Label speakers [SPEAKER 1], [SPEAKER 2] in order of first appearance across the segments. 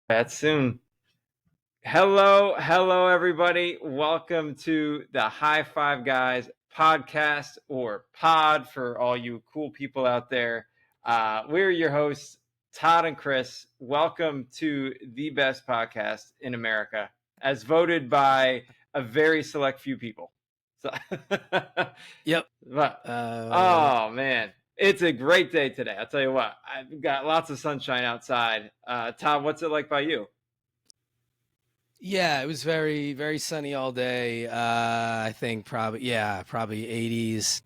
[SPEAKER 1] That's soon. Hello, everybody. Welcome to the High Five Guys podcast, or pod for all you cool people out there. We're your hosts, Todd and Chris. Welcome to the best podcast in America, as voted by a very select few people. So,
[SPEAKER 2] Yep.
[SPEAKER 1] oh man, it's a great day today. I'll tell you what. I've got lots of sunshine outside. Todd, what's it like by you?
[SPEAKER 2] Yeah, it was very, very sunny all day. I think probably 80s,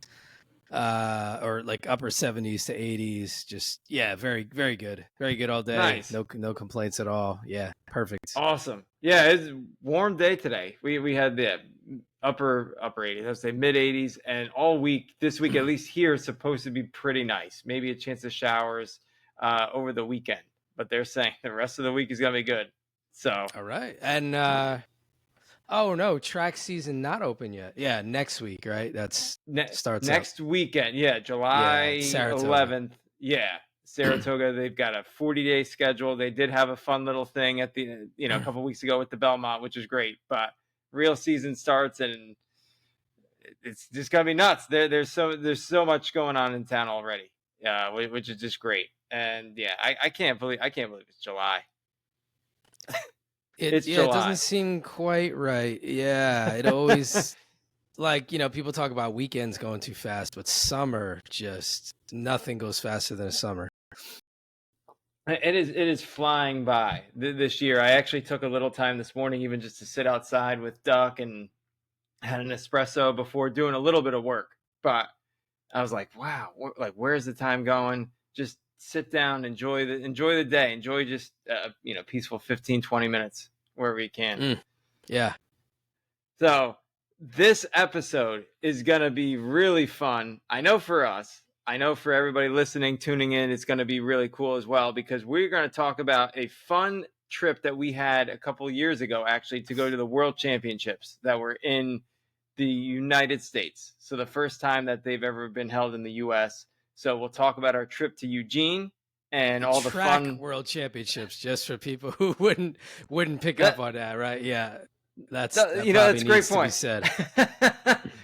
[SPEAKER 2] or like upper 70s to 80s. Just very, very good. Very good all day.
[SPEAKER 1] Nice.
[SPEAKER 2] No complaints at all. Yeah, perfect.
[SPEAKER 1] Awesome. Yeah, it's a warm day today. We had the upper 80s, I'd say mid 80s, and all week this week, at least here, is supposed to be pretty nice. Maybe a chance of showers over the weekend, but they're saying the rest of the week is gonna be good. So
[SPEAKER 2] all right. And oh no, track season not open yet. Yeah, next week, right? That's starts
[SPEAKER 1] next weekend. Yeah, July 11th. Yeah, Saratoga. They've got a 40-day schedule. They did have a fun little thing at the a couple weeks ago with the Belmont, which is great. But real season starts, and it's just gonna be nuts. There's so much going on in town already, which is just great. And yeah, I can't believe it's July.
[SPEAKER 2] It doesn't seem quite right. Yeah, it always like, people talk about weekends going too fast, but summer, just nothing goes faster than a summer.
[SPEAKER 1] It is flying by this year. I actually took a little time this morning, even just to sit outside with Duck and had an espresso before doing a little bit of work. But I was like, wow, where's the time going? Just sit down, enjoy the day, enjoy just peaceful 15-20 minutes wherever you can.
[SPEAKER 2] Yeah.
[SPEAKER 1] So this episode is going to be really fun. I know for us, I know for everybody listening, tuning in, it's going to be really cool as well, because we're going to talk about a fun trip that we had a couple years ago, actually, to go to the World Championships that were in the United States. So the first time that they've ever been held in the U.S. So we'll talk about our trip to Eugene and all the fun
[SPEAKER 2] World Championships, just for people who wouldn't pick up on that, right? Yeah, that's a great point. Said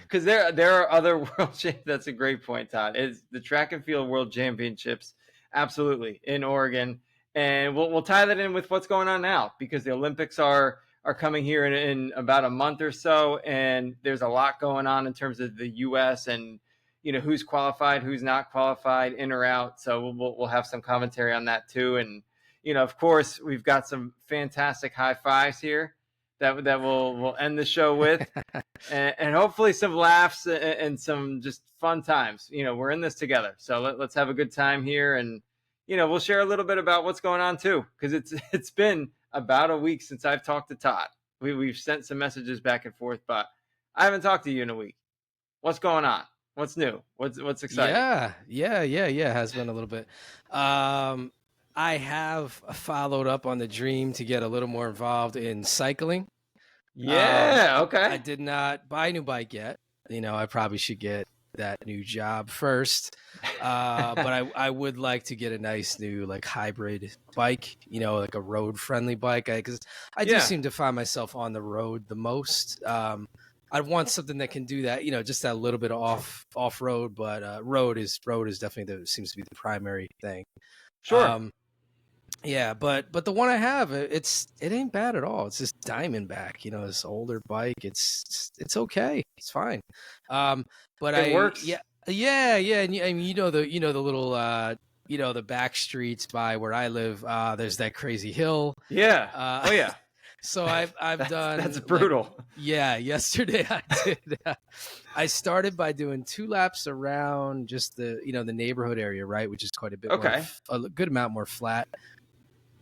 [SPEAKER 1] because there are other world championships. That's a great point, Todd. Is the track and field World Championships absolutely in Oregon, and we'll tie that in with what's going on now, because the Olympics are coming here in about a month or so, and there's a lot going on in terms of the U.S. and who's qualified, who's not qualified, in or out. So we'll have some commentary on that too. And of course, we've got some fantastic high fives here that we'll end the show with, and hopefully some laughs and some just fun times. We're in this together, so let's have a good time here, and we'll share a little bit about what's going on too, because it's been about a week since I've talked to Todd. We've sent some messages back and forth, but I haven't talked to you in a week. What's going on? What's new? What's exciting?
[SPEAKER 2] Yeah. Has been a little bit. I have followed up on the dream to get a little more involved in cycling.
[SPEAKER 1] Yeah. Okay.
[SPEAKER 2] I did not buy a new bike yet. I probably should get that new job first. But I would like to get a nice new hybrid bike, like a road friendly bike, because I do seem to find myself on the road the most. I want something that can do that, just that little bit of off road, but road is definitely seems to be the primary thing.
[SPEAKER 1] Sure.
[SPEAKER 2] Yeah, but the one I have, it ain't bad at all. It's this Diamondback, this older bike. It's okay. It's fine. But
[SPEAKER 1] it works.
[SPEAKER 2] Yeah. And the little the back streets by where I live. There's that crazy hill.
[SPEAKER 1] Yeah. Oh yeah.
[SPEAKER 2] So I've done.
[SPEAKER 1] That's brutal.
[SPEAKER 2] Yesterday I did. I started by doing 2 laps around just the the neighborhood area, right, which is quite a bit more, a good amount more flat.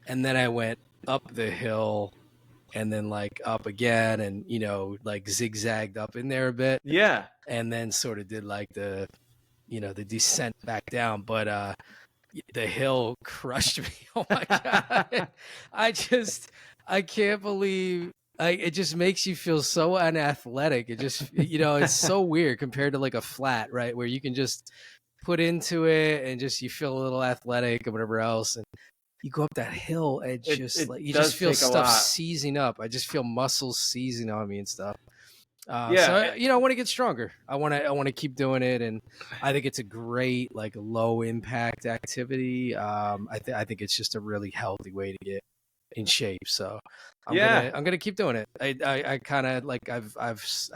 [SPEAKER 2] And then I went up the hill, and then up again, and zigzagged up in there a bit.
[SPEAKER 1] Yeah.
[SPEAKER 2] And then sort of did the the descent back down, but the hill crushed me. Oh my god! I can't believe. It just makes you feel so unathletic. It just, it's so weird compared to a flat, right, where you can just put into it and just you feel a little athletic and whatever else. And you go up that hill and just like
[SPEAKER 1] it
[SPEAKER 2] you
[SPEAKER 1] does
[SPEAKER 2] just feel
[SPEAKER 1] take a
[SPEAKER 2] stuff
[SPEAKER 1] lot.
[SPEAKER 2] seizing up. I just feel muscles seizing on me and stuff.
[SPEAKER 1] Yeah,
[SPEAKER 2] I want to get stronger. I want to keep doing it, and I think it's a great like low impact activity. I think it's just a really healthy way to get in shape. So I'm gonna keep doing it. I kind of like I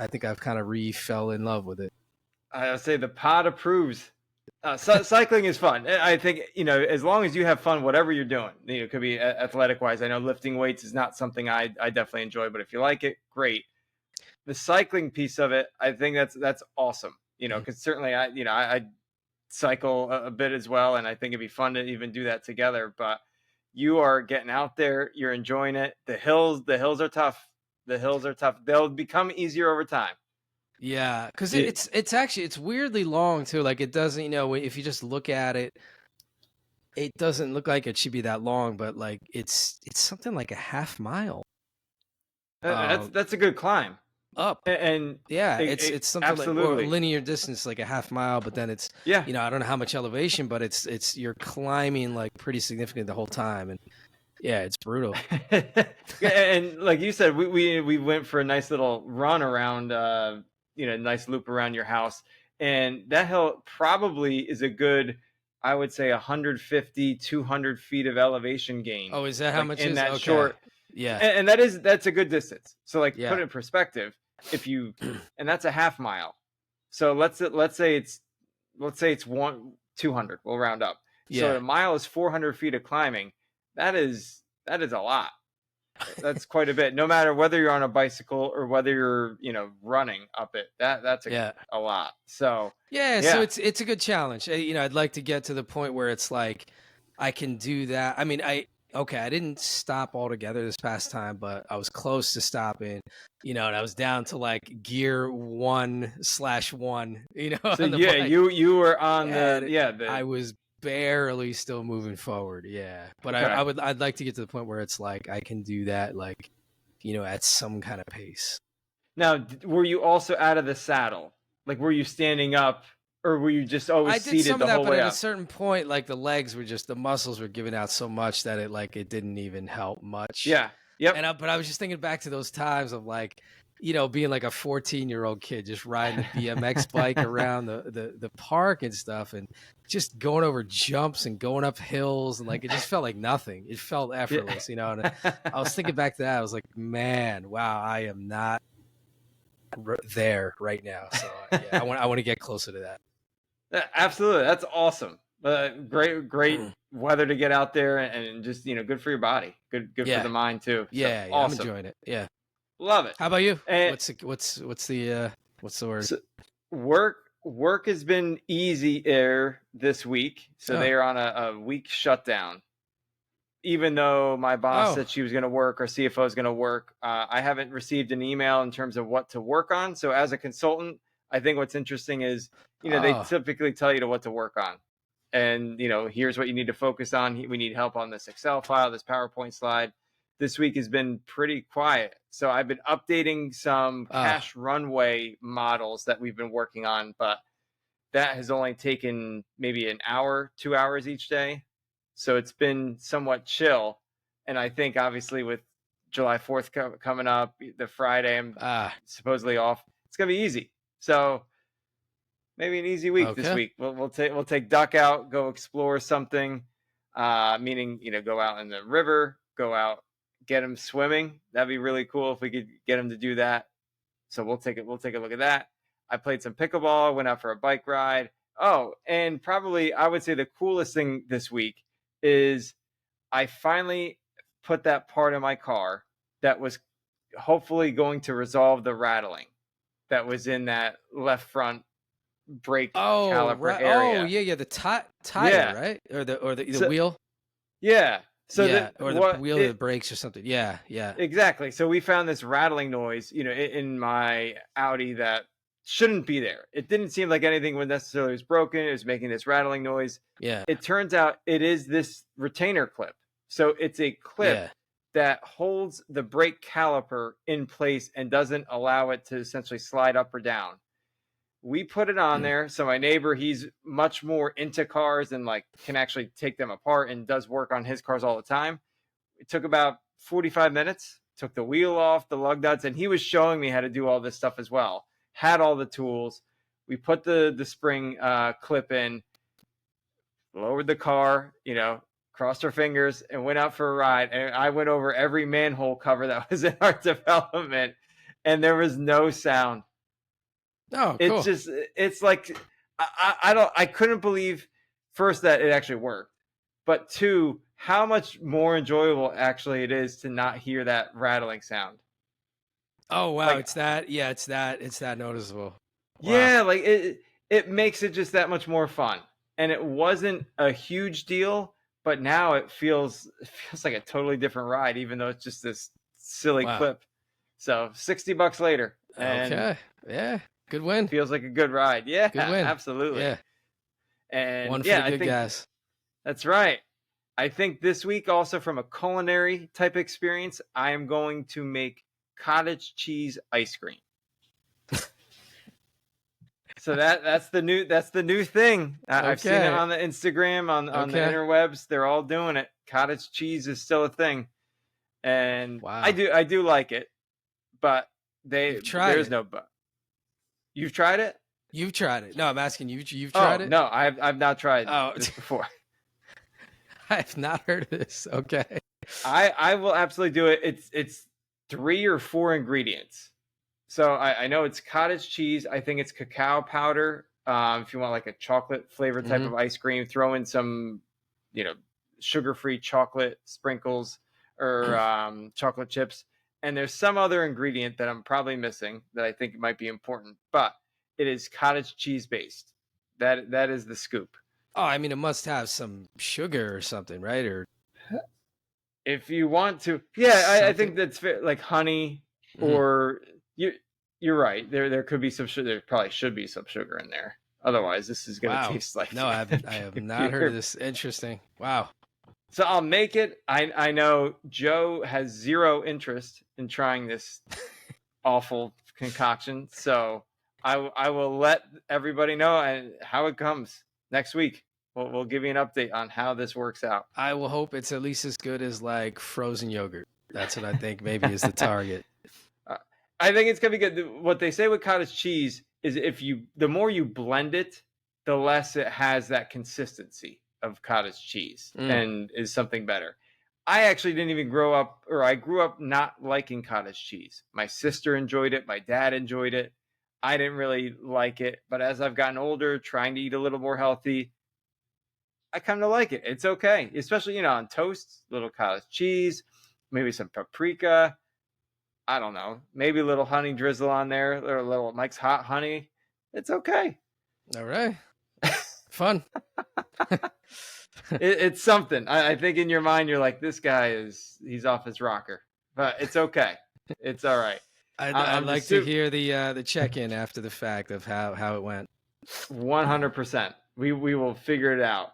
[SPEAKER 2] think I've kind of fell in love with it.
[SPEAKER 1] I would say the pod approves. Cycling is fun. I think, as long as you have fun, whatever you're doing, it could be athletic wise. I know lifting weights is not something I definitely enjoy, but if you like it, great. The cycling piece of it, I think that's awesome. Because certainly I cycle a bit as well, and I think it'd be fun to even do that together. But you are getting out there, you're enjoying it. The hills are tough. The hills are tough. They'll become easier over time.
[SPEAKER 2] Yeah, because it's actually it's weirdly long too. Like it doesn't, if you just look at it, it doesn't look like it should be that long, but like it's something like a half mile
[SPEAKER 1] That's a good climb.
[SPEAKER 2] up.
[SPEAKER 1] And
[SPEAKER 2] Yeah, it's something like or
[SPEAKER 1] absolutely.
[SPEAKER 2] linear distance like a half mile, but then it's
[SPEAKER 1] Yeah.
[SPEAKER 2] I don't know how much elevation, but it's you're climbing like pretty significant the whole time, and yeah, it's brutal.
[SPEAKER 1] And like you said, we went for a nice little run around, nice loop around your house, and that hill probably is a good, I would say, 150, 200 feet of elevation gain.
[SPEAKER 2] Oh, is that how
[SPEAKER 1] Like
[SPEAKER 2] much
[SPEAKER 1] in
[SPEAKER 2] is?
[SPEAKER 1] that
[SPEAKER 2] Okay.
[SPEAKER 1] short,
[SPEAKER 2] Yeah.
[SPEAKER 1] and that's a good distance. So like
[SPEAKER 2] Yeah.
[SPEAKER 1] put it in perspective, and that's a half mile. So let's say it's 200. We'll round up. So
[SPEAKER 2] Yeah.
[SPEAKER 1] a mile is 400 feet of climbing. That is a lot. That's quite a bit. No matter whether you're on a bicycle or whether you're, running up it. That's a lot. So
[SPEAKER 2] yeah, so it's a good challenge. I'd like to get to the point where it's like I can do that. I mean, I didn't stop altogether this past time, but I was close to stopping. And I was down to like gear 1/1.
[SPEAKER 1] So
[SPEAKER 2] on the
[SPEAKER 1] yeah,
[SPEAKER 2] bike.
[SPEAKER 1] you were on
[SPEAKER 2] I was barely still moving forward. Yeah, but
[SPEAKER 1] okay.
[SPEAKER 2] I'd like to get to the point where it's like I can do that, like at some kind of pace.
[SPEAKER 1] Now, were you also out of the saddle? Like, were you standing up, or were you just always
[SPEAKER 2] I did
[SPEAKER 1] seated
[SPEAKER 2] some
[SPEAKER 1] the
[SPEAKER 2] of that,
[SPEAKER 1] whole
[SPEAKER 2] but
[SPEAKER 1] way
[SPEAKER 2] at a
[SPEAKER 1] up?
[SPEAKER 2] certain point, like the muscles were giving out so much that it didn't even help much.
[SPEAKER 1] Yeah. Yep.
[SPEAKER 2] But I was just thinking back to those times of like, being like a 14-year-old kid just riding the BMX bike around the park and stuff, and just going over jumps and going up hills, and like it just felt like nothing. It felt effortless, And I was thinking back to that. I was like, man, wow, I am not there right now. So yeah, I want to get closer to that.
[SPEAKER 1] Absolutely, that's awesome. Great weather to get out there, and just good for your body, good for the mind too. So,
[SPEAKER 2] yeah,
[SPEAKER 1] awesome.
[SPEAKER 2] I'm enjoying it. Yeah,
[SPEAKER 1] love it.
[SPEAKER 2] How about you?
[SPEAKER 1] And
[SPEAKER 2] what's the word?
[SPEAKER 1] So work has been easier this week, so they are on a week shutdown. Even though my boss said she was going to work, or CFO is going to work, I haven't received an email in terms of what to work on. So as a consultant, I think what's interesting is, they typically tell you what to work on. And, here's what you need to focus on. We need help on this Excel file, this PowerPoint slide. This week has been pretty quiet. So I've been updating some cash runway models that we've been working on, but that has only taken maybe an hour, 2 hours each day. So it's been somewhat chill. And I think obviously with July 4th coming up, the Friday I'm supposedly off, it's going to be easy. So maybe an easy week this week. We'll take Duck out, go explore something, meaning, go out in the river, go out, get him swimming. That'd be really cool if we could get him to do that. So we'll take a look at that. I played some pickleball, went out for a bike ride. Oh, and probably I would say the coolest thing this week is I finally put that part of my car that was hopefully going to resolve the rattling that was in that left front brake caliper area.
[SPEAKER 2] Oh, yeah, the tire, right? Or the wheel?
[SPEAKER 1] Yeah. So
[SPEAKER 2] the wheel of the brakes or something. Yeah.
[SPEAKER 1] Exactly. So we found this rattling noise, in my Audi that shouldn't be there. It didn't seem like anything necessarily was broken. It was making this rattling noise.
[SPEAKER 2] Yeah.
[SPEAKER 1] It turns out it is this retainer clip. So it's a clip that holds the brake caliper in place and doesn't allow it to essentially slide up or down. We put it on there. So my neighbor, he's much more into cars and like can actually take them apart and does work on his cars all the time. It took about 45 minutes, took the wheel off, the lug nuts, and he was showing me how to do all this stuff as well. Had all the tools. We put the spring clip in, lowered the car, crossed our fingers and went out for a ride. And I went over every manhole cover that was in our development, and there was no sound.
[SPEAKER 2] Oh,
[SPEAKER 1] It's
[SPEAKER 2] cool.
[SPEAKER 1] just, it's like, I couldn't believe first that it actually worked, but two, how much more enjoyable actually it is to not hear that rattling sound.
[SPEAKER 2] Oh, wow.
[SPEAKER 1] Like,
[SPEAKER 2] It's that noticeable. Wow.
[SPEAKER 1] Yeah, like it makes it just that much more fun. And it wasn't a huge deal, but now it feels like a totally different ride, even though it's just this silly clip. So $60 later. And
[SPEAKER 2] okay. Yeah. Good win.
[SPEAKER 1] Feels like a good ride. Yeah,
[SPEAKER 2] good win.
[SPEAKER 1] Absolutely.
[SPEAKER 2] Yeah.
[SPEAKER 1] And
[SPEAKER 2] One for
[SPEAKER 1] yeah,
[SPEAKER 2] the good guys.
[SPEAKER 1] That's right. I think this week also from a culinary type experience, I am going to make cottage cheese ice cream. So that's the new thing. I've seen it on the Instagram, on the interwebs. They're all doing it. Cottage cheese is still a thing, and I do like it, but there's no but. You've tried it?
[SPEAKER 2] You've tried it. No, I'm asking you. You've tried it?
[SPEAKER 1] No, I've not tried this before.
[SPEAKER 2] I've not heard of this. Okay.
[SPEAKER 1] I will absolutely do it. It's 3 or 4 ingredients. So I know it's cottage cheese. I think it's cacao powder. If you want like a chocolate flavored type of ice cream, throw in some, sugar-free chocolate sprinkles or chocolate chips. And there's some other ingredient that I'm probably missing that I think might be important, but it is cottage cheese based. That is the scoop.
[SPEAKER 2] Oh, I mean, it must have some sugar or something, right? Or
[SPEAKER 1] if you want to, yeah, I think that's fair, like honey or you're right. There could be some sugar. There probably should be some sugar in there. Otherwise, this is going to taste like.
[SPEAKER 2] No, I have not heard of this. Interesting. Wow.
[SPEAKER 1] So I'll make it. I know Joe has zero interest in trying this awful concoction. So I will let everybody know how it comes next week. We'll give you an update on how this works out.
[SPEAKER 2] I will hope it's at least as good as like frozen yogurt. That's what I think maybe is the target.
[SPEAKER 1] I think it's gonna be good. What they say with cottage cheese is the more you blend it, the less it has that consistency of cottage cheese and is something better. I actually didn't even grow up, or I grew up not liking cottage cheese. My sister enjoyed it. My dad enjoyed it. I didn't really like it. But as I've gotten older, trying to eat a little more healthy, I kind of like it. It's okay. Especially, on toast, little cottage cheese, maybe some paprika. I don't know. Maybe a little honey drizzle on there, or a little Mike's Hot Honey. It's okay.
[SPEAKER 2] All right. Fun.
[SPEAKER 1] It's something. I think in your mind, you're like, this guy he's off his rocker. But it's okay. It's all right.
[SPEAKER 2] I'd like to hear the check-in after the fact of how it went.
[SPEAKER 1] 100%. We will figure it out.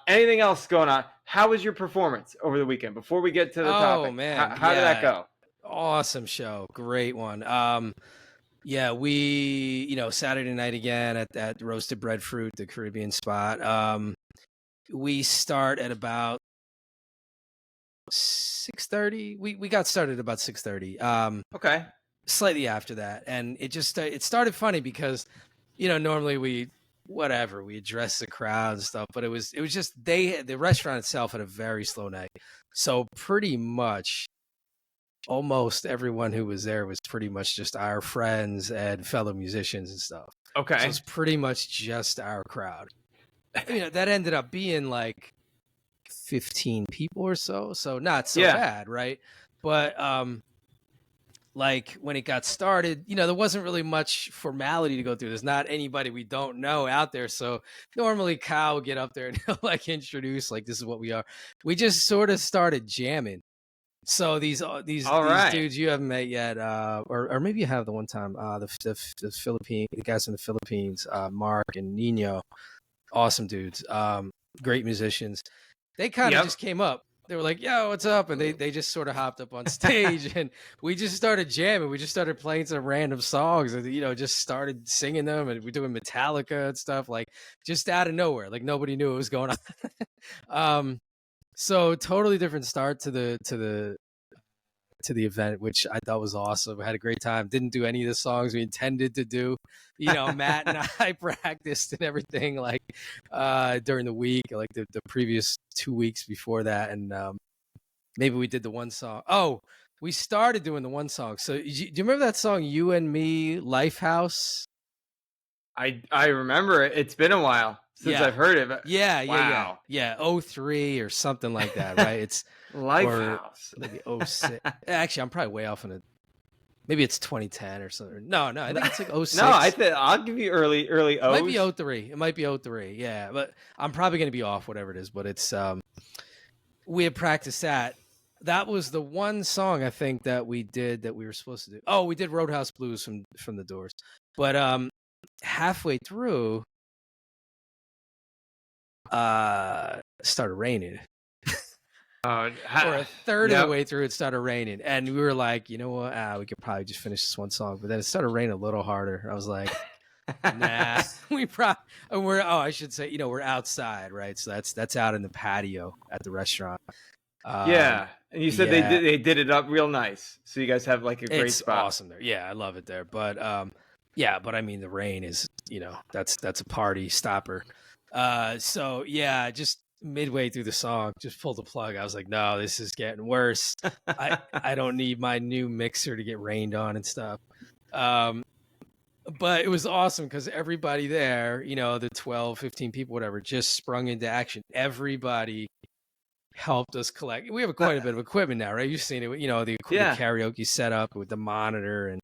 [SPEAKER 1] Anything else going on? How was your performance over the weekend? Before we get to the topic,
[SPEAKER 2] man,
[SPEAKER 1] how did that go?
[SPEAKER 2] Awesome show, great one. We Saturday night again at Roasted Breadfruit, the Caribbean spot. We start at about 6:30. We got started about 6:30. Okay, slightly after that, and it started funny because normally we address the crowd and stuff, but it was just the restaurant itself had a very slow night, so pretty much almost everyone who was there was pretty much just our friends and fellow musicians and stuff. Okay, so it's pretty much just our crowd. That ended up being like 15 people or so not so bad, right? But like when it got started, there wasn't really much formality to go through. There's not anybody we don't know out there. So normally Kyle will get up there and he'll like introduce, like, this is what we are. We just sort of started jamming. So these dudes you haven't met yet, or maybe you have the one time, the guys from the Philippines, Mark and Nino, awesome dudes, great musicians. They kind of just came up they were like, "Yo, what's up?" And they just sort of hopped up on stage, and we just started jamming. We just started playing some random songs, and just started singing them, and we're doing Metallica and stuff, like just out of nowhere. Like nobody knew what was going on. So totally different start to the event, which I thought was awesome. I had a great time. Didn't do any of the songs we intended to do. Matt and I practiced and everything like during the week, like the previous 2 weeks before that. And maybe we did the one song. Oh, we started doing the one song. So do you remember that song, You and Me, Lifehouse?
[SPEAKER 1] I remember it. It's been a while since I've heard it.
[SPEAKER 2] Yeah. 03 or something like that, right? It's
[SPEAKER 1] Lifehouse.
[SPEAKER 2] Or maybe 06. Actually, I'm probably way off on it. Maybe it's 2010 or something. No, I think it's like 06.
[SPEAKER 1] No, I'll give you early O's.
[SPEAKER 2] It might be 03. It might be 03. Yeah, but I'm probably going to be off, whatever it is. But it's we had practiced that. That was the one song I think that we did that we were supposed to do. Oh, we did Roadhouse Blues from the Doors. But halfway through, started raining. Or a third of the way through, it started raining, and we were like, you know what? We could probably just finish this one song. But then it started raining a little harder. I was like, nah, I should say, we're outside, right? So that's out in the patio at the restaurant.
[SPEAKER 1] And you said they did it up real nice, so you guys have like a great spot.
[SPEAKER 2] It's awesome there. Yeah, I love it there. But but I mean, the rain is, that's a party stopper. So yeah, just midway through the song, just pulled the plug. I was like, no, this is getting worse. I don't need my new mixer to get rained on and stuff. But it was awesome because everybody there, the 12, 15 people, whatever, just sprung into action. Everybody helped us collect. We have quite a bit of equipment now, right? You've seen it, the karaoke setup with the monitor and,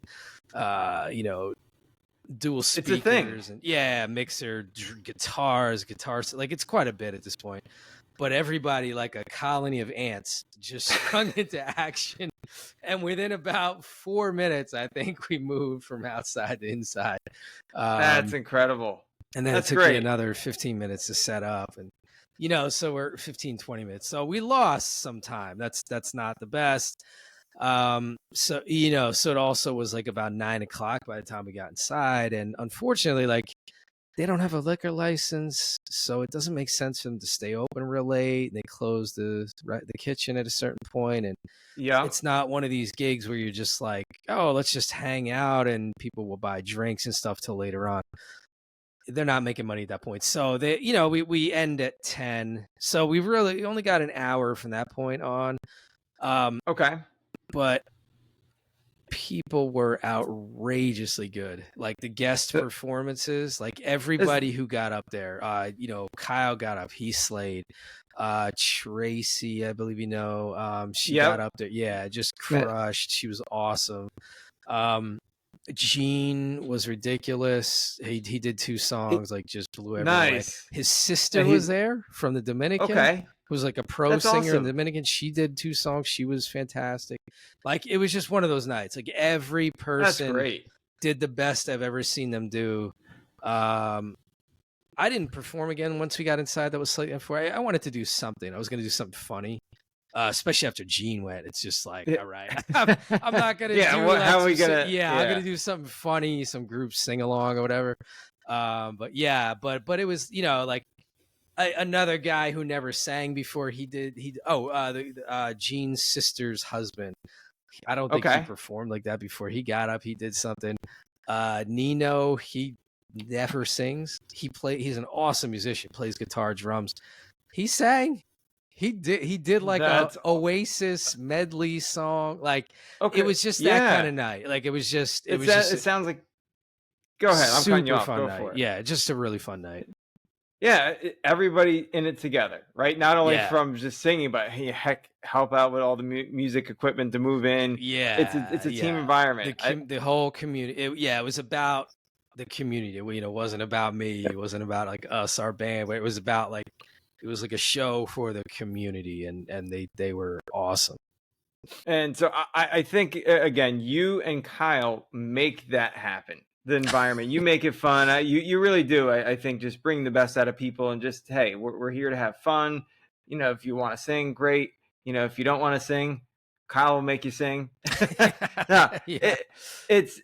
[SPEAKER 2] dual speakers and mixer, guitars, like it's quite a bit at this point. But everybody, like a colony of ants, just sprung into action, and within about 4 minutes, I think we moved from outside to inside.
[SPEAKER 1] That's incredible.
[SPEAKER 2] And then it took me another 15 minutes to set up, and so we're 15, 20 minutes. So we lost some time. That's not the best. So it also was like about 9 o'clock by the time we got inside, and unfortunately, like, they don't have a liquor license, so it doesn't make sense for them to stay open real late. They close the kitchen at a certain point, and it's not one of these gigs where you're just like, oh, let's just hang out and people will buy drinks and stuff till later on. They're not making money at that point. So we end at 10. So we only got an hour from that point on.
[SPEAKER 1] Okay.
[SPEAKER 2] But people were outrageously good. Like the guest performances, like everybody who got up there, Kyle got up, he slayed. Tracy, I believe, she got up there. Yeah, just crushed. She was awesome. Gene was ridiculous. He did 2 songs, like just blew everyone away. His sister was there from the Dominican.
[SPEAKER 1] Okay.
[SPEAKER 2] Who was like a pro singer in the Dominican. She did 2 songs. She was fantastic. Like, it was just one of those nights. Like, every person did the best I've ever seen them do. I didn't perform again once we got inside. That was slightly before. I wanted to do something. I was going to do something funny. Especially after Gene went, it's just like, all right, I'm not going to do
[SPEAKER 1] how are we going to?
[SPEAKER 2] I'm going to do something funny, some group sing along or whatever. But it was, like, another guy who never sang before. Gene's sister's husband. I don't think he performed like that before. He got up, he did something. Nino, he never sings. He's an awesome musician, plays guitar, drums. He sang. He did like a Oasis medley song. Like, it was just that kind of night. Like, it was just
[SPEAKER 1] it sounds like, go ahead, I'm cutting you off.
[SPEAKER 2] Fun night. Yeah, just a really fun night.
[SPEAKER 1] Yeah, everybody in it together, right? Not only from just singing, but help out with all the music equipment to move in.
[SPEAKER 2] Yeah,
[SPEAKER 1] it's a team environment.
[SPEAKER 2] The whole community. It was about the community. It wasn't about me. It wasn't about like us, our band. But it was about like, it was like a show for the community, and they were awesome.
[SPEAKER 1] And so I think, again, you and Kyle make that happen. The environment, you make it fun. You really do. I think just bring the best out of people, and just, hey, we're here to have fun. If you want to sing, great. if you don't want to sing, Kyle will make you sing. No,
[SPEAKER 2] Yeah.
[SPEAKER 1] it's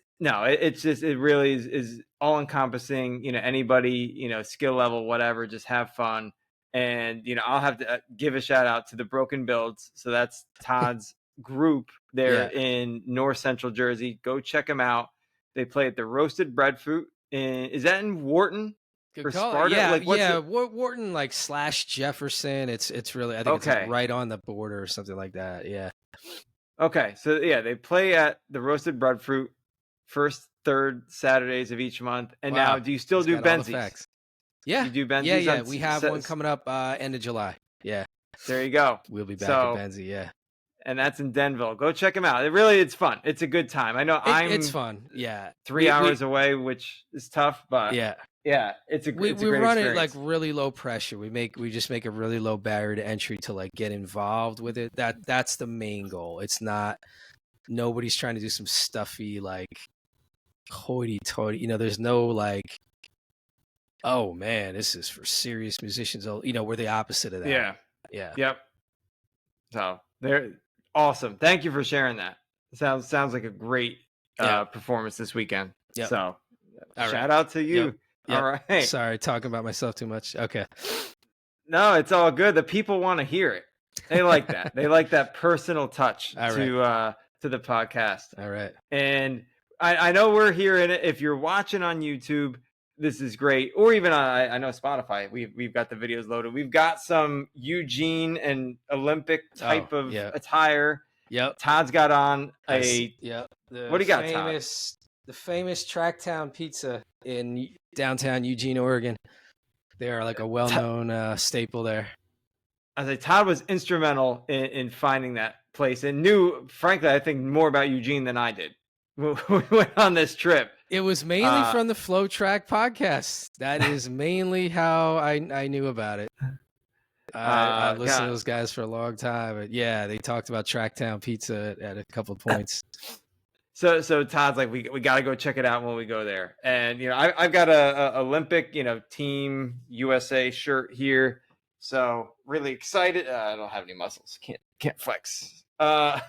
[SPEAKER 1] just, it really is all encompassing. Anybody, skill level, whatever, just have fun. And I'll have to give a shout out to the Broken Builds. So that's Todd's group there
[SPEAKER 2] Yeah.
[SPEAKER 1] in North Central Jersey. Go check them out. They play at the Roasted Breadfruit. Is that in Wharton
[SPEAKER 2] Good
[SPEAKER 1] or
[SPEAKER 2] call.
[SPEAKER 1] Sparta?
[SPEAKER 2] Yeah,
[SPEAKER 1] Like, what's
[SPEAKER 2] yeah.
[SPEAKER 1] the?
[SPEAKER 2] Wharton like slash Jefferson. It's really, I think it's like
[SPEAKER 1] Okay.
[SPEAKER 2] right on the border or something like that. Yeah.
[SPEAKER 1] Okay. So yeah, they play at the Roasted Breadfruit first, third Saturdays of each month. And now,
[SPEAKER 2] Wow.
[SPEAKER 1] do you still
[SPEAKER 2] He's
[SPEAKER 1] do
[SPEAKER 2] got all the
[SPEAKER 1] Benzies?
[SPEAKER 2] facts. Yeah.
[SPEAKER 1] You do
[SPEAKER 2] Yeah,
[SPEAKER 1] Benzies
[SPEAKER 2] yeah.
[SPEAKER 1] on?
[SPEAKER 2] We have one coming up end of July. Yeah.
[SPEAKER 1] There you go.
[SPEAKER 2] We'll be back at
[SPEAKER 1] So,
[SPEAKER 2] Benzie. Yeah.
[SPEAKER 1] and that's in Denville. Go check them out. It's fun. It's a good time. I know
[SPEAKER 2] It's
[SPEAKER 1] I'm
[SPEAKER 2] fun. Yeah.
[SPEAKER 1] 3 hours away, which is tough, but
[SPEAKER 2] Yeah.
[SPEAKER 1] yeah, it's a
[SPEAKER 2] We
[SPEAKER 1] great
[SPEAKER 2] run it like
[SPEAKER 1] experience.
[SPEAKER 2] really low pressure. We just make a really low barrier to entry to like get involved with it. That's the main goal. It's not, nobody's trying to do some stuffy like hoity-toity. There's no like, oh man, this is for serious musicians. We're the opposite of that.
[SPEAKER 1] Yeah.
[SPEAKER 2] Yeah.
[SPEAKER 1] Yep. So they're awesome. Thank you for sharing that. Sounds like a great performance this weekend.
[SPEAKER 2] Yep.
[SPEAKER 1] So
[SPEAKER 2] All
[SPEAKER 1] shout out to you.
[SPEAKER 2] Yep.
[SPEAKER 1] All right.
[SPEAKER 2] Sorry, talking about myself too much. Okay.
[SPEAKER 1] No, it's all good. The people want to hear it. They like that. They like that personal touch to the podcast.
[SPEAKER 2] All right.
[SPEAKER 1] And I know we're hearing it. If you're watching on YouTube, this is great. Or even I know Spotify, we've got the videos loaded. We've got some Eugene and Olympic type of attire.
[SPEAKER 2] Yep.
[SPEAKER 1] Todd's got on what do you got, Todd?
[SPEAKER 2] The famous Tracktown Pizza in downtown Eugene, Oregon. They are like a well-known staple there.
[SPEAKER 1] I say Todd was instrumental in finding that place and knew, frankly, I think more about Eugene than I did. We went on this trip.
[SPEAKER 2] It was mainly from the Flow Track podcast. That is mainly how I knew about it. I listened to those guys for a long time. But yeah, they talked about Tracktown Pizza at a couple of points.
[SPEAKER 1] So Todd's like, we got to go check it out when we go there. And, I've got a Olympic, Team USA shirt here. So really excited. I don't have any muscles. Can't flex.
[SPEAKER 2] Love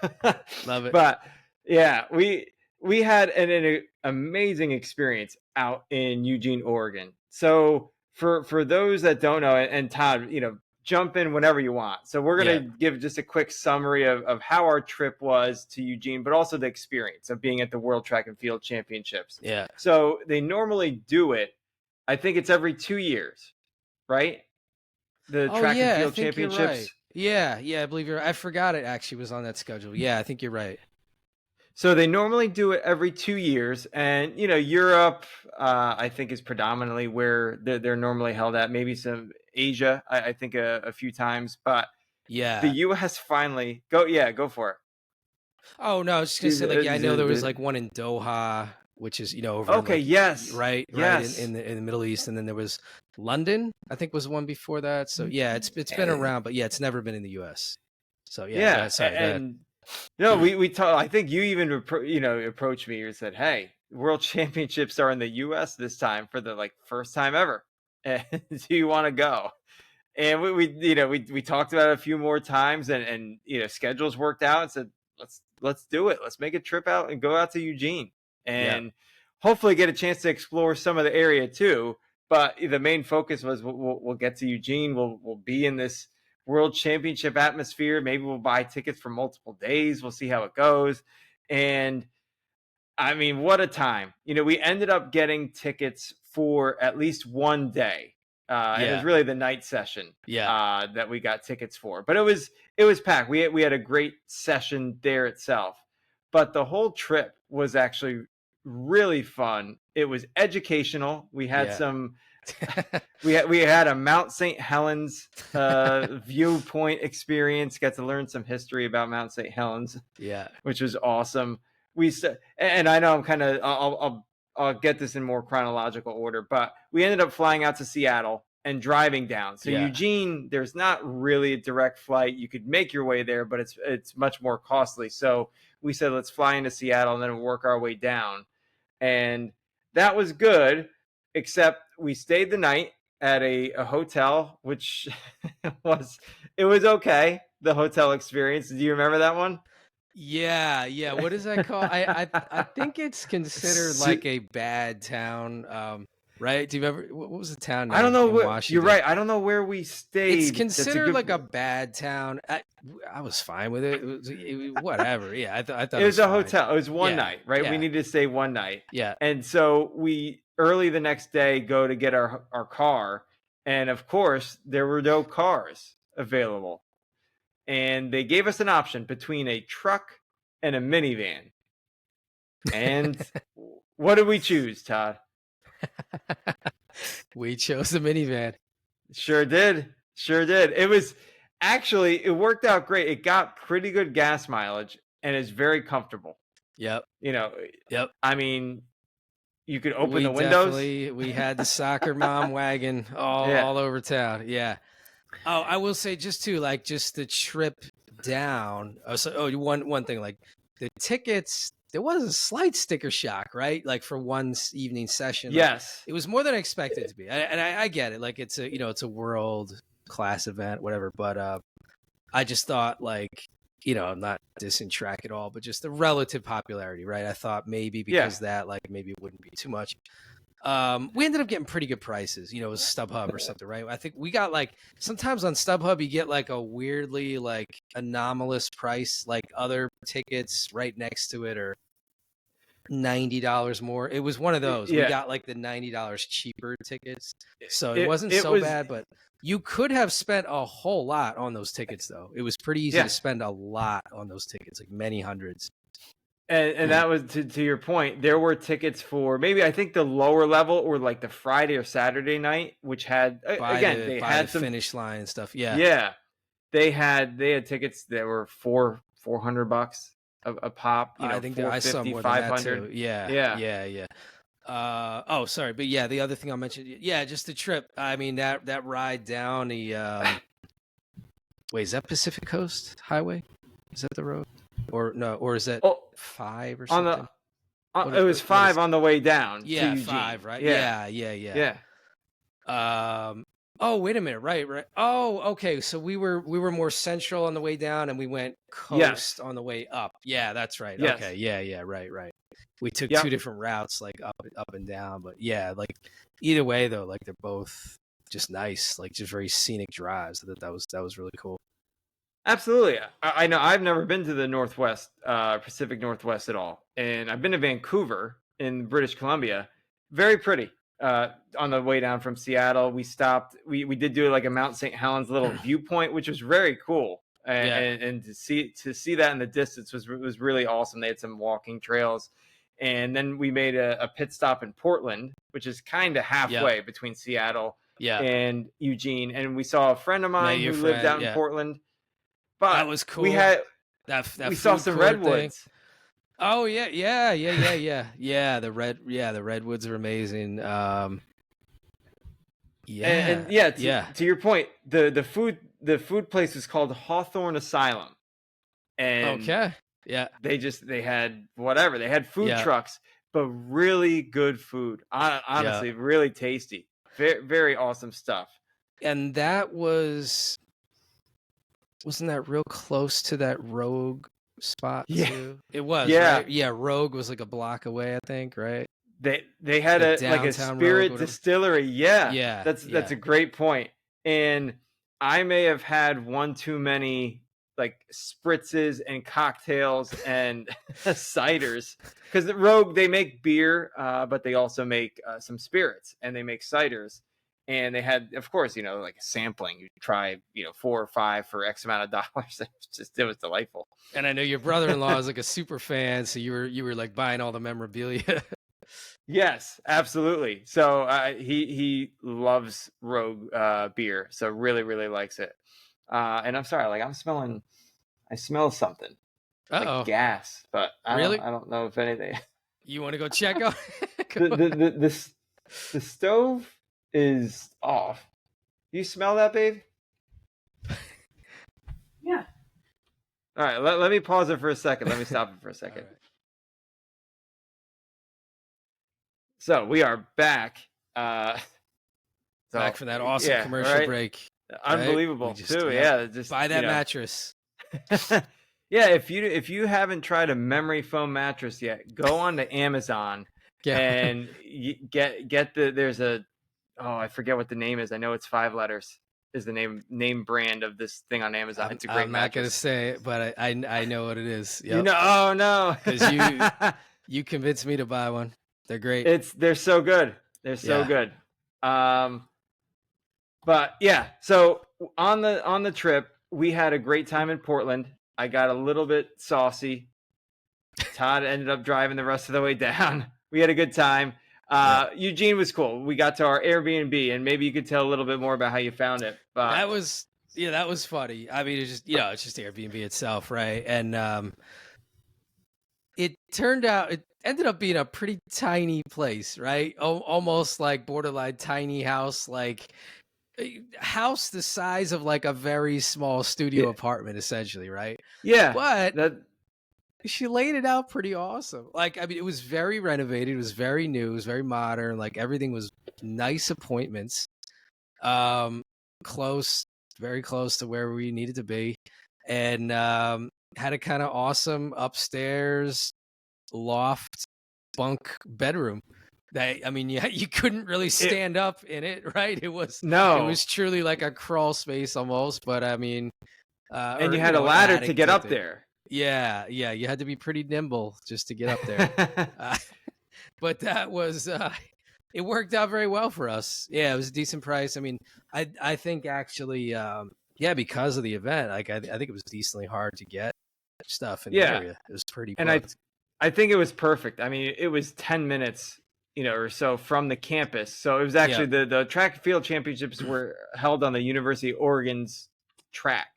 [SPEAKER 2] it.
[SPEAKER 1] But yeah, we had an amazing experience out in Eugene, Oregon. So for those that don't know, and Todd, jump in whenever you want. So we're going to give just a quick summary of how our trip was to Eugene, but also the experience of being at the World Track and Field Championships.
[SPEAKER 2] Yeah.
[SPEAKER 1] So they normally do it, I think it's every 2 years, right? The Track and Field Championships.
[SPEAKER 2] Right. Yeah, I believe you're right. I forgot it actually was on that schedule. Yeah, I think you're right.
[SPEAKER 1] So they normally do it every 2 years, and Europe, I think, is predominantly where they're normally held at. Maybe some Asia, I think, a few times, but
[SPEAKER 2] yeah,
[SPEAKER 1] the U.S. finally go for it.
[SPEAKER 2] Oh no, I was just gonna say I know there was like one in Doha, which is over. Right, in the Middle East, and then there was London, I think, was one before that. So yeah, it's been around, but yeah, it's never been in the U.S. So yeah,
[SPEAKER 1] and. No, we talked. I think you even approached me and said, "Hey, World Championships are in the U.S. this time for the first time ever. And do you want to go?" And we talked about it a few more times, and schedules worked out, and said, "Let's do it. Let's make a trip out and go out to Eugene, and hopefully get a chance to explore some of the area too." But the main focus was we'll get to Eugene. We'll be in this World Championship atmosphere. Maybe we'll buy tickets for multiple days. We'll see how it goes. And I mean, what a time. We ended up getting tickets for at least one day. And it was really the night session that we got tickets for. But it was packed. We had a great session there itself. But the whole trip was actually really fun. It was educational. We had some we had a Mount St. Helens viewpoint experience. Got to learn some history about Mount St. Helens, which was awesome. And I know I'm kind of I'll get this in more chronological order, but we ended up flying out to Seattle and driving down. So Eugene, there's not really a direct flight. You could make your way there, but it's much more costly. So we said, let's fly into Seattle and then work our way down, and that was good. Except we stayed the night at a hotel, which was okay. the hotel experience. Do you remember that one?
[SPEAKER 2] Yeah. What is that called? I think it's considered like a bad town. Right? Do you remember what was the town
[SPEAKER 1] I don't
[SPEAKER 2] name
[SPEAKER 1] know
[SPEAKER 2] in
[SPEAKER 1] where you're
[SPEAKER 2] Washington?
[SPEAKER 1] right. I don't know where we
[SPEAKER 2] It's
[SPEAKER 1] stayed. That's a
[SPEAKER 2] considered
[SPEAKER 1] good.
[SPEAKER 2] like a bad town. I was fine with it. Whatever. Yeah, I thought
[SPEAKER 1] It
[SPEAKER 2] it was
[SPEAKER 1] was a
[SPEAKER 2] fine.
[SPEAKER 1] hotel. It was one
[SPEAKER 2] Yeah,
[SPEAKER 1] night, right? We
[SPEAKER 2] yeah,
[SPEAKER 1] needed to stay one night,
[SPEAKER 2] yeah.
[SPEAKER 1] and so we early the next day go to get our car, and of course there were no cars available, and they gave us an option between a truck and a minivan. And what did we choose, Todd?
[SPEAKER 2] We chose the minivan.
[SPEAKER 1] Sure did. Sure did. It was actually, it worked out great. It got pretty good gas mileage and is very comfortable.
[SPEAKER 2] Yep.
[SPEAKER 1] You know,
[SPEAKER 2] Yep.
[SPEAKER 1] I mean, you could open the windows.
[SPEAKER 2] We had the soccer mom wagon all over town. Yeah. Oh, I will say just too, like just the trip down. One thing, like the tickets, there was a slight sticker shock, right? Like for one evening session.
[SPEAKER 1] Yes.
[SPEAKER 2] It was more than I expected it to be. And I get it. Like it's it's a world class event, whatever. But I just thought like, not dissing track at all, but just the relative popularity, right? I thought maybe because that, like maybe it wouldn't be too much. We ended up getting pretty good prices, it was StubHub or something, right? I think we got like sometimes on StubHub you get like a weirdly like anomalous price, like other tickets right next to it are $90 more. It was one of those. We got like the $90 cheaper tickets. So it wasn't so bad, but you could have spent a whole lot on those tickets though. It was pretty easy to spend a lot on those tickets, like many hundreds.
[SPEAKER 1] And that was to your point. There were tickets for maybe I think the lower level or like the Friday or Saturday night, which had they had some
[SPEAKER 2] finish line and stuff. Yeah,
[SPEAKER 1] yeah. They had tickets that were $400 a pop.
[SPEAKER 2] I think I saw more than that too. Yeah. Oh, sorry, but yeah, the other thing I'll mention, just the trip. I mean that ride down the. Wait, is that Pacific Coast Highway? Is that the road? Or no? Or is that 5 or something?
[SPEAKER 1] It was 5 on the way down.
[SPEAKER 2] Yeah,
[SPEAKER 1] to Eugene.
[SPEAKER 2] 5, right?
[SPEAKER 1] Yeah.
[SPEAKER 2] Oh, wait a minute. Right. Oh, okay. So we were more central on the way down, and we went coast on the way up. Yeah, that's right.
[SPEAKER 1] Yes.
[SPEAKER 2] Okay. Yeah. Right. We took 2 different routes, like up and down. But yeah, like either way though, like they're both just nice, like just very scenic drives. That was really cool.
[SPEAKER 1] Absolutely. I know I've never been to the Northwest, Pacific Northwest at all. And I've been to Vancouver in British Columbia. Very pretty. On the way down from Seattle, we stopped. We did do like a Mount St. Helens little viewpoint, which was very cool. And to see that in the distance was really awesome. They had some walking trails. And then we made a pit stop in Portland, which is kind of halfway between Seattle and Eugene. And we saw a friend of mine who lived out in Portland. But
[SPEAKER 2] that was cool.
[SPEAKER 1] We had
[SPEAKER 2] we
[SPEAKER 1] saw some redwoods.
[SPEAKER 2] Thing. Oh yeah. The redwoods are amazing. To
[SPEAKER 1] your point, the food place is called Hawthorne Asylum, and they had whatever, they had food trucks, but really good food. Honestly, really tasty, very, very awesome stuff.
[SPEAKER 2] And that wasn't that real close to that Rogue spot too? It was, right? Yeah, Rogue was like a block away, I think, right?
[SPEAKER 1] They had a spirit
[SPEAKER 2] Rogue,
[SPEAKER 1] distillery. Yeah. That's a great point. And I may have had one too many like spritzes and cocktails and ciders, because the Rogue, they make beer, but they also make some spirits, and they make ciders. And they had, of course, like a sampling. You try, 4 or 5 for X amount of dollars. It was delightful.
[SPEAKER 2] And I know your brother-in-law is like a super fan, so you were like buying all the memorabilia.
[SPEAKER 1] Yes, absolutely. So he loves Rogue beer, so really, really likes it. And I'm sorry, like I smell something, like gas, but I don't know if anything.
[SPEAKER 2] You want to go check out?
[SPEAKER 1] the stove is off. You smell that, babe?
[SPEAKER 3] Yeah.
[SPEAKER 1] All right, let me pause it for a second. Let me stop it for a second.
[SPEAKER 2] Right.
[SPEAKER 1] So we are back.
[SPEAKER 2] Back from that awesome commercial break. right? We
[SPEAKER 1] Unbelievable
[SPEAKER 2] just,
[SPEAKER 1] too.
[SPEAKER 2] yep,
[SPEAKER 1] Yeah, just
[SPEAKER 2] buy that mattress.
[SPEAKER 1] yeah. If you haven't tried a memory foam mattress yet, go on to Amazon
[SPEAKER 2] Yeah.
[SPEAKER 1] and get there's a I forget what the name is. I know it's 5 letters. Is the name brand of this thing on Amazon? It's a great
[SPEAKER 2] I'm not gonna
[SPEAKER 1] mattress.
[SPEAKER 2] say it, but I know what it is.
[SPEAKER 1] You
[SPEAKER 2] Yep,
[SPEAKER 1] know? Oh no!
[SPEAKER 2] because you convinced me to buy one. They're great.
[SPEAKER 1] They're so good. They're so
[SPEAKER 2] Yeah.
[SPEAKER 1] good. Um, but yeah, so on the trip, we had a great time in Portland. I got a little bit saucy. Todd ended up driving the rest of the way down. We had a good time.
[SPEAKER 2] Yeah.
[SPEAKER 1] Eugene was cool. We got to our Airbnb, and maybe you could tell a little bit more about how you found it. But
[SPEAKER 2] That was that was funny. I mean, it's just it's just Airbnb itself, right? And it ended up being a pretty tiny place, right? Almost like borderline tiny house, like a house the size of like a very small studio
[SPEAKER 1] yeah,
[SPEAKER 2] apartment, essentially, right?
[SPEAKER 1] yeah,
[SPEAKER 2] But
[SPEAKER 1] that
[SPEAKER 2] she laid it out pretty awesome. Like, I mean, it was very renovated, it was very new, it was very modern, like everything was nice appointments. Um, close, very close to where we needed to be. And had a kind of awesome upstairs loft bunk bedroom that, I mean, yeah, you couldn't really stand up in it, right? It was
[SPEAKER 1] no,
[SPEAKER 2] truly like a crawl space almost, but I mean,
[SPEAKER 1] and
[SPEAKER 2] or
[SPEAKER 1] you had a
[SPEAKER 2] an
[SPEAKER 1] ladder to
[SPEAKER 2] attic
[SPEAKER 1] get
[SPEAKER 2] type
[SPEAKER 1] up
[SPEAKER 2] thing.
[SPEAKER 1] there.
[SPEAKER 2] Yeah, you had to be pretty nimble just to get up there. Uh, but that was it worked out very well for us. Yeah, it was a decent price. I mean, I think actually because of the event, like I think it was decently hard to get stuff in the
[SPEAKER 1] Yeah,
[SPEAKER 2] area. It was pretty
[SPEAKER 1] and
[SPEAKER 2] booked.
[SPEAKER 1] I think it was perfect. I mean, it was 10 minutes, or so from the campus. So it was
[SPEAKER 2] Yeah,
[SPEAKER 1] actually the track and field championships were held on the University of Oregon's track,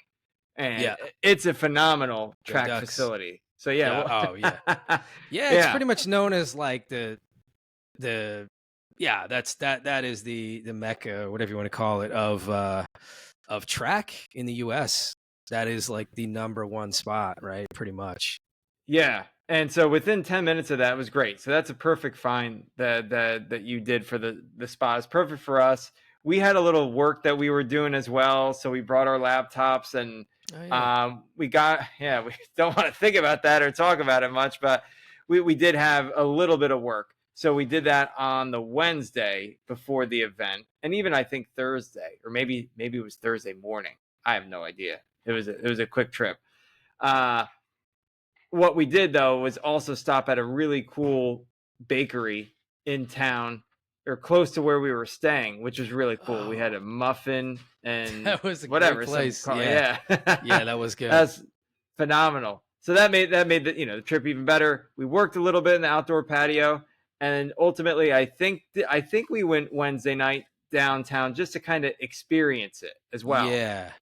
[SPEAKER 1] and
[SPEAKER 2] yeah,
[SPEAKER 1] it's a phenomenal
[SPEAKER 2] go
[SPEAKER 1] track
[SPEAKER 2] Ducks.
[SPEAKER 1] facility. So yeah,
[SPEAKER 2] Yeah, oh yeah.
[SPEAKER 1] well,
[SPEAKER 2] Yeah, it's
[SPEAKER 1] yeah,
[SPEAKER 2] pretty much known as like the yeah, that is the mecca, or whatever you want to call it, of track in the US. That is like the number one spot, right? Pretty much.
[SPEAKER 1] yeah. And so within 10 minutes of that was great. So that's a perfect find that you did for the spot. It's perfect for us. We had a little work that we were doing as well, so we brought our laptops and
[SPEAKER 2] Oh yeah.
[SPEAKER 1] we got we don't want to think about that or talk about it much, but we did have a little bit of work. So we did that on the Wednesday before the event, and even I think Thursday, or maybe it was Thursday morning. I have no idea. It was a quick trip. What we did though was also stop at a really cool bakery in town or close to where we were staying, which was really cool. We had
[SPEAKER 2] Oh,
[SPEAKER 1] a muffin and
[SPEAKER 2] that was a great
[SPEAKER 1] whatever, some
[SPEAKER 2] place. Yeah.
[SPEAKER 1] yeah.
[SPEAKER 2] Yeah, that was good.
[SPEAKER 1] That's phenomenal. So that made the trip even better. We worked a little bit in the outdoor patio, and ultimately I think we went Wednesday night downtown just to kind of experience it as well.
[SPEAKER 2] Yeah.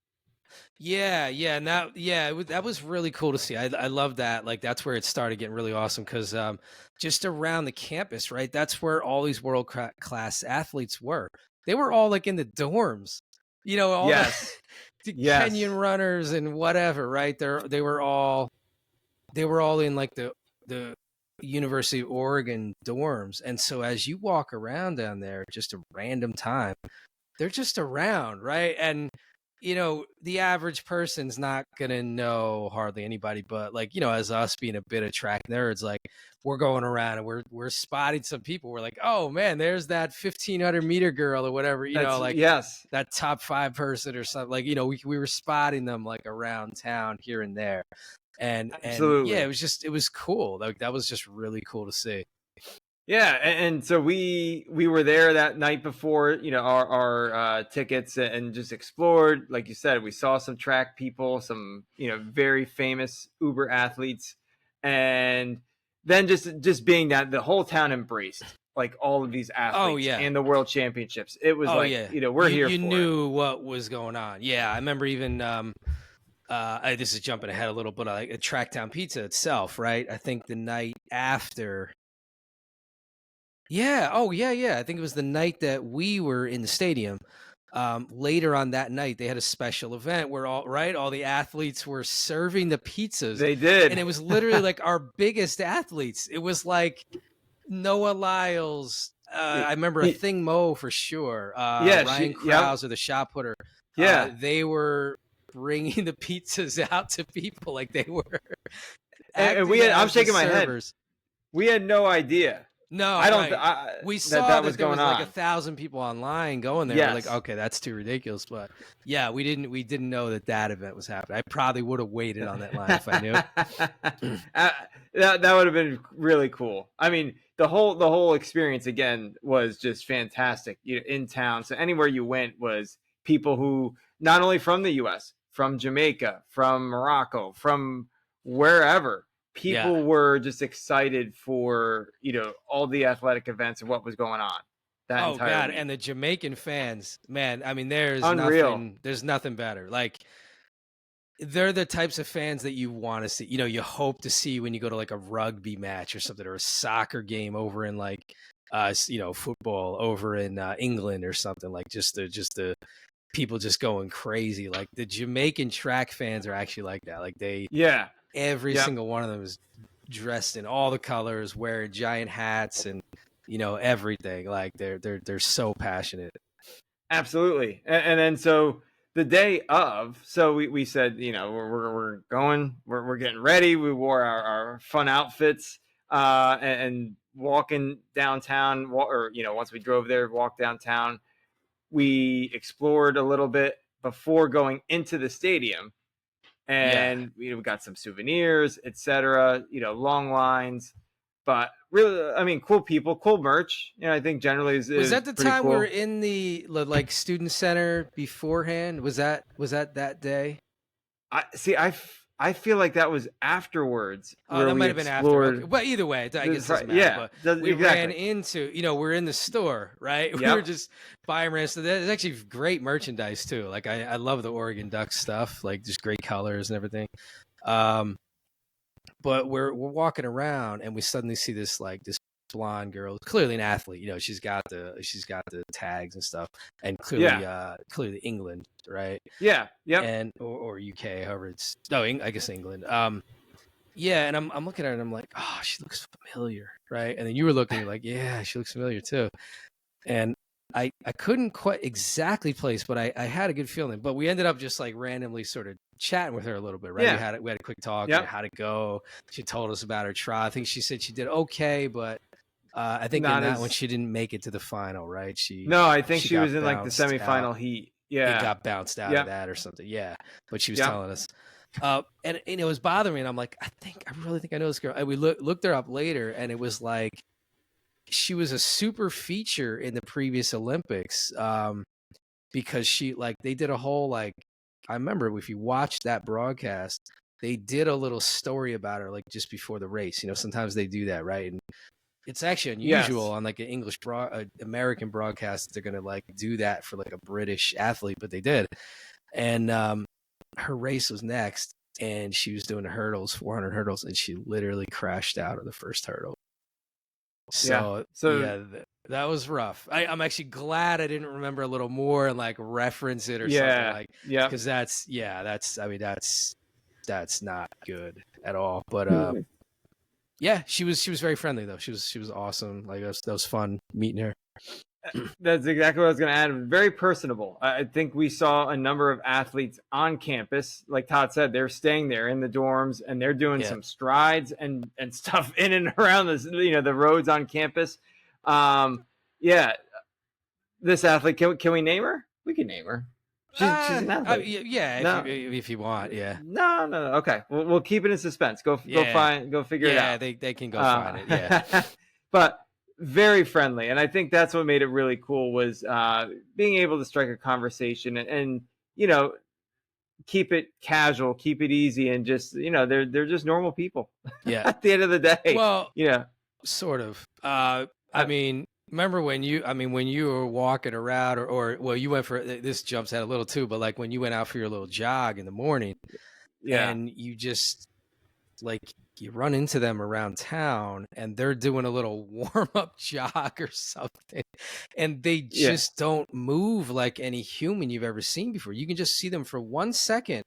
[SPEAKER 2] Yeah. Now, yeah, that was really cool to see. I love that. Like, that's where it started getting really awesome because just around the campus, right? That's where all these class athletes were. They were all like in the dorms, all
[SPEAKER 1] Yes.
[SPEAKER 2] the
[SPEAKER 1] Yes.
[SPEAKER 2] Kenyan runners and whatever, right? They were all in like the University of Oregon dorms, and so as you walk around down there, just a random time, they're just around, right? And the average person's not gonna know hardly anybody, but like, as us being a bit of track nerds, like we're going around and we're spotting some people. We're like, oh man, there's that 1500-meter girl or whatever,
[SPEAKER 1] That's
[SPEAKER 2] like
[SPEAKER 1] yes.
[SPEAKER 2] that top 5 person or something. Like, we were spotting them like around town here and there. And yeah,
[SPEAKER 1] Absolutely.
[SPEAKER 2] it was cool. Like, that was just really cool to see.
[SPEAKER 1] Yeah, and so we were there that night before, our tickets, and just explored. Like you said, we saw some track people, some very famous Uber athletes, and then just being that the whole town embraced like all of these
[SPEAKER 2] Oh
[SPEAKER 1] athletes
[SPEAKER 2] yeah.
[SPEAKER 1] and the world championships. It was
[SPEAKER 2] Oh
[SPEAKER 1] like,
[SPEAKER 2] yeah.
[SPEAKER 1] we're here
[SPEAKER 2] You
[SPEAKER 1] for it.
[SPEAKER 2] knew what was going on. Yeah, I remember even this is jumping ahead a little, but like Tracktown Pizza itself, right? I think the night after. Yeah. Oh, yeah. I think it was the night that we were in the stadium. Later on that night, they had a special event where all the athletes were serving the pizzas,
[SPEAKER 1] They did.
[SPEAKER 2] and it was literally like our biggest athletes. It was like Noah Lyles. I remember a Thing Mo for sure.
[SPEAKER 1] Yeah,
[SPEAKER 2] Ryan
[SPEAKER 1] yep.
[SPEAKER 2] Krauser, the shot putter.
[SPEAKER 1] Yeah.
[SPEAKER 2] they were bringing the pizzas out to people, like they were
[SPEAKER 1] And
[SPEAKER 2] acting
[SPEAKER 1] I'm
[SPEAKER 2] as the
[SPEAKER 1] shaking my head.
[SPEAKER 2] servers.
[SPEAKER 1] We had no idea.
[SPEAKER 2] No,
[SPEAKER 1] I don't.
[SPEAKER 2] right. We
[SPEAKER 1] That
[SPEAKER 2] saw that
[SPEAKER 1] was
[SPEAKER 2] there
[SPEAKER 1] going
[SPEAKER 2] was like
[SPEAKER 1] on.
[SPEAKER 2] 1,000 people online going there. We're like,
[SPEAKER 1] Yes.
[SPEAKER 2] okay, that's too ridiculous. But yeah, we didn't know that event was happening. I probably would have waited on that line if I knew.
[SPEAKER 1] That would have been really cool. I mean, the whole experience again was just fantastic. In town, so anywhere you went was people who not only from the U.S., from Jamaica, from Morocco, from wherever.
[SPEAKER 2] Yeah.
[SPEAKER 1] People were just excited for all the athletic events and what was going on that
[SPEAKER 2] Oh
[SPEAKER 1] entire
[SPEAKER 2] God,
[SPEAKER 1] week.
[SPEAKER 2] and the Jamaican fans, man. I mean, there's
[SPEAKER 1] Unreal.
[SPEAKER 2] nothing better. Like, they're the types of fans that you want to see. You hope to see when you go to like a rugby match or something, or a soccer game over in like, football over in England or something. Like just the people just going crazy. Like the Jamaican track fans are actually like that. Like every
[SPEAKER 1] Yep.
[SPEAKER 2] single one of them is dressed in all the colors, wearing giant hats and everything. Like they're so passionate.
[SPEAKER 1] Absolutely. And then so the day of, so we said, we're going, we're getting ready. We wore our fun outfits and walking downtown, or once we drove there, walked downtown. We explored a little bit before going into the stadium, and we got some souvenirs, etc. Long lines, but really, I mean, cool people, cool merch. I think generally is
[SPEAKER 2] Was that the
[SPEAKER 1] pretty
[SPEAKER 2] time
[SPEAKER 1] cool.
[SPEAKER 2] we were in the like student center beforehand? Was that day?
[SPEAKER 1] I feel like that was afterwards.
[SPEAKER 2] Oh, that might have been after. Okay. But either way, I guess it doesn't matter.
[SPEAKER 1] Yeah,
[SPEAKER 2] but we ran
[SPEAKER 1] exactly.
[SPEAKER 2] into, we're in the store, right? We were just buying random stuff. There's actually great merchandise too. Like I love the Oregon Ducks stuff, like just great colors and everything. But we're walking around and we suddenly see this blonde girl, clearly an athlete. She's got the tags and stuff, and clearly England, right?
[SPEAKER 1] Yeah, yep.
[SPEAKER 2] And or UK, however it's. No, I guess England. Yeah, and I'm looking at her and I'm like, oh, she looks familiar, right? And then you were looking, you're like, yeah, she looks familiar too. And I couldn't quite exactly place, but I had a good feeling. But we ended up just like randomly sort of chatting with her a little bit, right?
[SPEAKER 1] Yeah.
[SPEAKER 2] We had a quick talk.
[SPEAKER 1] Yep.
[SPEAKER 2] How'd it go? She told us about her trial. I think she said she did okay, but I think
[SPEAKER 1] Not
[SPEAKER 2] in that
[SPEAKER 1] as...
[SPEAKER 2] one she didn't make it to the final, right?
[SPEAKER 1] I think she was in like the semifinal heat. Yeah,
[SPEAKER 2] it got bounced out of that or something. Yeah, but she was telling us. And it was bothering me, and I'm like, I really think I know this girl. And we looked her up later, and it was like she was a super feature in the previous Olympics, because they did a whole I remember if you watched that broadcast, they did a little story about her like just before the race. Sometimes they do that, right? And it's actually unusual on like an English American broadcast. They're gonna like do that for like a British athlete, but they did. And her race was next, and she was doing the hurdles, 400 hurdles, and she literally crashed out of the first hurdle. So that was rough. I'm actually glad I didn't remember a little more and like reference it or something, like, because that's not good at all. But yeah, she was very friendly though. She was awesome. Like that was fun meeting her.
[SPEAKER 1] That's exactly what I was going to add. Very personable. I think we saw a number of athletes on campus. Like Todd said, they're staying there in the dorms, and they're doing some strides and stuff in and around the roads on campus. This athlete, can we name her? We can name her. She's an athlete.
[SPEAKER 2] If you want, yeah.
[SPEAKER 1] No. Okay, we'll keep it in suspense. Go figure it out.
[SPEAKER 2] Yeah, they can go find it. Yeah,
[SPEAKER 1] but very friendly, and I think that's what made it really cool was being able to strike a conversation and keep it casual, keep it easy, and just they're just normal people.
[SPEAKER 2] Yeah.
[SPEAKER 1] At the end of the day.
[SPEAKER 2] Well, sort of. I mean, remember when you were walking around, or you went for this jumps out a little too, but like when you went out for your little jog in the morning, and you just like you run into them around town, and they're doing a little warm up jog or something, and they just don't move like any human you've ever seen before. You can just see them for 1 second.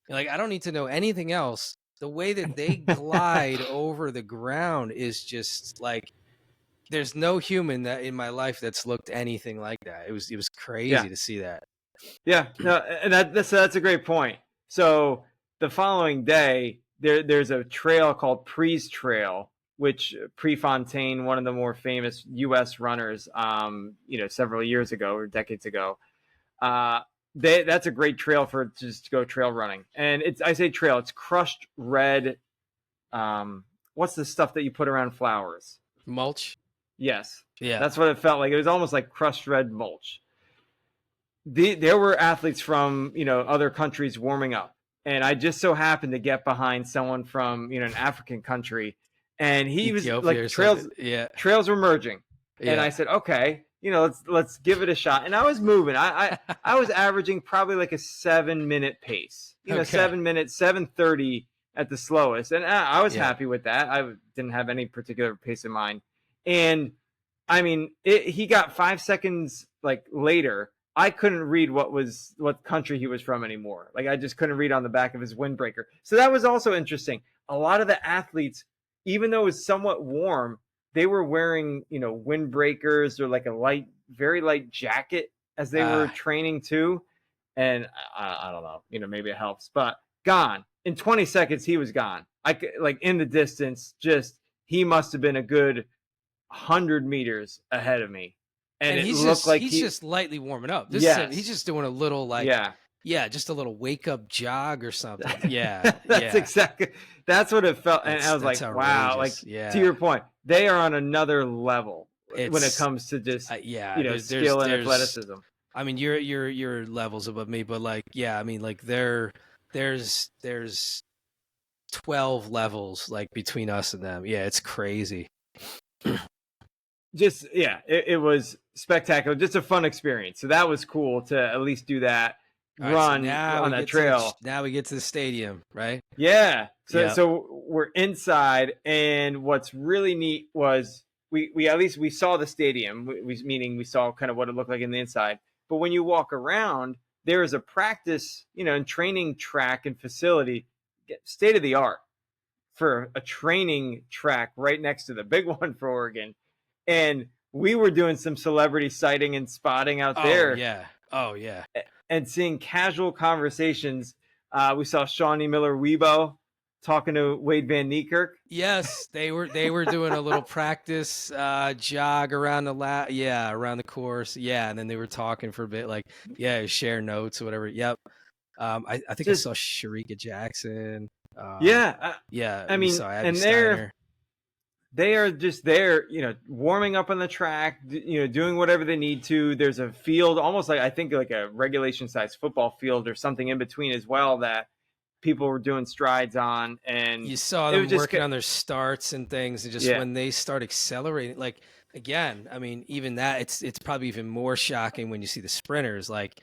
[SPEAKER 2] You're like, I don't need to know anything else. The way that they glide over the ground is just like, there's no human that in my life that's looked anything like that. It was crazy to see that.
[SPEAKER 1] Yeah, no, and that's a great point. So the following day, there's a trail called Pre's Trail, which Prefontaine, one of the more famous U.S. runners, several years ago or decades ago, uh, that's a great trail for just to go trail running. And I say trail, it's crushed red. What's the stuff that you put around flowers?
[SPEAKER 2] Mulch.
[SPEAKER 1] Yes,
[SPEAKER 2] Yeah.
[SPEAKER 1] that's what it felt like. It was almost like crushed red mulch. There were athletes from other countries warming up, and I just so happened to get behind someone from an African country, and he was
[SPEAKER 2] Ethiopia
[SPEAKER 1] like
[SPEAKER 2] or something. Yeah.
[SPEAKER 1] trails were merging, and
[SPEAKER 2] Yeah.
[SPEAKER 1] I said, okay, let's give it a shot, and I was moving. I was averaging probably like a 7-minute pace,
[SPEAKER 2] Okay.
[SPEAKER 1] 7 minutes, 7:30 at the slowest, and I was
[SPEAKER 2] Yeah.
[SPEAKER 1] happy with that. I didn't have any particular pace in mind, and I mean, he got 5 seconds like later. I couldn't read what country he was from anymore. Like I just couldn't read on the back of his windbreaker. So that was also interesting. A lot of the athletes, even though it was somewhat warm, they were wearing windbreakers or like a very light jacket as they were
[SPEAKER 2] Uh,
[SPEAKER 1] training too. And I don't know, maybe it helps, but gone in 20 seconds. He was gone. I could, like in the distance, just he must have been a good 100 meters ahead of me, and
[SPEAKER 2] and
[SPEAKER 1] it
[SPEAKER 2] he's
[SPEAKER 1] looked
[SPEAKER 2] just
[SPEAKER 1] like
[SPEAKER 2] he's just lightly warming up. This is him. He's
[SPEAKER 1] yes,
[SPEAKER 2] just doing a little like,
[SPEAKER 1] yeah.
[SPEAKER 2] yeah, just a little wake up jog or something. Yeah.
[SPEAKER 1] That's
[SPEAKER 2] Yeah.
[SPEAKER 1] exactly that's what it felt, and I was
[SPEAKER 2] That's
[SPEAKER 1] like, wow, like
[SPEAKER 2] outrageous.
[SPEAKER 1] to
[SPEAKER 2] Yeah.
[SPEAKER 1] your point, they are on another level when it
[SPEAKER 2] It's
[SPEAKER 1] comes to just
[SPEAKER 2] yeah.
[SPEAKER 1] skill and
[SPEAKER 2] There's.
[SPEAKER 1] athleticism.
[SPEAKER 2] I mean, you're levels above me, but like, yeah. I mean, like there's 12 levels like between us and them. Yeah, it's crazy.
[SPEAKER 1] Just it was spectacular, just a fun experience. So that was cool to at least do that
[SPEAKER 2] All right, so
[SPEAKER 1] run on that trail.
[SPEAKER 2] now we get to the stadium, right?
[SPEAKER 1] Yeah. So
[SPEAKER 2] Yeah.
[SPEAKER 1] so we're inside, and what's really neat was we at least we saw the stadium, meaning we saw kind of what it looked like in the inside. But when you walk around, there is a practice, and training track and facility, state of the art for a training track right next to the big one for Oregon. And we were doing some celebrity sighting and spotting out
[SPEAKER 2] Oh
[SPEAKER 1] there
[SPEAKER 2] yeah. Oh yeah.
[SPEAKER 1] and seeing casual conversations. We saw Shawnee Miller-Weibo talking to Wade Van Niekerk.
[SPEAKER 2] Yes, they were doing a little practice jog around around the course. Yeah, and then they were talking for a bit, like, yeah, share notes or whatever. Yep. I think I
[SPEAKER 1] Just
[SPEAKER 2] saw Sharika Jackson.
[SPEAKER 1] yeah,
[SPEAKER 2] Yeah,
[SPEAKER 1] I
[SPEAKER 2] we
[SPEAKER 1] mean,
[SPEAKER 2] saw Abby
[SPEAKER 1] and
[SPEAKER 2] Steiner.
[SPEAKER 1] they are just there, warming up on the track, doing whatever they need to. There's a field, almost like I think like a regulation size football field or something in between as well, that people were doing strides on, and
[SPEAKER 2] You saw
[SPEAKER 1] it was
[SPEAKER 2] them
[SPEAKER 1] just
[SPEAKER 2] working on their starts and things, and just
[SPEAKER 1] yeah,
[SPEAKER 2] when they start accelerating, like again, I mean, even that it's probably even more shocking when you see the sprinters. Like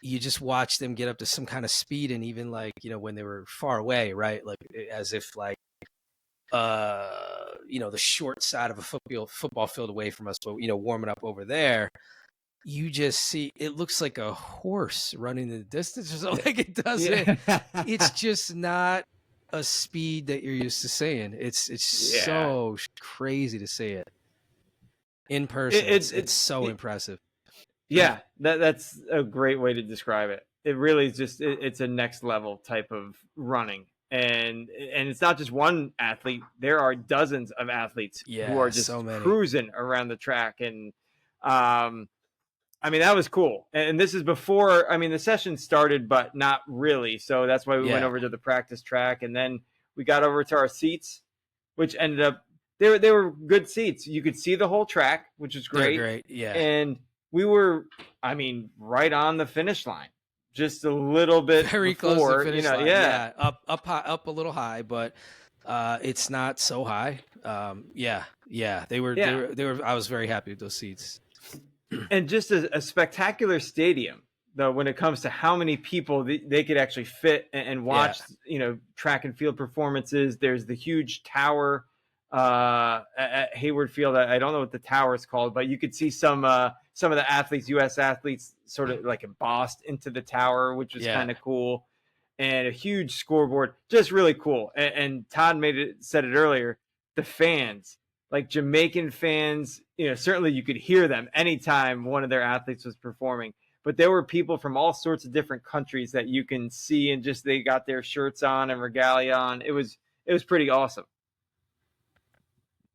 [SPEAKER 2] you just watch them get up to some kind of speed, and even like when they were far away, right? Like as if like the short side of a football field away from us, but warming up over there, you just see it looks like a horse running in the distance or something. Like it doesn't.
[SPEAKER 1] yeah.
[SPEAKER 2] It's just not a speed that you're used to seeing. It's
[SPEAKER 1] Yeah.
[SPEAKER 2] so crazy to see it in person. It's so impressive.
[SPEAKER 1] Yeah, that's a great way to describe it. It really is just it's a next level type of running. And it's not just one athlete. There are dozens of athletes who
[SPEAKER 2] Yeah,
[SPEAKER 1] are just
[SPEAKER 2] so many.
[SPEAKER 1] cruising around the track. And I mean, that was cool. And this is before, I mean, the session started, but not really. So that's why we went
[SPEAKER 2] Yeah,
[SPEAKER 1] over to the practice track, and then we got over to our seats, which ended up they were good seats. You could see the whole track, which was
[SPEAKER 2] they're
[SPEAKER 1] great.
[SPEAKER 2] great. Yeah,
[SPEAKER 1] And we were, I mean, right on the finish line, just a little bit
[SPEAKER 2] very
[SPEAKER 1] before,
[SPEAKER 2] close to the finish line.
[SPEAKER 1] yeah.
[SPEAKER 2] Yeah, up high, up a little high, but it's not so high. Yeah. They were.
[SPEAKER 1] Yeah.
[SPEAKER 2] I was very happy with those seats.
[SPEAKER 1] And just a spectacular stadium, though, when it comes to how many people they could actually fit and watch, track and field performances. There's the huge tower at Hayward Field. I don't know what the tower is called, but you could see some of the athletes, U.S. athletes, sort of like embossed into the tower, which was kind of cool. And a huge scoreboard, just really cool. And Todd said it earlier, the fans, like Jamaican fans, certainly you could hear them anytime one of their athletes was performing. but there were people from all sorts of different countries that you can see, and just they got their shirts on and regalia on. It was pretty awesome.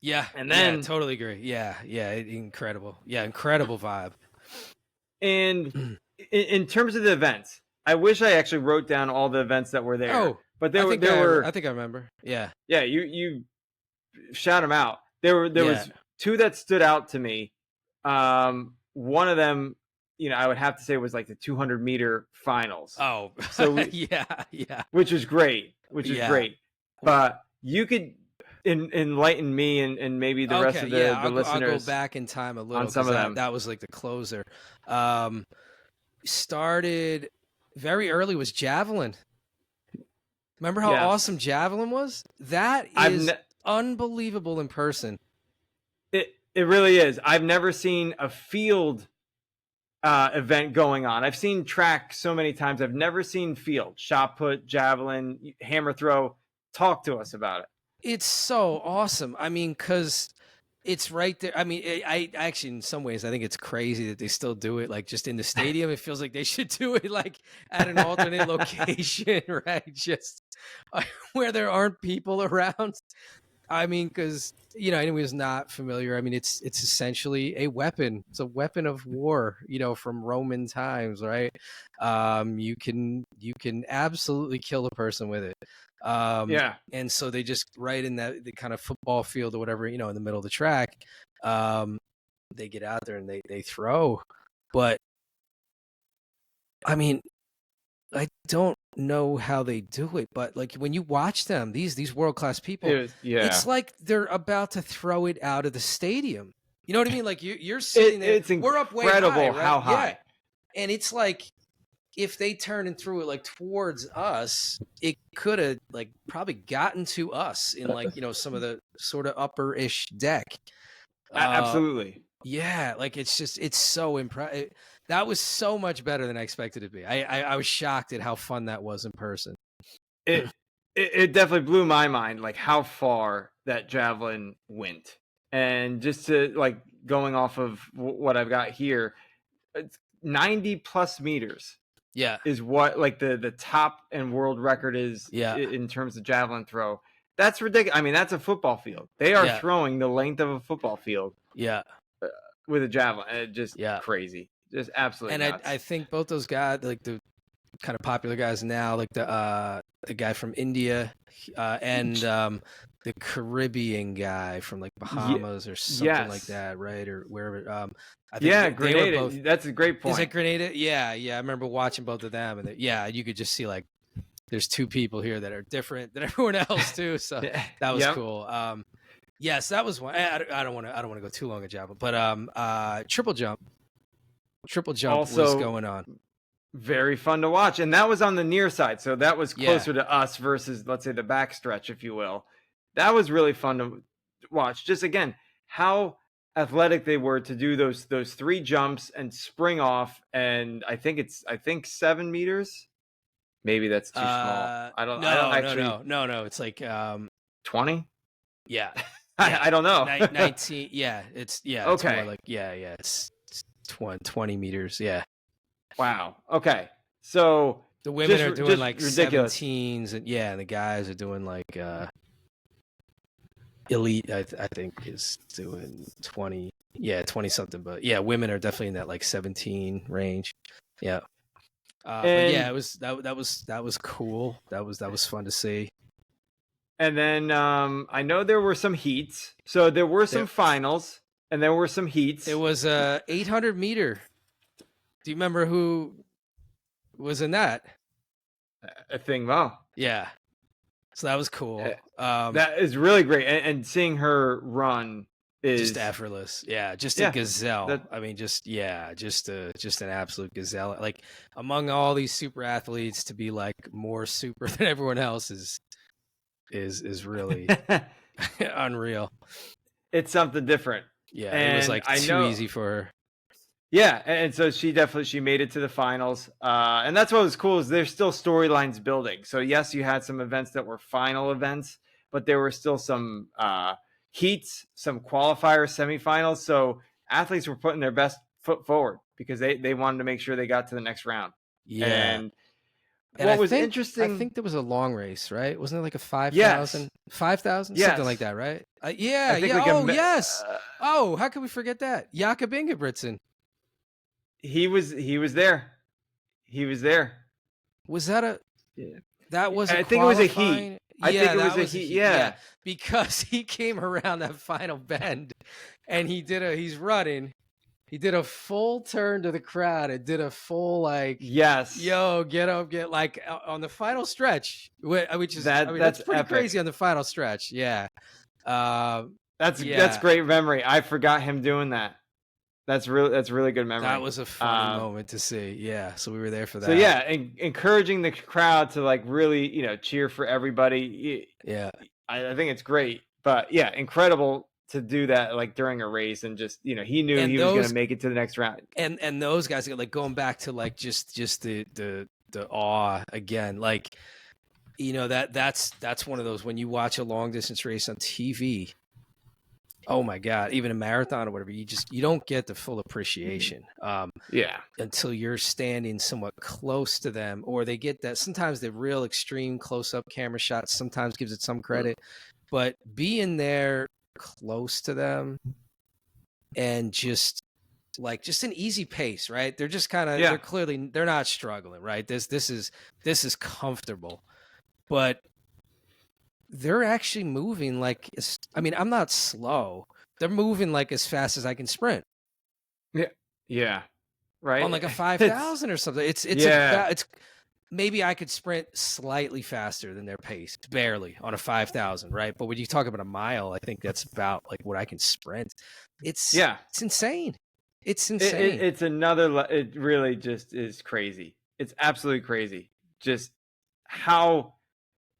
[SPEAKER 2] Yeah,
[SPEAKER 1] And then
[SPEAKER 2] totally agree. Yeah, incredible. Yeah, incredible vibe.
[SPEAKER 1] And in terms of the events, I wish I actually wrote down all the events that were there.
[SPEAKER 2] Oh,
[SPEAKER 1] but
[SPEAKER 2] I
[SPEAKER 1] there were.
[SPEAKER 2] I think I remember. Yeah.
[SPEAKER 1] Yeah, you shout them out. There was two that stood out to me. One of them, I would have to say was like the 200-meter finals.
[SPEAKER 2] Oh,
[SPEAKER 1] so
[SPEAKER 2] yeah,
[SPEAKER 1] which is great, great. But you could enlighten me and maybe the rest of the listeners.
[SPEAKER 2] I'll go back in time a little
[SPEAKER 1] on some of them.
[SPEAKER 2] That was like the closer. Started very early was javelin. Remember how awesome javelin was? That is unbelievable in person.
[SPEAKER 1] It really is. I've never seen a field event going on. I've seen track so many times. I've never seen field, shot put, javelin, hammer throw. Talk to us about it.
[SPEAKER 2] It's so awesome. I mean, because it's right there. I mean, I actually, in some ways, I think it's crazy that they still do it. Like just in the stadium, it feels like they should do it like at an alternate location, right? Just where there aren't people around. I mean, because anyone who's not familiar, I mean, it's essentially a weapon. It's a weapon of war, from Roman times, right? You can absolutely kill a person with it. And so they just right in the kind of football field or whatever, in the middle of the track, they get out there and they throw. But I mean, I don't know how they do it, but like when you watch them, these world-class people, it's like they're about to throw it out of the stadium. You know what I mean? Like you're sitting there.
[SPEAKER 1] It's incredible. We're up way high, right? How high. Yeah.
[SPEAKER 2] And it's like if they turned and threw it like towards us, it could have like probably gotten to us in like, some of the sort of upper-ish deck.
[SPEAKER 1] Absolutely.
[SPEAKER 2] Yeah, like it's so impressive. That was so much better than I expected it to be. I was shocked at how fun that was in person.
[SPEAKER 1] It definitely blew my mind, like how far that javelin went. And just to like going off of what I've got here, it's 90 plus meters.
[SPEAKER 2] Yeah,
[SPEAKER 1] is what like the top and world record is.
[SPEAKER 2] Yeah.
[SPEAKER 1] In terms of javelin throw. That's ridiculous. I mean, that's a football field. They are throwing the length of a football field.
[SPEAKER 2] Yeah,
[SPEAKER 1] with a javelin. Just crazy. Just absolutely.
[SPEAKER 2] And
[SPEAKER 1] nuts.
[SPEAKER 2] I think both those guys, like the kind of popular guys now, like the guy from India and the Caribbean guy from like Bahamas or something like that, right? Or wherever. I think
[SPEAKER 1] Grenada.
[SPEAKER 2] Both,
[SPEAKER 1] that's a great point.
[SPEAKER 2] Is it Grenada? Yeah. I remember watching both of them, and you could just see like there's two people here that are different than everyone else too. So that was cool. Yes, that was one. I don't want to go too long at javelin, but triple jump also was going on.
[SPEAKER 1] Very fun to watch, and that was on the near side, so that was closer to us versus, let's say, the back stretch, if you will. That was really fun to watch. Just again, how athletic they were to do those three jumps and spring off, and I think 7 meters. Maybe that's too small. I don't know. It's like 20.
[SPEAKER 2] Yeah.
[SPEAKER 1] I don't know.
[SPEAKER 2] 19. Yeah, it's okay. It's more like it's 20 meters. Yeah.
[SPEAKER 1] Wow. Okay. So
[SPEAKER 2] the women are doing like
[SPEAKER 1] ridiculous
[SPEAKER 2] 17s, and the guys are doing like elite. I think is doing 20. Yeah, 20 something. But women are definitely in that like 17 range. Yeah. But it was that was cool. That was fun to see.
[SPEAKER 1] And then I know there were some heats. So there were some finals, and there were some heats.
[SPEAKER 2] It was a 800 meter. Do you remember who was in that?
[SPEAKER 1] A thing, wow.
[SPEAKER 2] Yeah. So that was cool.
[SPEAKER 1] That is really great. And seeing her run is
[SPEAKER 2] just effortless. Yeah. Just a gazelle. I mean, just an absolute gazelle. Like among all these super athletes, to be like more super than everyone else is really unreal.
[SPEAKER 1] It's something different.
[SPEAKER 2] Yeah. And it was like too easy for her.
[SPEAKER 1] Yeah, and so she made it to the finals, and that's what was cool is there's still storylines building. So yes, you had some events that were final events, but there were still some heats, some qualifiers, semifinals. So athletes were putting their best foot forward because they wanted to make sure they got to the next round.
[SPEAKER 2] Yeah.
[SPEAKER 1] And
[SPEAKER 2] And
[SPEAKER 1] what was
[SPEAKER 2] I
[SPEAKER 1] interesting,
[SPEAKER 2] think there was a long race, right? Wasn't it like a 5,000?
[SPEAKER 1] yes,
[SPEAKER 2] 5,000? Something like
[SPEAKER 1] yes,
[SPEAKER 2] that, right?
[SPEAKER 1] I
[SPEAKER 2] Yeah,
[SPEAKER 1] think
[SPEAKER 2] yeah.
[SPEAKER 1] like
[SPEAKER 2] Oh, yes. Oh, how could we forget that? Jakob Ingebrigtsen.
[SPEAKER 1] he was there. He was there.
[SPEAKER 2] Was that a
[SPEAKER 1] Yeah.
[SPEAKER 2] that was a
[SPEAKER 1] I think it was a heat.
[SPEAKER 2] qualifying?
[SPEAKER 1] I think
[SPEAKER 2] Yeah,
[SPEAKER 1] it was
[SPEAKER 2] that
[SPEAKER 1] a
[SPEAKER 2] was a
[SPEAKER 1] heat.
[SPEAKER 2] heat. Yeah,
[SPEAKER 1] Yeah.
[SPEAKER 2] because he came around that final bend and he's running. He did a full turn to the crowd. It did a full like,
[SPEAKER 1] Yes.
[SPEAKER 2] yo, get up, get like on the final stretch, which is, I mean, that's
[SPEAKER 1] That's
[SPEAKER 2] pretty
[SPEAKER 1] epic.
[SPEAKER 2] crazy on the final stretch. Yeah.
[SPEAKER 1] That's
[SPEAKER 2] Yeah,
[SPEAKER 1] great memory. I forgot him doing that. That's really good memory.
[SPEAKER 2] that was a funny moment to see. Yeah, so we were there for that.
[SPEAKER 1] So yeah, encouraging the crowd to like really, cheer for everybody.
[SPEAKER 2] Yeah,
[SPEAKER 1] I think it's great. But yeah, incredible to do that like during a race and just, he knew
[SPEAKER 2] and
[SPEAKER 1] he was going to make it to the next round.
[SPEAKER 2] and those guys like going back to like just the awe again, like that's one of those when you watch a long distance race on TV. Oh my God, even a marathon or whatever, you don't get the full appreciation
[SPEAKER 1] Yeah.
[SPEAKER 2] until you're standing somewhat close to them, or they get that. Sometimes the real extreme close up camera shots sometimes gives it some credit, but being there close to them and just an easy pace, right? They're just kind of they're not struggling, right? This is comfortable, but they're actually moving like, I mean, I'm not slow. They're moving like as fast as I can sprint.
[SPEAKER 1] Yeah. Right.
[SPEAKER 2] On like a 5,000 or something. It's maybe I could sprint slightly faster than their pace, barely on a 5,000, right? But when you talk about a mile, I think that's about like what I can sprint. It's insane. It's insane.
[SPEAKER 1] It's another. It really just is crazy. It's absolutely crazy. Just how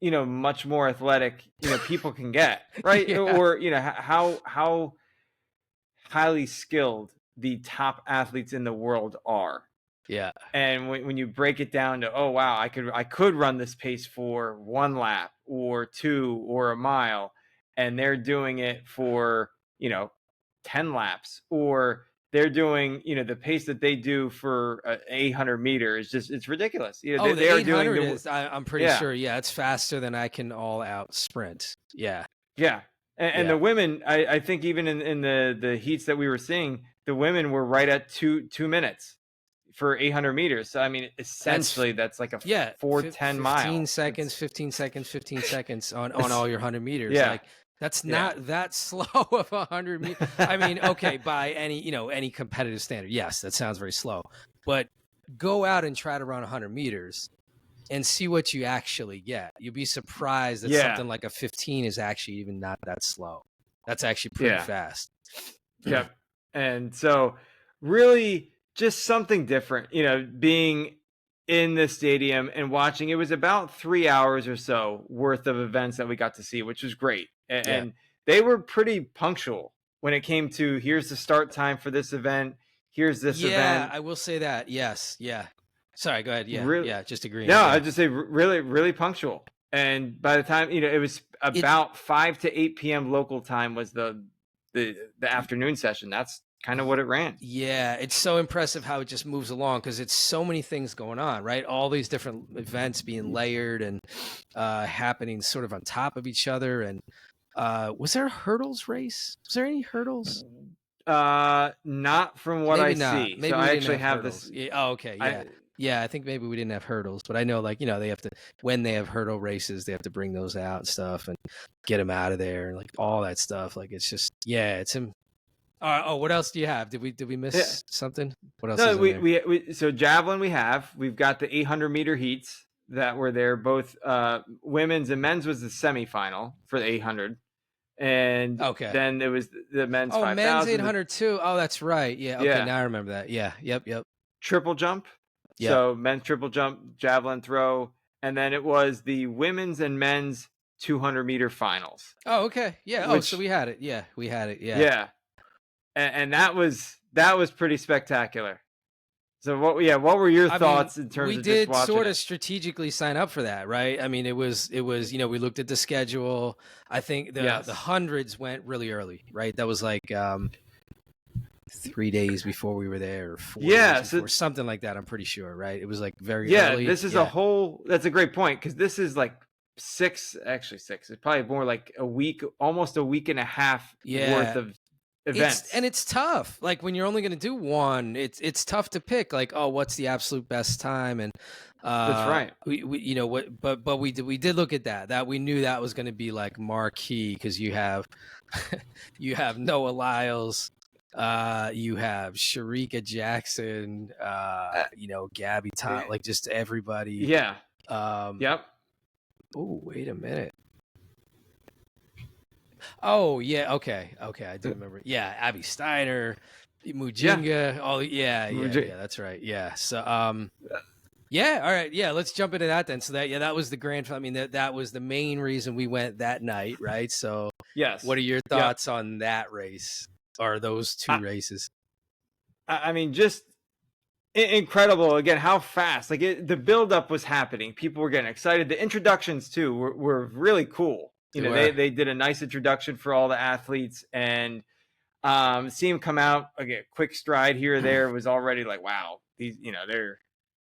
[SPEAKER 1] much more athletic people can get, right?
[SPEAKER 2] Yeah.
[SPEAKER 1] Or how highly skilled the top athletes in the world are.
[SPEAKER 2] Yeah.
[SPEAKER 1] And when you break it down to, oh wow, I could run this pace for 1 lap or 2 or a mile, and they're doing it for 10 laps, or they're doing the pace that they do for 800 meters. It's ridiculous.
[SPEAKER 2] The 800 is, I'm pretty sure. Yeah, it's faster than I can all out sprint. Yeah.
[SPEAKER 1] Yeah. And the women, I think even in the heats that we were seeing, the women were right at 2 minutes for 800 meters. So I mean, essentially that's like a 4:10 mile.
[SPEAKER 2] 15 seconds on all your 100 meters.
[SPEAKER 1] Yeah.
[SPEAKER 2] Like that's not that slow of 100 meters. I mean, okay, by any competitive standard, yes, that sounds very slow. But go out and try to run 100 meters and see what you actually get. You'll be surprised that something like a 15 is actually even not that slow. That's actually pretty fast.
[SPEAKER 1] Yep. And so really just something different, being in the stadium and watching. It was about 3 hours or so worth of events that we got to see, which was great. And they were pretty punctual when it came to, here's the start time for this event. Here's this event.
[SPEAKER 2] Yeah, I will say that. Yes. Yeah. Sorry, go ahead. Yeah, just agreeing.
[SPEAKER 1] No, I'd just say really, really punctual. And by the time, it was about 5 to 8 p.m. local time was the afternoon session. That's kind of what it ran.
[SPEAKER 2] Yeah, it's so impressive how it just moves along because it's so many things going on, right? All these different events being layered and happening sort of on top of each other. And was there a hurdles race? Was there any hurdles?
[SPEAKER 1] Not from what
[SPEAKER 2] maybe
[SPEAKER 1] I see.
[SPEAKER 2] Maybe
[SPEAKER 1] so
[SPEAKER 2] I
[SPEAKER 1] actually have
[SPEAKER 2] hurdles.
[SPEAKER 1] this.
[SPEAKER 2] Yeah. Oh, okay. Yeah. Yeah, I think maybe we didn't have hurdles, but I know they have to, when they have hurdle races, they have to bring those out and stuff and get them out of there and like all that stuff. Like it's just, it's him. What else do you have? Did we miss something? What else?
[SPEAKER 1] No, we so javelin we've got the 800 meter heats that were there. Both women's and men's was the semifinal for the 800. And then there was the men's 5,000.
[SPEAKER 2] Men's 800 too. Oh, that's right. Yeah. Okay, now I remember that. Yeah. Yep.
[SPEAKER 1] Triple jump. Yep. So men's triple jump, javelin throw, and then it was the women's and men's 200 meter finals.
[SPEAKER 2] Oh, okay. Yeah. So we had it. Yeah, we had it. Yeah.
[SPEAKER 1] Yeah. And that was pretty spectacular. So what were your thoughts in terms of just watching? We did
[SPEAKER 2] sort of strategically sign up for that, right? I mean, it was we looked at the schedule. I think the hundreds went really early, right? That was like 3 days before we were there, or 4
[SPEAKER 1] Yeah,
[SPEAKER 2] days
[SPEAKER 1] so
[SPEAKER 2] before, something like that. I'm pretty sure, right? It was like very
[SPEAKER 1] yeah,
[SPEAKER 2] early.
[SPEAKER 1] this is
[SPEAKER 2] Yeah.
[SPEAKER 1] that's a great point, because this is like actually six. It's probably more like a week, almost a week and a half worth
[SPEAKER 2] Yeah.
[SPEAKER 1] of events.
[SPEAKER 2] It's tough. Like when you're only going to do one, it's tough to pick. Like, oh, what's the absolute best time? And
[SPEAKER 1] That's right.
[SPEAKER 2] we you know what? But we did look at that we knew that was going to be like marquee, because you have you have Noah Lyles, you have Sharika Jackson,
[SPEAKER 1] Uh,
[SPEAKER 2] Gabby Todd, like just everybody.
[SPEAKER 1] yeah.
[SPEAKER 2] Um,
[SPEAKER 1] Yep.
[SPEAKER 2] oh, wait a minute. Oh yeah, okay, I do remember. Yeah, Abby Steiner, Mujinga. Oh yeah, that's right. Yeah, so yeah, all right, yeah, let's jump into that then. So that was the grand. I mean, that was the main reason we went that night, right? So
[SPEAKER 1] Yes.
[SPEAKER 2] what are your
[SPEAKER 1] Yep.
[SPEAKER 2] thoughts on that race, or those two races?
[SPEAKER 1] I mean, just incredible. Again, how fast, like the buildup was happening. People were getting excited. The introductions too were really cool. They did a nice introduction for all the athletes, and see them come out, again, quick stride here or there, was already like, wow, these,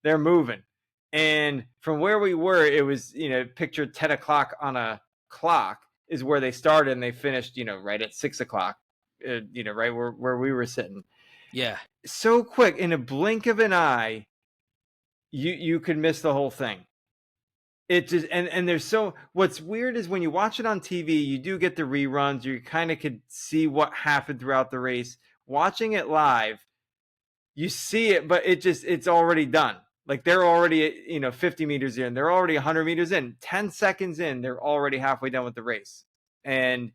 [SPEAKER 1] they're moving. And from where we were, it was, picture 10 o'clock on a clock is where they started, and they finished, right at 6 o'clock, right where we were sitting.
[SPEAKER 2] Yeah.
[SPEAKER 1] So quick, in a blink of an eye, you could miss the whole thing. It just, and there's what's weird is when you watch it on TV, you do get the reruns, you kind of could see what happened throughout the race. Watching it live, you see it, but it's already done. Like they're already 50 meters in, they're already 100 meters in, 10 seconds in, they're already halfway done with the race. And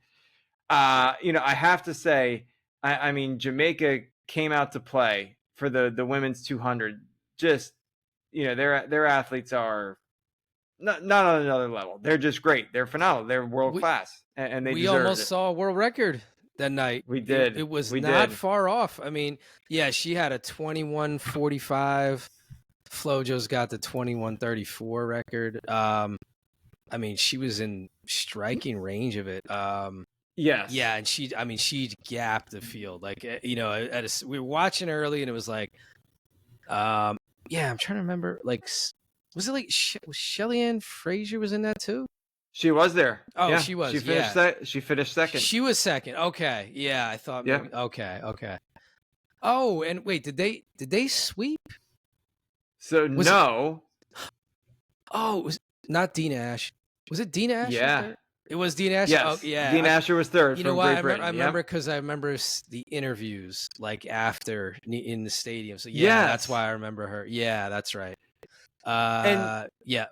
[SPEAKER 1] I have to say, I mean, Jamaica came out to play for the women's 200. Just, their athletes are not on another level. They're just great. They're phenomenal. They're world class, and they
[SPEAKER 2] we
[SPEAKER 1] deserved
[SPEAKER 2] almost
[SPEAKER 1] it.
[SPEAKER 2] saw a world record that night.
[SPEAKER 1] We did.
[SPEAKER 2] It was
[SPEAKER 1] we
[SPEAKER 2] not
[SPEAKER 1] did.
[SPEAKER 2] far off. I mean, yeah, she had a 21:45. Flojo's got the 21:34 record. I mean, she was in striking range of it.
[SPEAKER 1] Yes.
[SPEAKER 2] Yeah, and she gapped the field. Like, we were watching early, and it was like, yeah, I'm trying to remember. Like, was it like Shelly-Ann Frazier was in that too?
[SPEAKER 1] She was there.
[SPEAKER 2] Oh,
[SPEAKER 1] yeah.
[SPEAKER 2] she was.
[SPEAKER 1] She finished she finished second.
[SPEAKER 2] She was second. Okay. Yeah, I thought maybe. Yeah. Okay. Oh, and wait, did they sweep?
[SPEAKER 1] So no.
[SPEAKER 2] Oh, it was not Dean Ash. Was it Dean Ash?
[SPEAKER 1] Yeah.
[SPEAKER 2] It was Dean Asher.
[SPEAKER 1] Yes.
[SPEAKER 2] Oh, yeah.
[SPEAKER 1] Dean Asher was third.
[SPEAKER 2] You know what? I remember because I remember the interviews like after in the stadium. So yeah, that's why I remember her. Yeah, that's right. And yeah,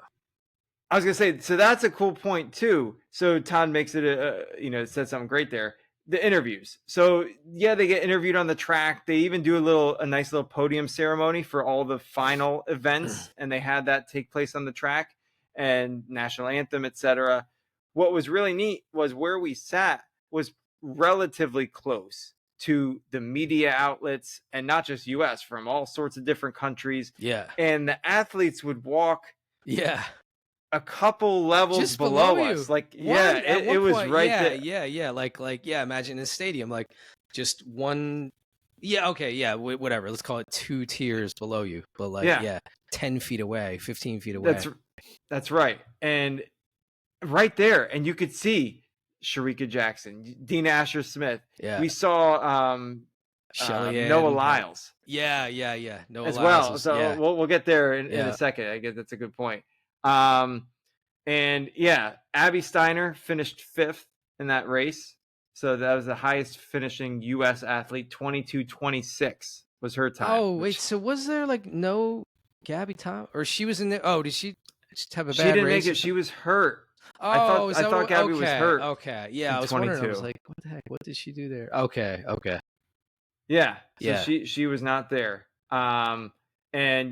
[SPEAKER 1] I was gonna say, so that's a cool point too. So Todd makes it said something great there. The interviews. So yeah, they get interviewed on the track. They even do a nice little podium ceremony for all the final events, and they had that take place on the track and national anthem, etc. What was really neat was where we sat was relatively close to the media outlets, and not just US, from all sorts of different countries.
[SPEAKER 2] Yeah.
[SPEAKER 1] And the athletes would walk a couple levels
[SPEAKER 2] just
[SPEAKER 1] below us. Like, it was right there.
[SPEAKER 2] Yeah. Like, imagine in a stadium, like just one. Yeah. Okay. Yeah. Whatever. Let's call it 2 tiers below you, but like, 10 feet away, 15 feet away.
[SPEAKER 1] That's right. And right there. And you could see Sharika Jackson, Dean Asher Smith.
[SPEAKER 2] Yeah.
[SPEAKER 1] We saw, Noah Lyles.
[SPEAKER 2] Yeah. Noah
[SPEAKER 1] as
[SPEAKER 2] Lyles
[SPEAKER 1] well. So we'll get there in a second. I guess that's a good point. And yeah, Abby Steiner finished 5th in that race. So that was the highest finishing U.S. athlete. 22:26 was her time.
[SPEAKER 2] Oh, wait. So was there like no Gabby Tom, or she was in there? Oh, did she just have a bad race?
[SPEAKER 1] She didn't make it. She was hurt.
[SPEAKER 2] Oh,
[SPEAKER 1] I thought Gabby was hurt.
[SPEAKER 2] Okay. Yeah, I was wondering. I was like, what the heck? What did she do there? Okay.
[SPEAKER 1] Yeah. So she was not there. And then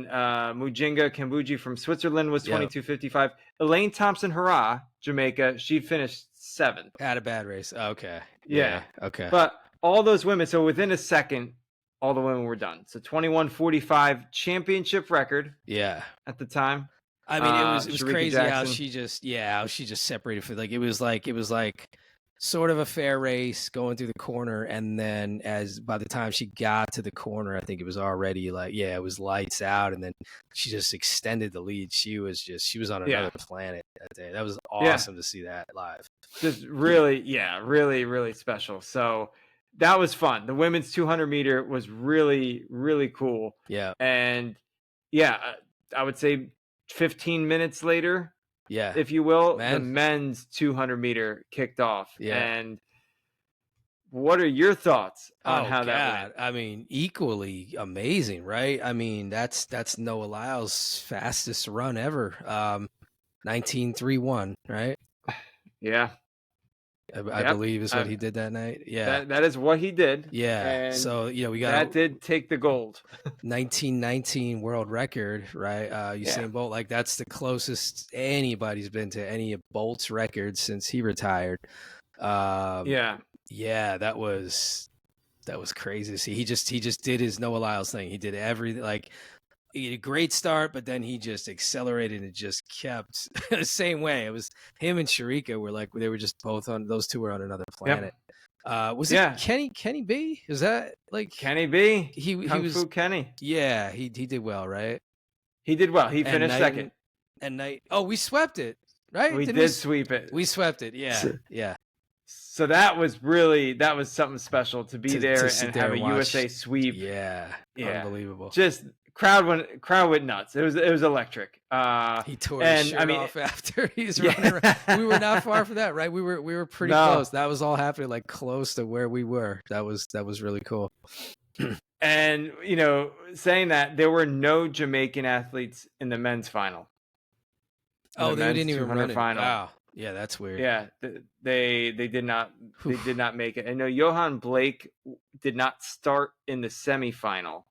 [SPEAKER 1] Mujinga Kambuji from Switzerland was 22:55. Elaine Thompson-Herah, Jamaica, she finished 7th.
[SPEAKER 2] Had a bad race. Okay.
[SPEAKER 1] Yeah.
[SPEAKER 2] Okay.
[SPEAKER 1] But all those women, so within a second, all the women were done. So 21:45 championship record.
[SPEAKER 2] Yeah.
[SPEAKER 1] At the time.
[SPEAKER 2] I mean, it was
[SPEAKER 1] Sharika
[SPEAKER 2] crazy
[SPEAKER 1] Jackson.
[SPEAKER 2] how she just separated for like it was like sort of a fair race going through the corner, and then by the time she got to the corner, I think it was already like, it was lights out, and then she just extended the lead. She was on another planet that day. That was awesome to see that live.
[SPEAKER 1] Just really, really, really special. So that was fun. The women's 200 meter was really, really cool.
[SPEAKER 2] Yeah.
[SPEAKER 1] And I would say 15 minutes later,
[SPEAKER 2] yeah,
[SPEAKER 1] if you will, the men's 200 meter kicked off.
[SPEAKER 2] Yeah.
[SPEAKER 1] And what are your thoughts on how that went?
[SPEAKER 2] I mean, equally amazing, right? I mean, that's Noah Lyles' fastest run ever. 19:31, right?
[SPEAKER 1] Yeah.
[SPEAKER 2] I believe is what he did that night. Yeah.
[SPEAKER 1] That is what he did.
[SPEAKER 2] Yeah.
[SPEAKER 1] And
[SPEAKER 2] so, we got
[SPEAKER 1] that did take the gold.
[SPEAKER 2] 1919 world record, right? Usain Bolt, like that's the closest anybody's been to any of Bolt's records since he retired. Yeah, that was crazy to see. He just did his Noah Lyles thing. He did everything. Like, he had a great start, but then he just accelerated and just kept the same way. It was him and Sharika were like, they were just both on, those two were on another planet. Was it Kenny B? Is that like
[SPEAKER 1] Kenny B?
[SPEAKER 2] He was
[SPEAKER 1] Fu Kenny.
[SPEAKER 2] Yeah, he did well, right?
[SPEAKER 1] He did well. He finished second.
[SPEAKER 2] We swept it, right?
[SPEAKER 1] We did sweep it.
[SPEAKER 2] We swept it. Yeah.
[SPEAKER 1] So that was something special to be there and have a USA sweep.
[SPEAKER 2] Yeah, unbelievable.
[SPEAKER 1] Just crowd went nuts. It was electric.
[SPEAKER 2] He tore his shirt off after he's running around. We were not far from that, right? We were pretty close. That was all happening like close to where we were. That was really cool.
[SPEAKER 1] And saying that, there were no Jamaican athletes in the men's final.
[SPEAKER 2] They didn't even run it. Final. Wow. Yeah, that's weird.
[SPEAKER 1] Yeah, they did not make it. I know Johan Blake did not start in the semifinal.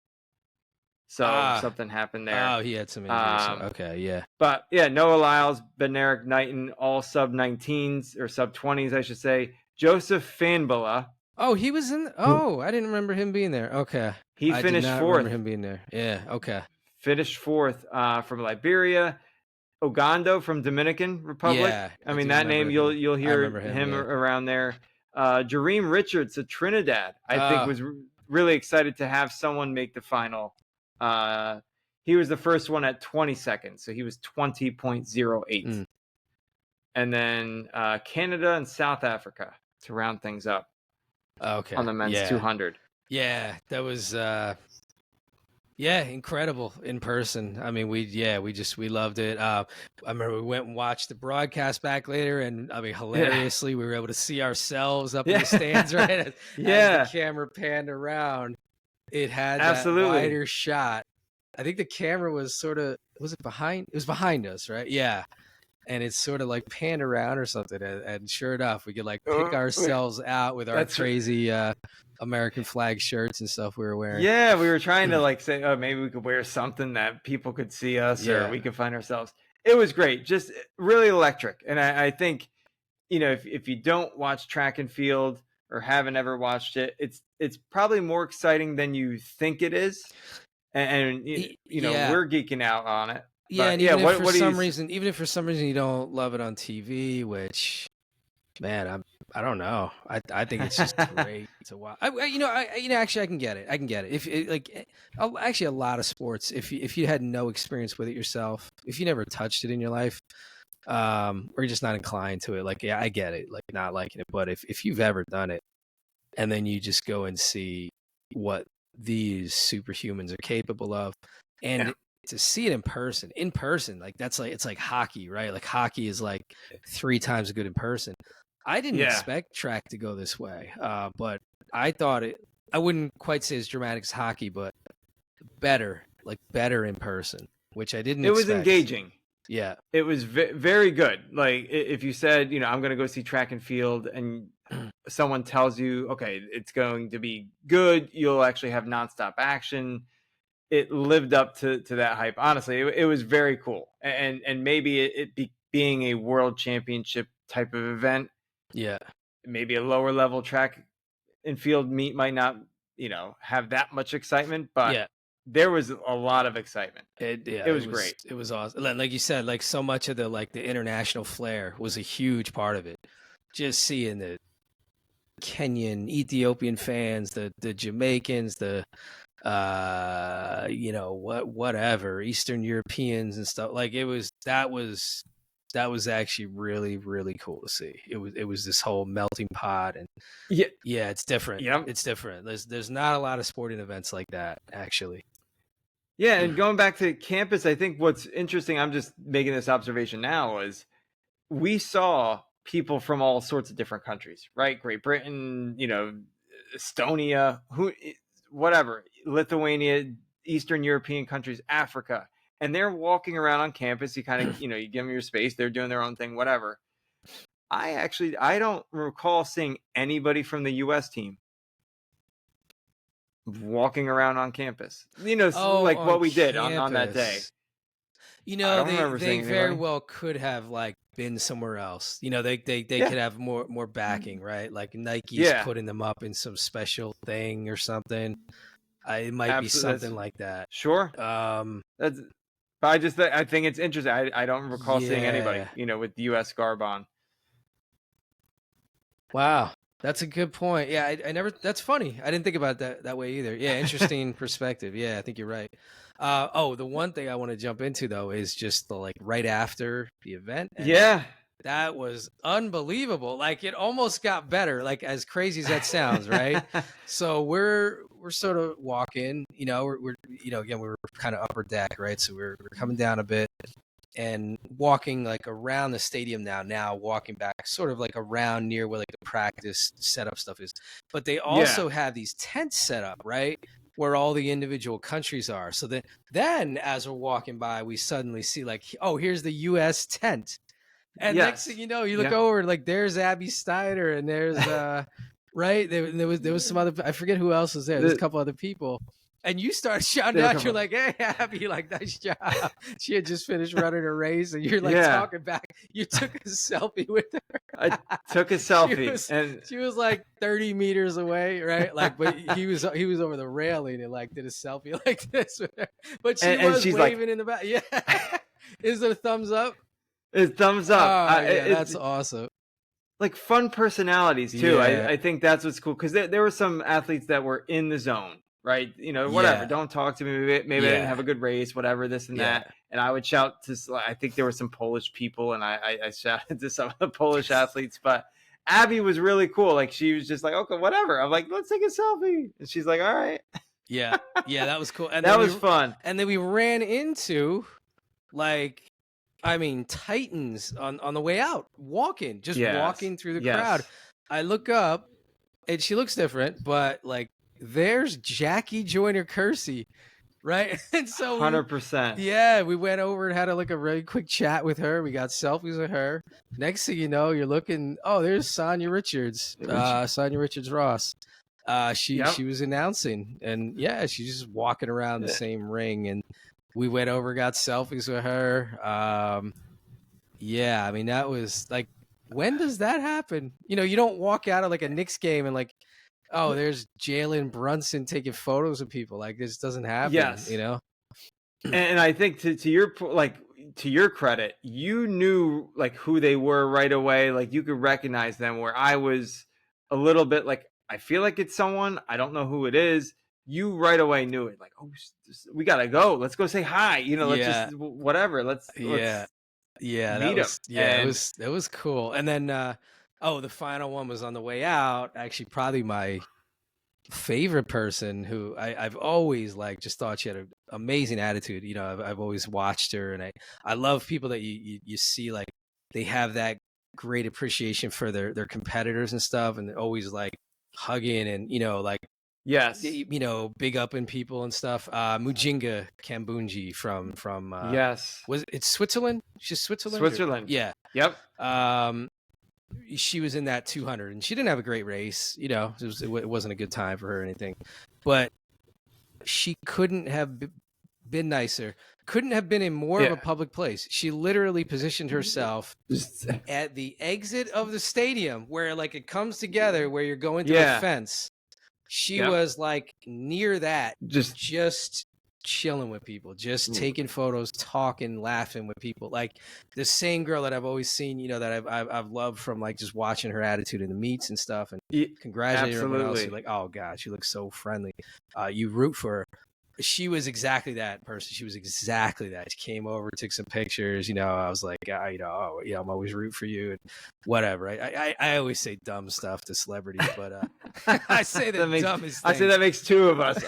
[SPEAKER 1] So something happened there.
[SPEAKER 2] Oh, he had some injuries. Okay, yeah.
[SPEAKER 1] But Noah Lyles, Benerick Knighton, all sub-19s or sub-20s, I should say. Joseph Fanbala.
[SPEAKER 2] Oh, he was in. I didn't remember him being there. Okay,
[SPEAKER 1] he finished fourth.
[SPEAKER 2] Remember him being there? Yeah. Okay.
[SPEAKER 1] Finished fourth from Liberia. Ogando from Dominican Republic.
[SPEAKER 2] Yeah,
[SPEAKER 1] I mean that name you'll hear him around there. Jareem Richards of Trinidad, I think was really excited to have someone make the final. He was the first one at 20 seconds, so he was 20.08. And then Canada and South Africa to round things up.
[SPEAKER 2] Okay.
[SPEAKER 1] On the men's 200.
[SPEAKER 2] Yeah, that was incredible in person. I mean, we loved it. I remember we went and watched the broadcast back later, and I mean, hilariously, we were able to see ourselves up in the stands, right? As the camera panned around, it had that wider shot. I think the camera was behind? It was behind us, right? Yeah. And it's sort of like panned around or something, and sure enough, we could like pick ourselves out with our crazy American flag shirts and stuff we were wearing. Yeah,
[SPEAKER 1] we were trying to like say, maybe we could wear something that people could see us, or we could find ourselves. It was great, just really electric. And I think, if you don't watch track and field or haven't ever watched it, it's probably more exciting than you think it is. And we're geeking out on it.
[SPEAKER 2] Yeah, and even if for some reason you don't love it on TV, which, man, I don't know. I think it's just great to watch. Actually, I can get it. If actually a lot of sports, if you had no experience with it yourself, if you never touched it in your life, or you're just not inclined to it, I get it, like not liking it. But if you've ever done it, and then you just go and see what these superhumans are capable of, and to see it in person, like it's like hockey, right? Like hockey is like 3 times as good in person. I didn't expect track to go this way, but I thought I wouldn't quite say as dramatic as hockey, but better in person, which I didn't expect.
[SPEAKER 1] It was engaging.
[SPEAKER 2] Yeah.
[SPEAKER 1] It was very good. Like if you said, I'm going to go see track and field, and someone tells you, okay, it's going to be good, you'll actually have nonstop action. It lived up to that hype. Honestly, it was very cool. And maybe being a world championship type of event, maybe a lower level track and field meet might not, have that much excitement, but there was a lot of excitement. It was great.
[SPEAKER 2] It was awesome. Like you said, so much of the international flair was a huge part of it. Just seeing Kenyan, Ethiopian fans, the Jamaicans, the whatever, Eastern Europeans and stuff. Like that was actually really, really cool to see. It was this whole melting pot, and yeah, it's different.
[SPEAKER 1] Yep.
[SPEAKER 2] It's different. There's not a lot of sporting events like that, actually.
[SPEAKER 1] Yeah, and going back to campus, I think what's interesting, I'm just making this observation now, is we saw people from all sorts of different countries, right? Great Britain, Estonia, whatever, Lithuania, Eastern European countries, Africa, and they're walking around on campus. You kind of, you give them your space. They're doing their own thing, whatever. I don't recall seeing anybody from the U.S. team walking around on campus. Like what we did on that day.
[SPEAKER 2] They very well could have like been somewhere else. They could have more backing, right? Like Nike's putting them up in some special thing or something. It might be something like that.
[SPEAKER 1] Sure. But I think it's interesting. I don't recall seeing anybody, with the U.S. garb on.
[SPEAKER 2] Wow. That's a good point. Yeah, I never. That's funny. I didn't think about that way either. Yeah, interesting perspective. Yeah, I think you're right. The one thing I want to jump into though is just the right after the event.
[SPEAKER 1] And
[SPEAKER 2] that was unbelievable. Like it almost got better. Like as crazy as that sounds, right? So we're sort of walking. We're again we were kind of upper deck, right? So we're coming down a bit. And walking like around the stadium now walking back sort of like around near where like the practice setup stuff is. But they also have these tents set up, right? Where all the individual countries are. So then as we're walking by, we suddenly see like, oh, here's the US tent. And next thing you know, you look over and like there's Abby Steiner and there's right? There was some other, I forget who else was there. There's a couple other people. And you start shouting out, you're like, hey, Abby, like, nice job. She had just finished running a race, and you're like talking back. You took a selfie with her.
[SPEAKER 1] I took a selfie.
[SPEAKER 2] She was like 30 meters away, right? Like, but he was over the railing and like did a selfie like this with her. But she's waving like, in the back. Yeah. Is it a thumbs up?
[SPEAKER 1] It's thumbs up.
[SPEAKER 2] That's awesome.
[SPEAKER 1] Like fun personalities, too. Yeah. I think that's what's cool. Because there were some athletes that were in the zone. Right, whatever. Don't talk to me. Maybe I didn't have a good race, whatever, this and that. And I would shout to. I think there were some Polish people, and I shouted to some of the Polish athletes. But Abby was really cool. Like she was just like, okay, whatever. I'm like, let's take a selfie, and she's like, all right.
[SPEAKER 2] Yeah, that was cool. And
[SPEAKER 1] that was fun.
[SPEAKER 2] And then we ran into, Titans on the way out, walking through the crowd. I look up, and she looks different, but like. There's Jackie Joyner-Kersee, right? And so
[SPEAKER 1] 100%.
[SPEAKER 2] We went over and had a really quick chat with her. We got selfies with her. Next thing you know, you're looking. Oh, there's Sonia Richards, Sonia Richards-Ross. She was announcing, and she's just walking around the same ring. And we went over, got selfies with her. That was like, when does that happen? You don't walk out of like a Knicks game and like. Oh, there's Jalen Brunson taking photos of people. Like this doesn't happen.
[SPEAKER 1] Yes. And I think to your credit, you knew like who they were right away. Like you could recognize them. Where I was a little bit like, I feel like it's someone, I don't know who it is. You right away knew it. Like, oh, we gotta go. Let's go say hi. Let's just whatever. Let's meet them.
[SPEAKER 2] It was cool. And then. The final one was on the way out. Actually, probably my favorite person who I've always just thought she had an amazing attitude. I've always watched her, and I love people that you see like they have that great appreciation for their competitors and stuff, and they're always like hugging and big up in people and stuff. Mujinga Kambunji from was it Switzerland? She's Switzerland. Yeah.
[SPEAKER 1] Yep.
[SPEAKER 2] She was in that 200 and she didn't have a great race. It wasn't a good time for her or anything, but she couldn't have been nicer. Couldn't have been in more of a public place. She literally positioned herself at the exit of the stadium where like it comes together where you're going through a fence. She was like near that, just chilling with people, just taking photos, talking, laughing with people. Like the same girl that I've always seen, you know, that I've loved from like just watching her attitude in the meets and stuff, and congratulating everyone else. You're like, oh god, she looks so friendly. You root for her. She was exactly that person. She was exactly that. She came over, took some pictures. You know, I was like, you know, oh, yeah, I'm always root for you and whatever. I always say dumb stuff to celebrities, but I say the dumbest things.
[SPEAKER 1] I say that makes two of us.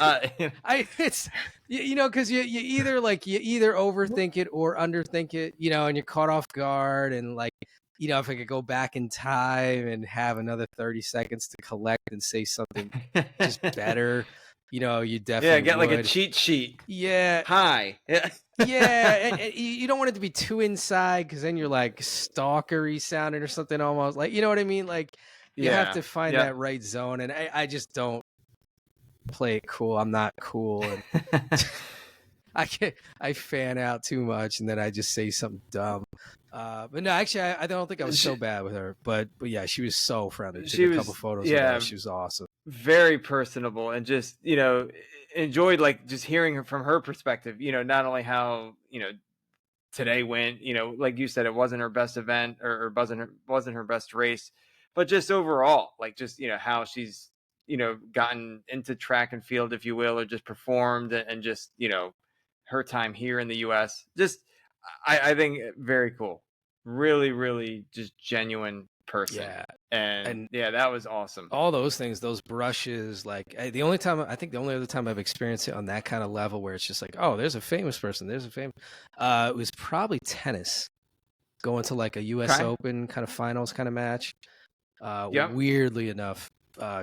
[SPEAKER 2] It's you know, because you either overthink it or underthink it, you know, and you're caught off guard. And like, you know, if I could go back in time and have another 30 seconds to collect and say something just better. You know, you definitely
[SPEAKER 1] get
[SPEAKER 2] would.
[SPEAKER 1] like a cheat sheet.
[SPEAKER 2] Yeah.
[SPEAKER 1] Hi.
[SPEAKER 2] Yeah. And you don't want it to be too inside, because then you're like stalkery sounding or something almost. Like, you know what I mean? Like, you have to find that right zone. And I just don't play it cool. I'm not cool. And I fan out too much, and then I just say something dumb. But no, actually, I don't think I was so bad with her. But yeah, she was so friendly. Took a couple photos with her. She was awesome.
[SPEAKER 1] Very personable, and just, you know, enjoyed like just hearing her from her perspective. You know, not only how, you know, today went, you know, like you said, it wasn't her best event or wasn't her best race, but just overall, like just, you know, how she's, you know, gotten into track and field, if you will, or just performed, and just, you know, her time here in the US. Just, I think very cool. Really, really just genuine person.
[SPEAKER 2] Yeah.
[SPEAKER 1] And yeah, that was awesome.
[SPEAKER 2] All those things, those brushes, like the only other time I've experienced it on that kind of level where it's just like, oh, there's a famous person. It was probably tennis, going to like a US Open kind of finals kind of match. Weirdly enough,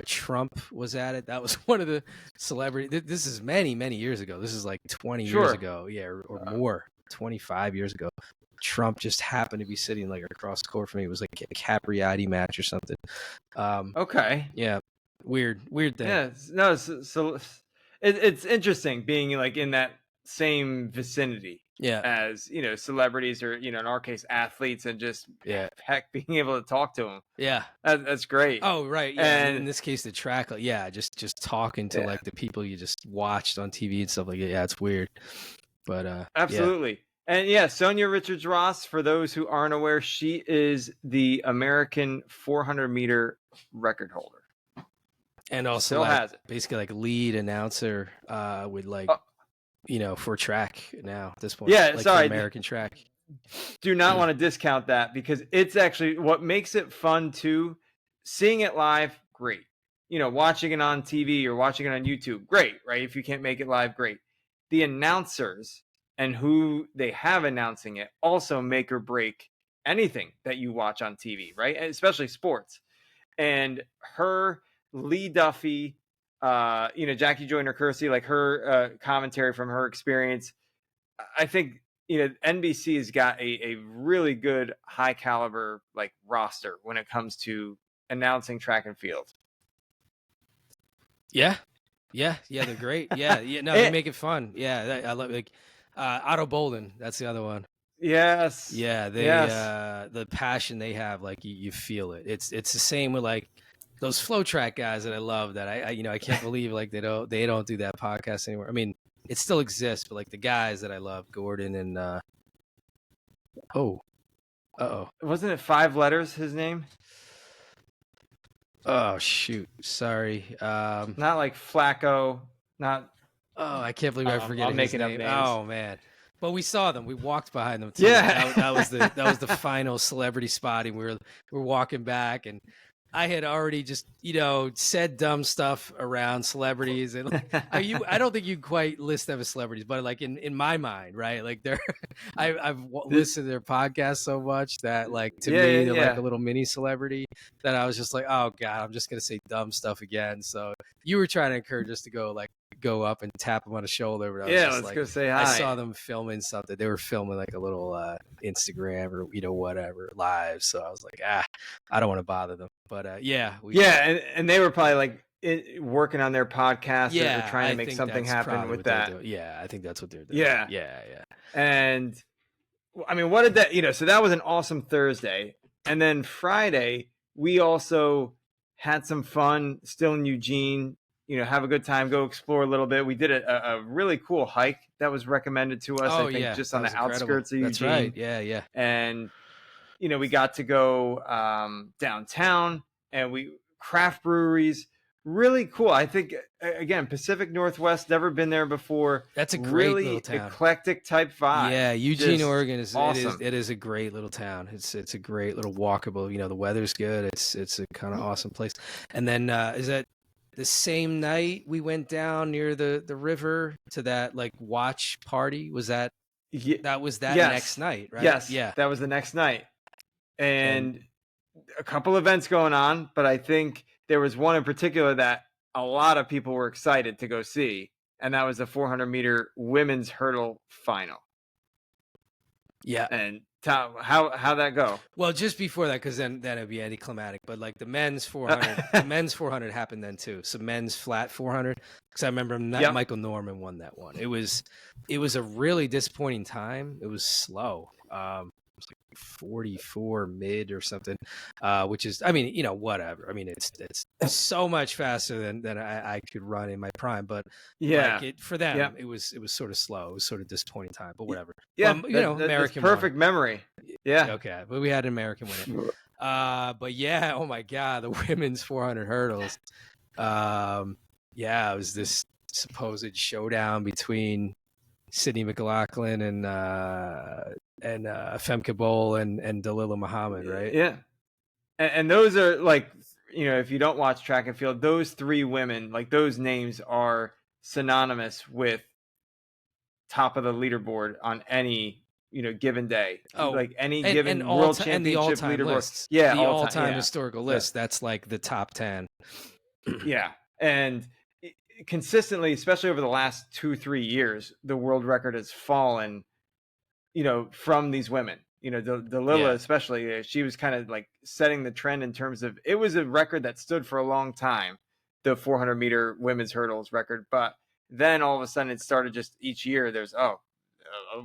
[SPEAKER 2] Trump was at it. That was one of the celebrities. This is many, many years ago. This is like 20 years ago. Yeah. Or more, 25 years ago. Trump just happened to be sitting like across the court from me. It was like a Capriati match or something.
[SPEAKER 1] Okay.
[SPEAKER 2] Yeah. Weird thing.
[SPEAKER 1] Yeah. No. So it's interesting being like in that same vicinity.
[SPEAKER 2] Yeah.
[SPEAKER 1] As, you know, celebrities, or, you know, in our case, athletes, and just heck, being able to talk to them.
[SPEAKER 2] Yeah.
[SPEAKER 1] That's great.
[SPEAKER 2] Oh, right. Yeah. And in this case, the track, just talking to like the people you just watched on TV and stuff like that. Yeah, it's weird. But
[SPEAKER 1] absolutely. Yeah. And Sonia Richards-Ross, for those who aren't aware, she is the American 400-meter record holder.
[SPEAKER 2] And also
[SPEAKER 1] still has it.
[SPEAKER 2] Basically like lead announcer with like, you know, for track now at this point.
[SPEAKER 1] Yeah,
[SPEAKER 2] like
[SPEAKER 1] sorry.
[SPEAKER 2] American track.
[SPEAKER 1] Do not want to discount that, because it's actually what makes it fun too. Seeing it live, great. You know, watching it on TV or watching it on YouTube, great, right? If you can't make it live, great. The announcers and who they have announcing it also make or break anything that you watch on TV, right? And especially sports. And her, Lee Duffy, you know, Jackie Joyner-Kersee, like her commentary from her experience, I think, you know, NBC has got a really good high caliber like roster when it comes to announcing track and field.
[SPEAKER 2] Yeah, they're great. Yeah, no, they make it fun. Yeah, I love like Otto Bolden. That's the other one.
[SPEAKER 1] Yes.
[SPEAKER 2] Yeah, they the passion they have, like you feel it. It's the same with like those flow track guys that I love. That I can't believe like they don't do that podcast anymore. I mean, it still exists, but like the guys that I love, Gordon and
[SPEAKER 1] wasn't it 5 letters, his name?
[SPEAKER 2] Oh shoot, sorry.
[SPEAKER 1] Not like Flacco, not.
[SPEAKER 2] Oh, I can't believe I forget his
[SPEAKER 1] making
[SPEAKER 2] name.
[SPEAKER 1] Up names.
[SPEAKER 2] Oh man. But we saw them. We walked behind them too.
[SPEAKER 1] Yeah,
[SPEAKER 2] that was the final celebrity spotting. We were walking back, and I had already just, you know, said dumb stuff around celebrities, and like, I don't think you quite list them as celebrities, but like in my mind, right? Like I've listened to their podcast so much that like to me they're like a little mini celebrity, that I was just like, oh god, I'm just gonna say dumb stuff again. So you were trying to encourage us to go up and tap them on the shoulder. But I was just
[SPEAKER 1] let's
[SPEAKER 2] like,
[SPEAKER 1] go say hi.
[SPEAKER 2] I saw them filming something. They were filming like a little Instagram or, you know, whatever live. So I was like, I don't want to bother them. But
[SPEAKER 1] and they were probably like working on their podcast or trying to make something happen with that.
[SPEAKER 2] Yeah, I think that's what they're doing. Yeah.
[SPEAKER 1] And I mean, what did that, you know, so that was an awesome Thursday. And then Friday, we also had some fun still in Eugene. have a good time, go explore a little bit. We did a really cool hike that was recommended to us,
[SPEAKER 2] Oh
[SPEAKER 1] I think,
[SPEAKER 2] yeah,
[SPEAKER 1] just
[SPEAKER 2] that
[SPEAKER 1] on
[SPEAKER 2] was
[SPEAKER 1] the
[SPEAKER 2] incredible.
[SPEAKER 1] outskirts of
[SPEAKER 2] That's
[SPEAKER 1] Eugene.
[SPEAKER 2] right. Yeah.
[SPEAKER 1] And, we got to go downtown, and craft breweries, really cool. I think, again, Pacific Northwest, never been there before.
[SPEAKER 2] That's a great little
[SPEAKER 1] Really
[SPEAKER 2] town.
[SPEAKER 1] eclectic type vibe.
[SPEAKER 2] Yeah, Eugene,
[SPEAKER 1] Just
[SPEAKER 2] Oregon is
[SPEAKER 1] awesome.
[SPEAKER 2] it is a great little town. It's a great little walkable. The weather's good. It's a kind of awesome place. And then is that the same night we went down near the river to that like watch party? Was that was that next
[SPEAKER 1] Yes.
[SPEAKER 2] night, right?
[SPEAKER 1] Yes,
[SPEAKER 2] Yeah.
[SPEAKER 1] that was the next night.
[SPEAKER 2] And
[SPEAKER 1] And a couple events going on, but I think there was one in particular that a lot of people were excited to go see, and that was the 400-meter women's hurdle final.
[SPEAKER 2] yeah.
[SPEAKER 1] And Tom, how'd that go?
[SPEAKER 2] Well, just before that, because then it'd be anticlimactic. But like the men's 400, the men's 400 happened then too. So men's flat 400, because I remember Michael Norman won that one. It was a really disappointing time. It was slow. It was like 44 mid or something, which is, I mean, whatever. I mean, it's so much faster than I could run in my prime. But
[SPEAKER 1] Yeah,
[SPEAKER 2] like for them, it was sort of slow. It was sort of disappointing time. But whatever.
[SPEAKER 1] Yeah,
[SPEAKER 2] well, American
[SPEAKER 1] that's perfect memory. Yeah.
[SPEAKER 2] Okay, but we had an American win it. But yeah, oh my God, the women's 400 hurdles. Yeah, it was this supposed showdown between Sydney McLaughlin and Femke Bol and Dalilah Muhammad, right?
[SPEAKER 1] Yeah. And those are like, if you don't watch track and field, those three women, like those names are synonymous with top of the leaderboard on any given day. Like any given world championship leaderboard.
[SPEAKER 2] Lists.
[SPEAKER 1] Yeah,
[SPEAKER 2] the all-time historical list.
[SPEAKER 1] Yeah.
[SPEAKER 2] That's like the top 10.
[SPEAKER 1] Yeah, and consistently, especially over the last 2-3 years, the world record has fallen. From these women. Dalilah especially, she was kind of like setting the trend in terms of, it was a record that stood for a long time, the 400-meter women's hurdles record. But then all of a sudden it started just each year. There's, I'm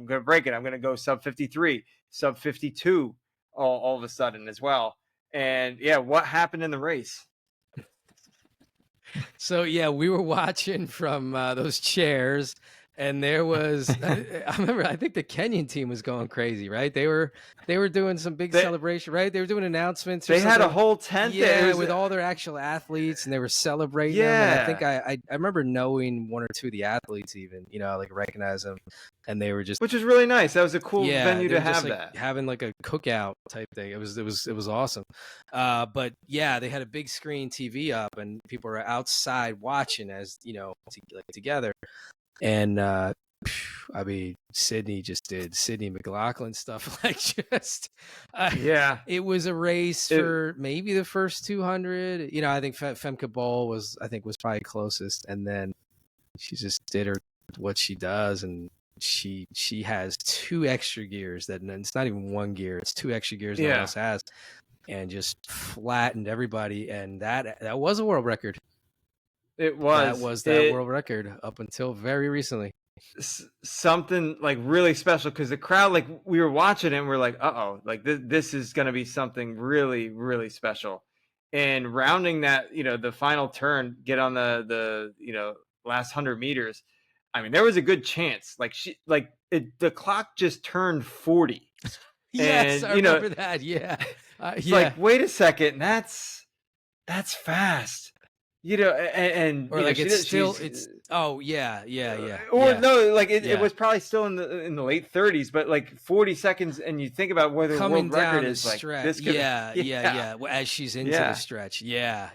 [SPEAKER 1] going to break it. I'm going to go sub 53, sub 52 all of a sudden as well. And yeah, what happened in the race?
[SPEAKER 2] So yeah, we were watching from those chairs. And there was, I remember, I think the Kenyan team was going crazy, right? They were doing some big celebration, right? They were doing announcements.
[SPEAKER 1] They had a whole tent there
[SPEAKER 2] with all their actual athletes, and they were celebrating them. And I think I remember knowing one or two of the athletes, even, like recognize them, and they were just,
[SPEAKER 1] which is really nice. That was a cool venue to have,
[SPEAKER 2] like, having like a cookout type thing. It was awesome. But yeah, they had a big screen TV up, and people were outside watching as together. And I mean, Sydney just did Sydney McLaughlin stuff. Like it was a race for maybe the first 200. I think Femke Bol was probably closest, and then she just did what she does, and she has two extra gears that, and it's not even one gear; it's two extra gears no one else has, and just flattened everybody, and that was a world record.
[SPEAKER 1] It was.
[SPEAKER 2] That was that world record up until very recently.
[SPEAKER 1] Something like really special, because the crowd, like, we were watching it and we're like, uh-oh, like this is going to be something really, really special. And rounding that, the final turn, get on the last 100 meters. I mean, there was a good chance. Like the clock just turned 40.
[SPEAKER 2] Yes,
[SPEAKER 1] and,
[SPEAKER 2] I remember that. Yeah.
[SPEAKER 1] It's like, wait a second, that's fast. And
[SPEAKER 2] or like it's still oh yeah.
[SPEAKER 1] Or no, like it was probably still in the late 30s, but like 40 seconds, and you think about where the
[SPEAKER 2] coming
[SPEAKER 1] world record
[SPEAKER 2] down
[SPEAKER 1] is,
[SPEAKER 2] the
[SPEAKER 1] like
[SPEAKER 2] stretch.
[SPEAKER 1] this.
[SPEAKER 2] Yeah. Well, as she's into the stretch, yeah,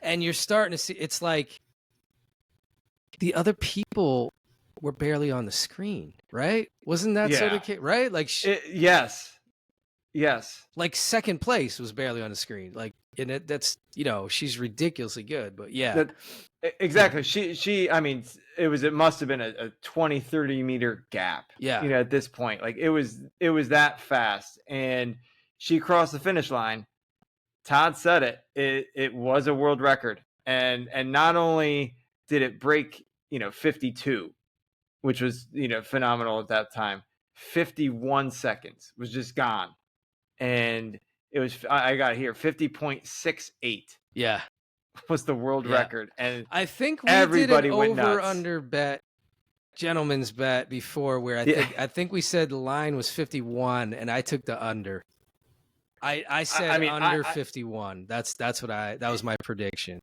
[SPEAKER 2] and you're starting to see. It's like the other people were barely on the screen, right? Wasn't that sort of case, right? Like
[SPEAKER 1] yes.
[SPEAKER 2] Like second place was barely on the screen. Like, and that's she's ridiculously good, but yeah.
[SPEAKER 1] Exactly. She I mean, it must have been a 20-30 meter gap.
[SPEAKER 2] Yeah.
[SPEAKER 1] At this point, like it was that fast, and she crossed the finish line. Todd said it was a world record, and not only did it break 52, which was phenomenal at that time. 51 seconds was just gone. And it was, I got here, 50.68.
[SPEAKER 2] Yeah.
[SPEAKER 1] was the world
[SPEAKER 2] Yeah.
[SPEAKER 1] record, and
[SPEAKER 2] I think we
[SPEAKER 1] everybody
[SPEAKER 2] did an
[SPEAKER 1] went nuts.
[SPEAKER 2] over-under bet, gentleman's bet before, where I think we said the line was 51, and I took the under. I said under 51. That was my prediction.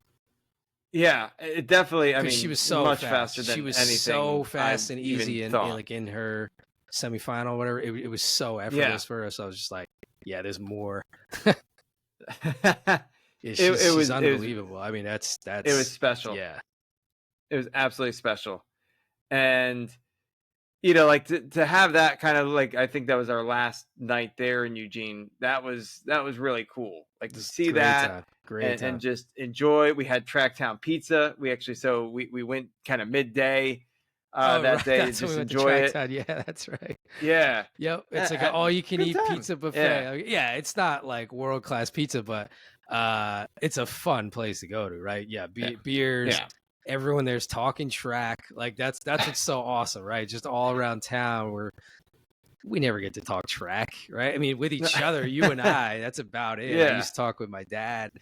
[SPEAKER 1] Yeah, it definitely. I mean,
[SPEAKER 2] she was so
[SPEAKER 1] much
[SPEAKER 2] fast.
[SPEAKER 1] faster than
[SPEAKER 2] She was
[SPEAKER 1] anything
[SPEAKER 2] so fast
[SPEAKER 1] I've
[SPEAKER 2] and
[SPEAKER 1] even
[SPEAKER 2] easy, and
[SPEAKER 1] thought.
[SPEAKER 2] like in her semifinal, or whatever. It was so effortless for us. I was just like, yeah, there's more. She's unbelievable. I mean, that's
[SPEAKER 1] it was special.
[SPEAKER 2] Yeah,
[SPEAKER 1] it was absolutely special, and you know, like to have that kind of, like, I think that was our last night there in Eugene. That was really cool. Like to see that and just enjoy. We had Tracktown Pizza. We actually we went kind of midday that day to just enjoy it.
[SPEAKER 2] Yeah, that's right.
[SPEAKER 1] Yeah.
[SPEAKER 2] Yep. It's like an all-you-can-eat pizza buffet.
[SPEAKER 1] Yeah.
[SPEAKER 2] It's not like world-class pizza, but it's a fun place to go to, right? Yeah, beers.
[SPEAKER 1] Yeah.
[SPEAKER 2] Everyone there's talking track. Like that's what's so awesome, right? Just all around town where we never get to talk track, right? I mean, with each other, you and I, that's about it.
[SPEAKER 1] Yeah.
[SPEAKER 2] I used to talk with my dad.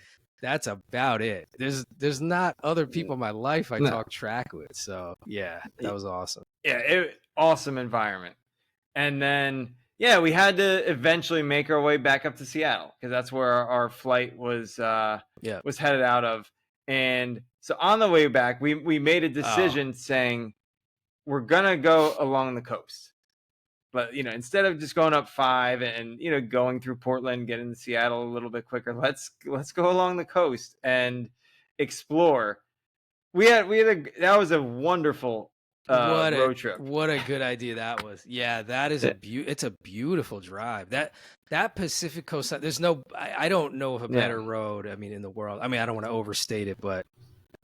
[SPEAKER 2] That's about it. There's not other people in my life I talk track with. So yeah, that was awesome.
[SPEAKER 1] Yeah, awesome environment. And then we had to eventually make our way back up to Seattle, because that's where our flight was headed out of. And so on the way back, we made a decision saying we're gonna go along the coast. But instead of just going up 5 and going through Portland, getting to Seattle a little bit quicker, let's go along the coast and explore. That was a wonderful road trip.
[SPEAKER 2] What a good idea that was. Yeah, that is it's a beautiful drive. That Pacific Coast, there's I don't know of a better road, I mean, in the world. I mean, I don't want to overstate it, but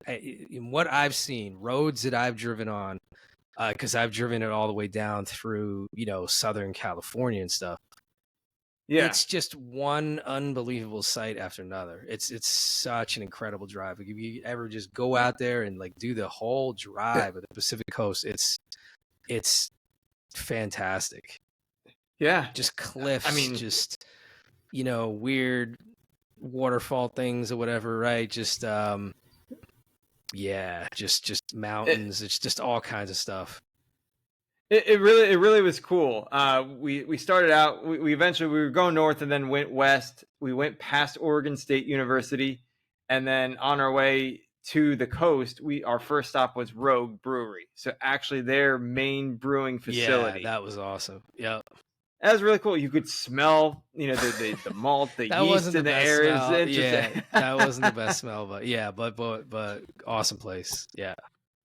[SPEAKER 2] in what I've seen, roads that I've driven on, because I've driven it all the way down through, Southern California and stuff. Yeah, it's just one unbelievable sight after another. It's such an incredible drive. Like if you ever just go out there and like do the whole drive of the Pacific Coast, it's fantastic.
[SPEAKER 1] Yeah,
[SPEAKER 2] just cliffs. I mean, just weird waterfall things or whatever, right? Just just mountains. It's just all kinds of stuff.
[SPEAKER 1] It really was cool. We started out. We eventually we were going north and then went west. We went past Oregon State University, and then on our way to the coast, our first stop was Rogue Brewery. So actually, their main brewing facility.
[SPEAKER 2] Yeah, that was awesome. Yep.
[SPEAKER 1] That was really cool. You could smell, the malt, the yeast in the air.
[SPEAKER 2] Yeah, that wasn't the best smell, but awesome place. Yeah.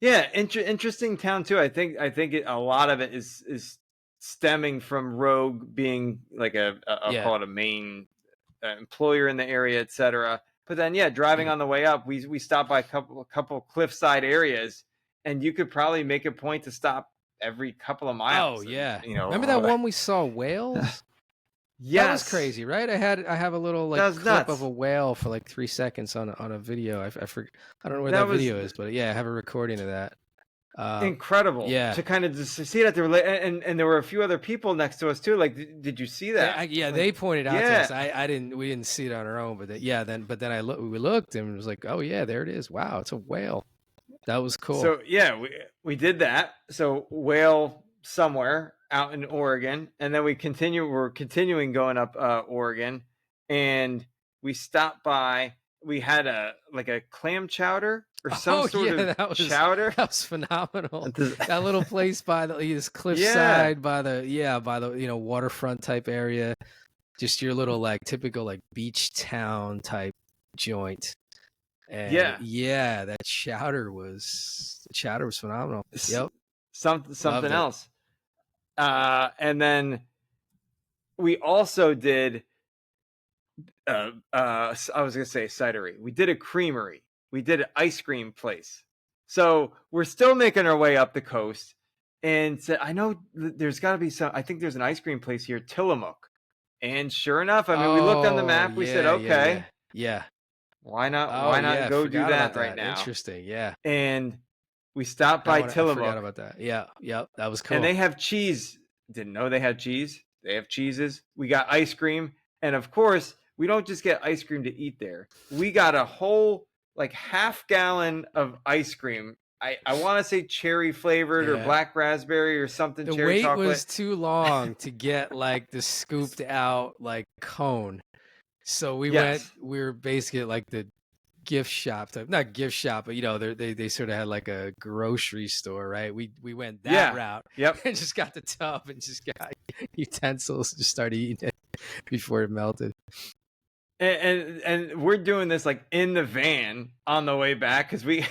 [SPEAKER 1] Yeah, interesting town too. I think a lot of it is stemming from Rogue being like I'll call it a main employer in the area, etc. But then driving on the way up, we stopped by a couple cliffside areas, and you could probably make a point to stop every couple of miles.
[SPEAKER 2] Oh yeah, remember that one we saw whales?
[SPEAKER 1] Yes,
[SPEAKER 2] that was crazy, right? I have a little clip of a whale for like 3 seconds on a video. I don't know where that video is, but I have a recording of that.
[SPEAKER 1] Incredible, to kind of just see it out there, and there were a few other people next to us too. Like, did you see that?
[SPEAKER 2] They pointed out to us. We didn't see it on our own, but we looked and it was like, oh yeah, there it is. Wow, it's a whale. That was cool.
[SPEAKER 1] So we did that. So whale somewhere out in Oregon, and then we're continuing going up Oregon, and we stopped by. We had a clam chowder or some sort of chowder.
[SPEAKER 2] That was phenomenal. That little place by this cliffside, by the waterfront type area, just your little typical beach town type joint. And that chowder was phenomenal. Yep,
[SPEAKER 1] something else. And then we also did I was gonna say cidery. We did a creamery. We did an ice cream place. So we're still making our way up the coast, and I know there's got to be some. I think there's an ice cream place here, Tillamook. And sure enough, I mean, we looked on the map. We said, okay, why not go do that right now?
[SPEAKER 2] Interesting, yeah.
[SPEAKER 1] And we stopped by Tillamook.
[SPEAKER 2] I forgot about that. Yeah, that was cool.
[SPEAKER 1] And they have cheese. Didn't know they had cheese. They have cheeses. We got ice cream, and of course, we don't just get ice cream to eat there. We got a whole like half-gallon of ice cream. I want to say cherry flavored or
[SPEAKER 2] Yeah.
[SPEAKER 1] black raspberry or something.
[SPEAKER 2] The
[SPEAKER 1] Cherry
[SPEAKER 2] wait
[SPEAKER 1] chocolate.
[SPEAKER 2] was too long to get like the scooped out like cone. So we were basically at like the gift shop type, not gift shop, but you know, they sort of had like a grocery store, right? We went that route.
[SPEAKER 1] Yep.
[SPEAKER 2] And just got the tub and just got utensils, just started eating it before it melted.
[SPEAKER 1] And we're doing this like in the van on the way back because we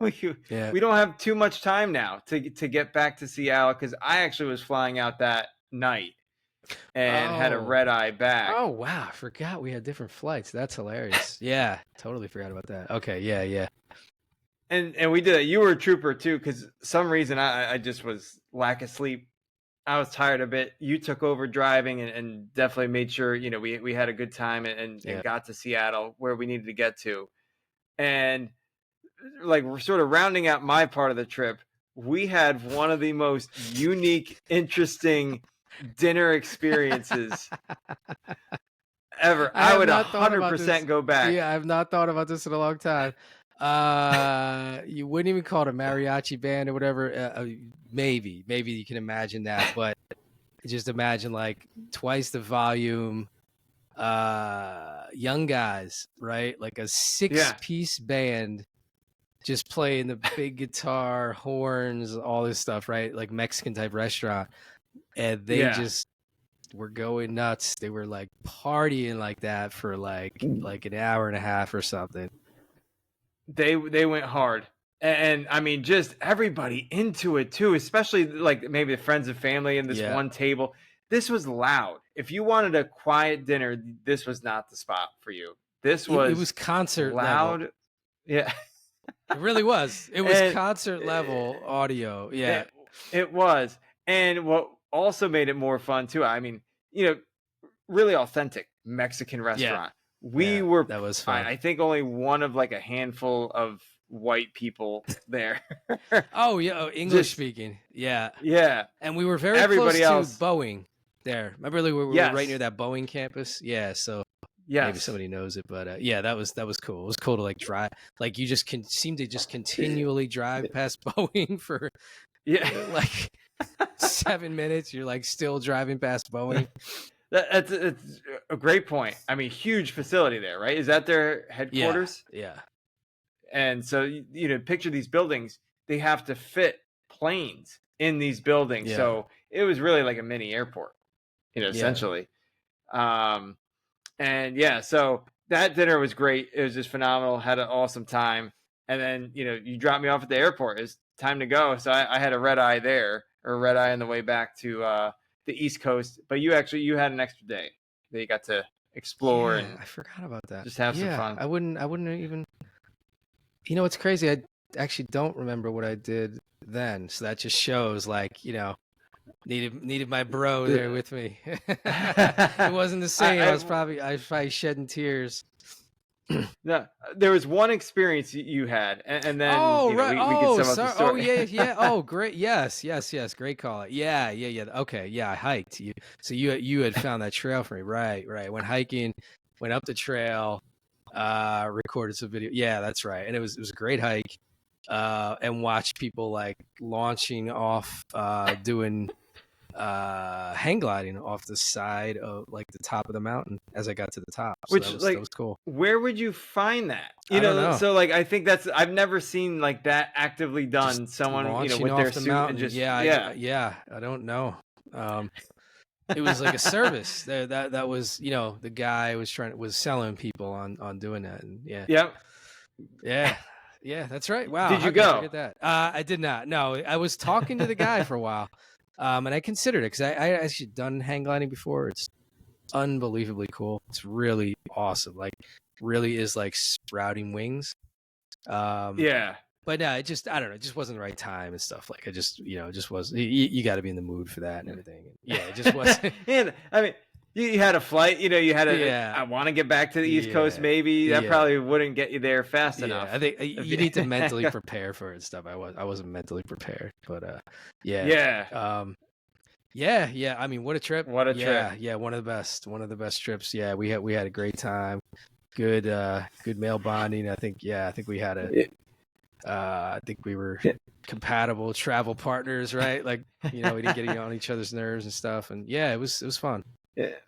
[SPEAKER 1] don't have too much time now to get back to Seattle, because I actually was flying out that night and had a red eye back.
[SPEAKER 2] Oh wow, I forgot we had different flights. That's hilarious. Yeah, totally forgot about that. Okay, yeah.
[SPEAKER 1] And we did it. You were a trooper too, because some reason I just was lack of sleep. I was tired a bit. You took over driving and definitely made sure, you know, we had a good time and got to Seattle where we needed to get to. And like, we're sort of rounding out my part of the trip. We had one of the most unique, interesting dinner experiences ever. I would 100% go back.
[SPEAKER 2] Yeah, I've not thought about this in a long time. You wouldn't even call it a mariachi band or whatever. Maybe you can imagine that, but just imagine like twice the volume, young guys, right? Like a 6-piece band just playing the big guitar, horns, all this stuff, right? Like Mexican type restaurant. And they just were going nuts. They were like partying like that for like an hour and a half or something.
[SPEAKER 1] They went hard. And I mean, just everybody into it too, especially like maybe the friends and family in this one table. This was loud. If you wanted a quiet dinner, this was not the spot for you. This was
[SPEAKER 2] it was concert
[SPEAKER 1] loud.
[SPEAKER 2] level.
[SPEAKER 1] Yeah.
[SPEAKER 2] It really was. It was concert level audio. Yeah.
[SPEAKER 1] It was. And what also made it more fun too, I mean, you know, really authentic Mexican restaurant. We were,
[SPEAKER 2] that was fun.
[SPEAKER 1] I think, only one of like a handful of white people there.
[SPEAKER 2] English speaking. Yeah. And we were very
[SPEAKER 1] Everybody
[SPEAKER 2] close
[SPEAKER 1] else
[SPEAKER 2] to Boeing there. Remember, we were right near that Boeing campus. Yeah. So maybe somebody knows it, but that was cool. It was cool to like drive, like you just seem to just continually drive past Boeing for like 7 minutes. You're like still driving past Boeing.
[SPEAKER 1] That's a great point. I mean, huge facility there, right? Is that their headquarters?
[SPEAKER 2] Yeah.
[SPEAKER 1] And so, you know, picture these buildings. They have to fit planes in these buildings.
[SPEAKER 2] Yeah.
[SPEAKER 1] So it was really like a mini airport, you know, essentially. And so that dinner was great. It was just phenomenal. Had an awesome time. And then, you know, you dropped me off at the airport. It's time to go. So I had a red eye there, or a red eye on the way back to the East Coast. But you had an extra day that you got to explore. And
[SPEAKER 2] I forgot about that.
[SPEAKER 1] Just have some fun.
[SPEAKER 2] I wouldn't even. You know what's crazy? I actually don't remember what I did then. So that just shows, like, you know, needed my bro there with me. It wasn't the same. I was probably shedding tears.
[SPEAKER 1] No, there was one experience you had, and then we could sum up the story.
[SPEAKER 2] Oh, great. Yes. Great call. Yeah. Okay. Yeah, I hiked. You had found that trail for me. Right. Went hiking, went up the trail, recorded some video. Yeah, that's right. And it was a great hike, and watched people like launching off, doing hang gliding off the side of like the top of the mountain as I got to the top. So that was cool.
[SPEAKER 1] Where would you find that? You know, so like I think I've never seen like that actively done. Just someone, you know, with their suit mountain. And just
[SPEAKER 2] I don't know. It was like a service that was, you know, the guy was selling people on doing that. And yeah, that's right. Wow.
[SPEAKER 1] Did you go?
[SPEAKER 2] Forget that? I did not. No, I was talking to the guy for a while. And I considered it because I actually done hang gliding before. It's unbelievably cool. It's really awesome. Like, really is like sprouting wings. But no, I don't know. It just wasn't the right time and stuff. Like, I just, you know, just was. You got to be in the mood for that and everything. Yeah, it just wasn't.
[SPEAKER 1] And I mean, you had a flight. You know, you had I want to get back to the East Coast. Maybe that probably wouldn't get you there fast enough.
[SPEAKER 2] I think you need to mentally prepare for it and stuff. I wasn't mentally prepared, but I mean, what a trip!
[SPEAKER 1] What a trip!
[SPEAKER 2] Yeah, one of the best trips. Yeah, we had a great time. good male bonding. I think we had a I think we were compatible travel partners, right? Like, we didn't get on each other's nerves and stuff. And yeah, it was fun.
[SPEAKER 1] It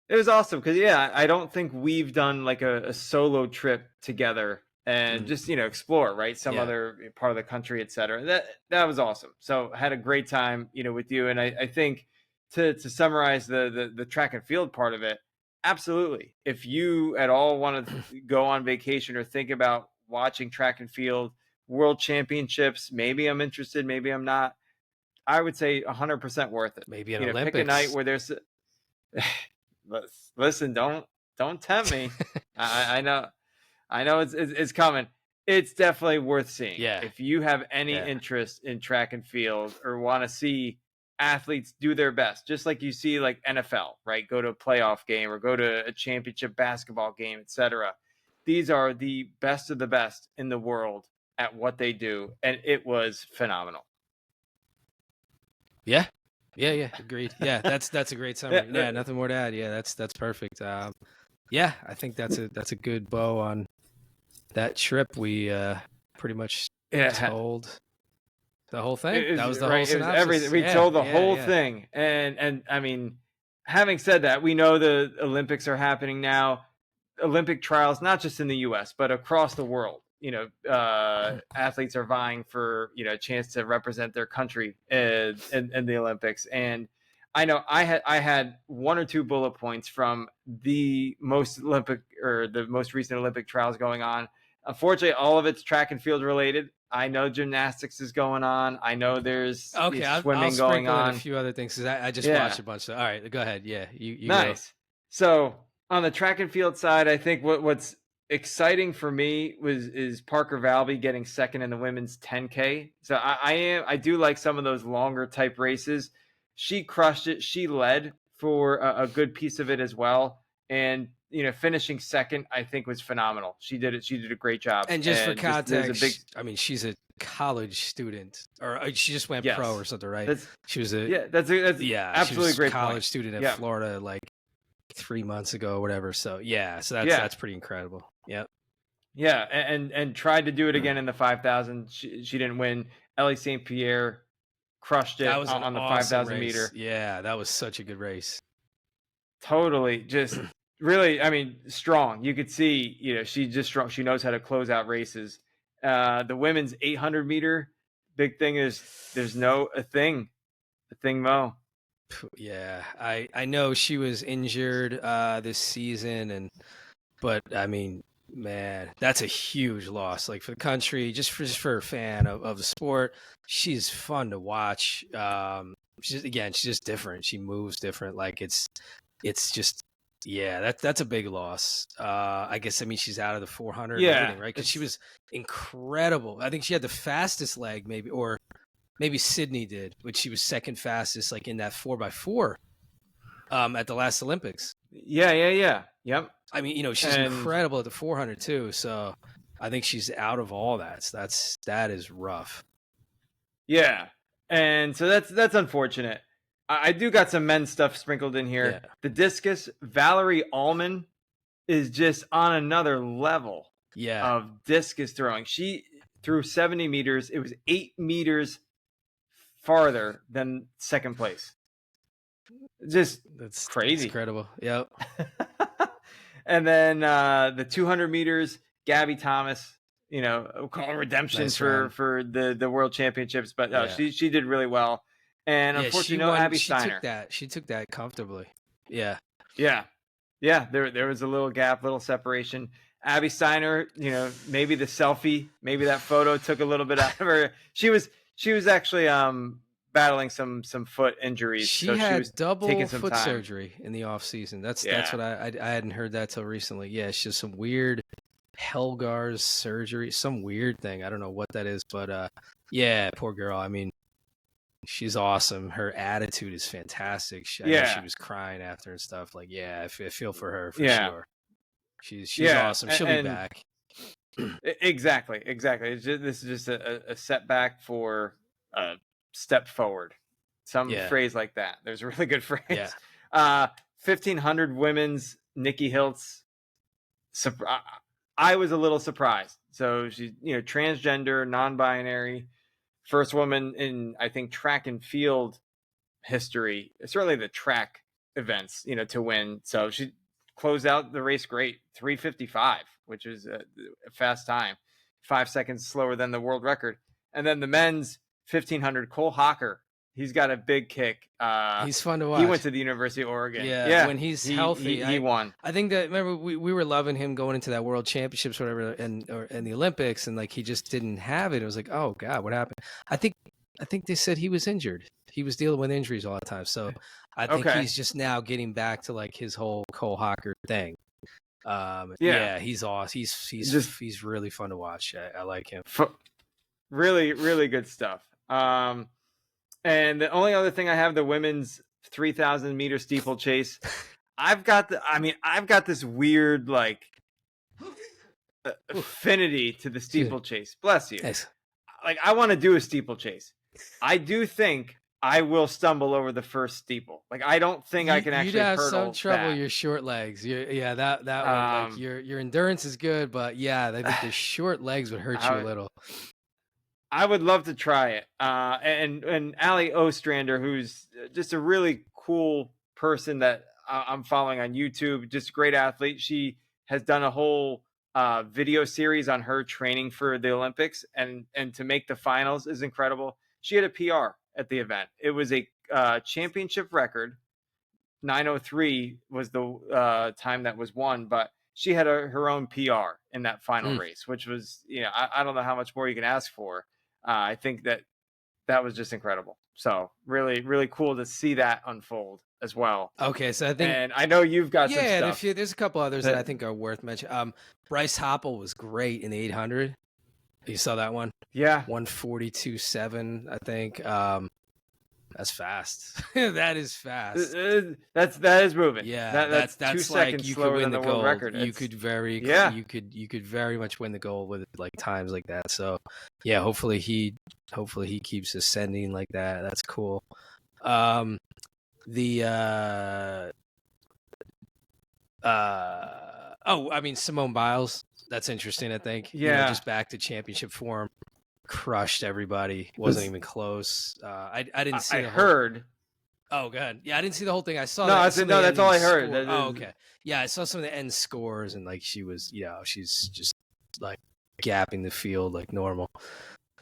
[SPEAKER 1] was awesome because I don't think we've done like a solo trip together and just explore, right, some other part of the country, etc. That was awesome. So I had a great time with you. And I think to summarize the track and field part of it, absolutely, if you at all want to go on vacation or think about watching track and field world championships, maybe I'm interested, maybe I'm not, I would say 100% worth it.
[SPEAKER 2] Maybe an Olympics.
[SPEAKER 1] Pick a night where there's listen, don't tempt me. I know it's coming. It's definitely worth seeing.
[SPEAKER 2] Yeah.
[SPEAKER 1] If you have any interest in track and field or want to see athletes do their best, just like you see like NFL, right? Go to a playoff game or go to a championship basketball game, etc. These are the best of the best in the world at what they do, and it was phenomenal.
[SPEAKER 2] Yeah. Agreed. Yeah, that's a great summary. Yeah, nothing more to add. Yeah, that's perfect. Yeah, I think that's a good bow on that trip. We pretty much told the whole thing. That was the whole synopsis.
[SPEAKER 1] Everything. We told the whole thing. And I mean, having said that, we know the Olympics are happening now. Olympic trials, not just in the U.S., but across the world. Athletes are vying for a chance to represent their country in the Olympics. And I know I had one or two bullet points from the most recent Olympic trials going on. Unfortunately, all of it's track and field related. I know gymnastics is going on. I know there's swimming
[SPEAKER 2] I'll
[SPEAKER 1] going on.
[SPEAKER 2] In a few other things because I just watched a bunch. All right, go ahead. Yeah, you
[SPEAKER 1] nice. Go. So on the track and field side, I think what's exciting for me is Parker Valby getting second in the women's 10K. So I do like some of those longer type races. She crushed it. She led for a good piece of it as well. And finishing second, I think, was phenomenal. She did it. She did a great job.
[SPEAKER 2] And just for context, I mean, she's a college student, or she just went pro or something, right? She was
[SPEAKER 1] that's absolutely great
[SPEAKER 2] college student at Florida, like 3 months ago or whatever. So that's pretty incredible. Yep.
[SPEAKER 1] Yeah, and tried to do it again in the 5,000. She didn't win. Ellie St. Pierre crushed it on the 5,000 meter.
[SPEAKER 2] Yeah, that was such a good race.
[SPEAKER 1] Totally, just really, I mean, strong. You could see, she's just strong. She knows how to close out races. The women's 800 meter, big thing is there's a thing Mo.
[SPEAKER 2] Yeah, I know she was injured this season, but I mean, man, that's a huge loss. Like for the country, just for a fan of the sport, she's fun to watch. She's just different. She moves different. Like it's just, that's a big loss. I guess, I mean, she's out of the 400 and everything, right? Because she was incredible. I think she had the fastest leg, maybe Sydney did, but she was second fastest, like in that 4x4 at the last Olympics.
[SPEAKER 1] Yeah. Yep.
[SPEAKER 2] I mean, she's incredible at the 400 too. So I think she's out of all that. So that is rough.
[SPEAKER 1] Yeah. And so that's unfortunate. I do got some men's stuff sprinkled in here. Yeah. The discus, Valerie Allman is just on another level of discus throwing. She threw 70 meters. It was 8 meters farther than second place. That's crazy.
[SPEAKER 2] That's incredible. Yep.
[SPEAKER 1] And then the 200 meters, Gabby Thomas, call redemption for the world championships, but she did really well. And unfortunately, Abby Steiner.
[SPEAKER 2] She took that comfortably. Yeah.
[SPEAKER 1] There was a little gap, little separation. Abby Steiner, maybe the selfie, maybe that photo took a little bit out of her. She was actually battling some foot injuries.
[SPEAKER 2] She had double foot surgery in the off season. That's what I hadn't heard that till recently. Yeah, it's just some weird Helgar's surgery, some weird thing. I don't know what that is, but poor girl. I mean, she's awesome. Her attitude is fantastic. I know she was crying after and stuff. Like, I feel for her for sure. She's awesome. She'll be back.
[SPEAKER 1] Exactly. This is just a setback for a step forward. Some phrase like that. There's a really good phrase. 1,500 women's, Nikki Hiltz. I was a little surprised. So she's, transgender, non-binary, first woman in, I think, track and field history, certainly the track events, to win. So she closed out the race great, 3:55, which is a fast time, 5 seconds slower than the world record. And then the men's 1500, Cole Hocker, he's got a big kick.
[SPEAKER 2] He's fun to watch.
[SPEAKER 1] He went to the University of Oregon.
[SPEAKER 2] Yeah, when he's healthy,
[SPEAKER 1] he won.
[SPEAKER 2] I think that, remember, we were loving him going into that World Championships, or whatever, and the Olympics, and like he just didn't have it. It was like, oh God, what happened? I think they said he was injured. He was dealing with injuries all the time. So I think he's just now getting back to like his whole Cole Hocker thing. He's awesome. He's really fun to watch. I like him.
[SPEAKER 1] Really, really good stuff. And the only other thing I have, the women's 3,000 meter steeplechase. I've got this weird like affinity to the steeplechase. Bless you.
[SPEAKER 2] Nice.
[SPEAKER 1] Like, I want to do a steeplechase. I do think I will stumble over the first steeple. Like, I don't think I can actually hurdle.
[SPEAKER 2] You'd have some trouble
[SPEAKER 1] that.
[SPEAKER 2] Your short legs. That one. Like your endurance is good, but I think the short legs would hurt you a little.
[SPEAKER 1] I would love to try it. And Allie Ostrander, who's just a really cool person that I'm following on YouTube, just a great athlete. She has done a whole video series on her training for the Olympics, and to make the finals is incredible. She had a PR at the event. It was a championship record. 9:03 was the time that was won, but she had her own PR in that final race, which was, I don't know how much more you can ask for. I think that was just incredible. So really, really cool to see that unfold as well.
[SPEAKER 2] Okay, so I think,
[SPEAKER 1] and I know you've got some stuff.
[SPEAKER 2] There's a couple others that I think are worth mentioning. Bryce Hoppel was great in the 800. You saw that one?
[SPEAKER 1] Yeah.
[SPEAKER 2] 1:42.7, I think. That's fast. That is fast.
[SPEAKER 1] That is moving.
[SPEAKER 2] Yeah,
[SPEAKER 1] that's 2
[SPEAKER 2] like
[SPEAKER 1] seconds
[SPEAKER 2] you
[SPEAKER 1] slower
[SPEAKER 2] could win
[SPEAKER 1] than
[SPEAKER 2] the
[SPEAKER 1] world
[SPEAKER 2] gold.
[SPEAKER 1] record.
[SPEAKER 2] You could very much win the gold with like times like that. So yeah, hopefully he keeps ascending like that. That's cool. Simone Biles. That's interesting. I think.
[SPEAKER 1] Yeah.
[SPEAKER 2] Just back to championship form. Crushed everybody. Wasn't even close. I didn't see.
[SPEAKER 1] I heard.
[SPEAKER 2] Oh, good. Yeah, I didn't see the whole thing. I saw.
[SPEAKER 1] That's all I heard.
[SPEAKER 2] Okay. Yeah, I saw some of the end scores, and like she was, she's just like gapping the field like normal.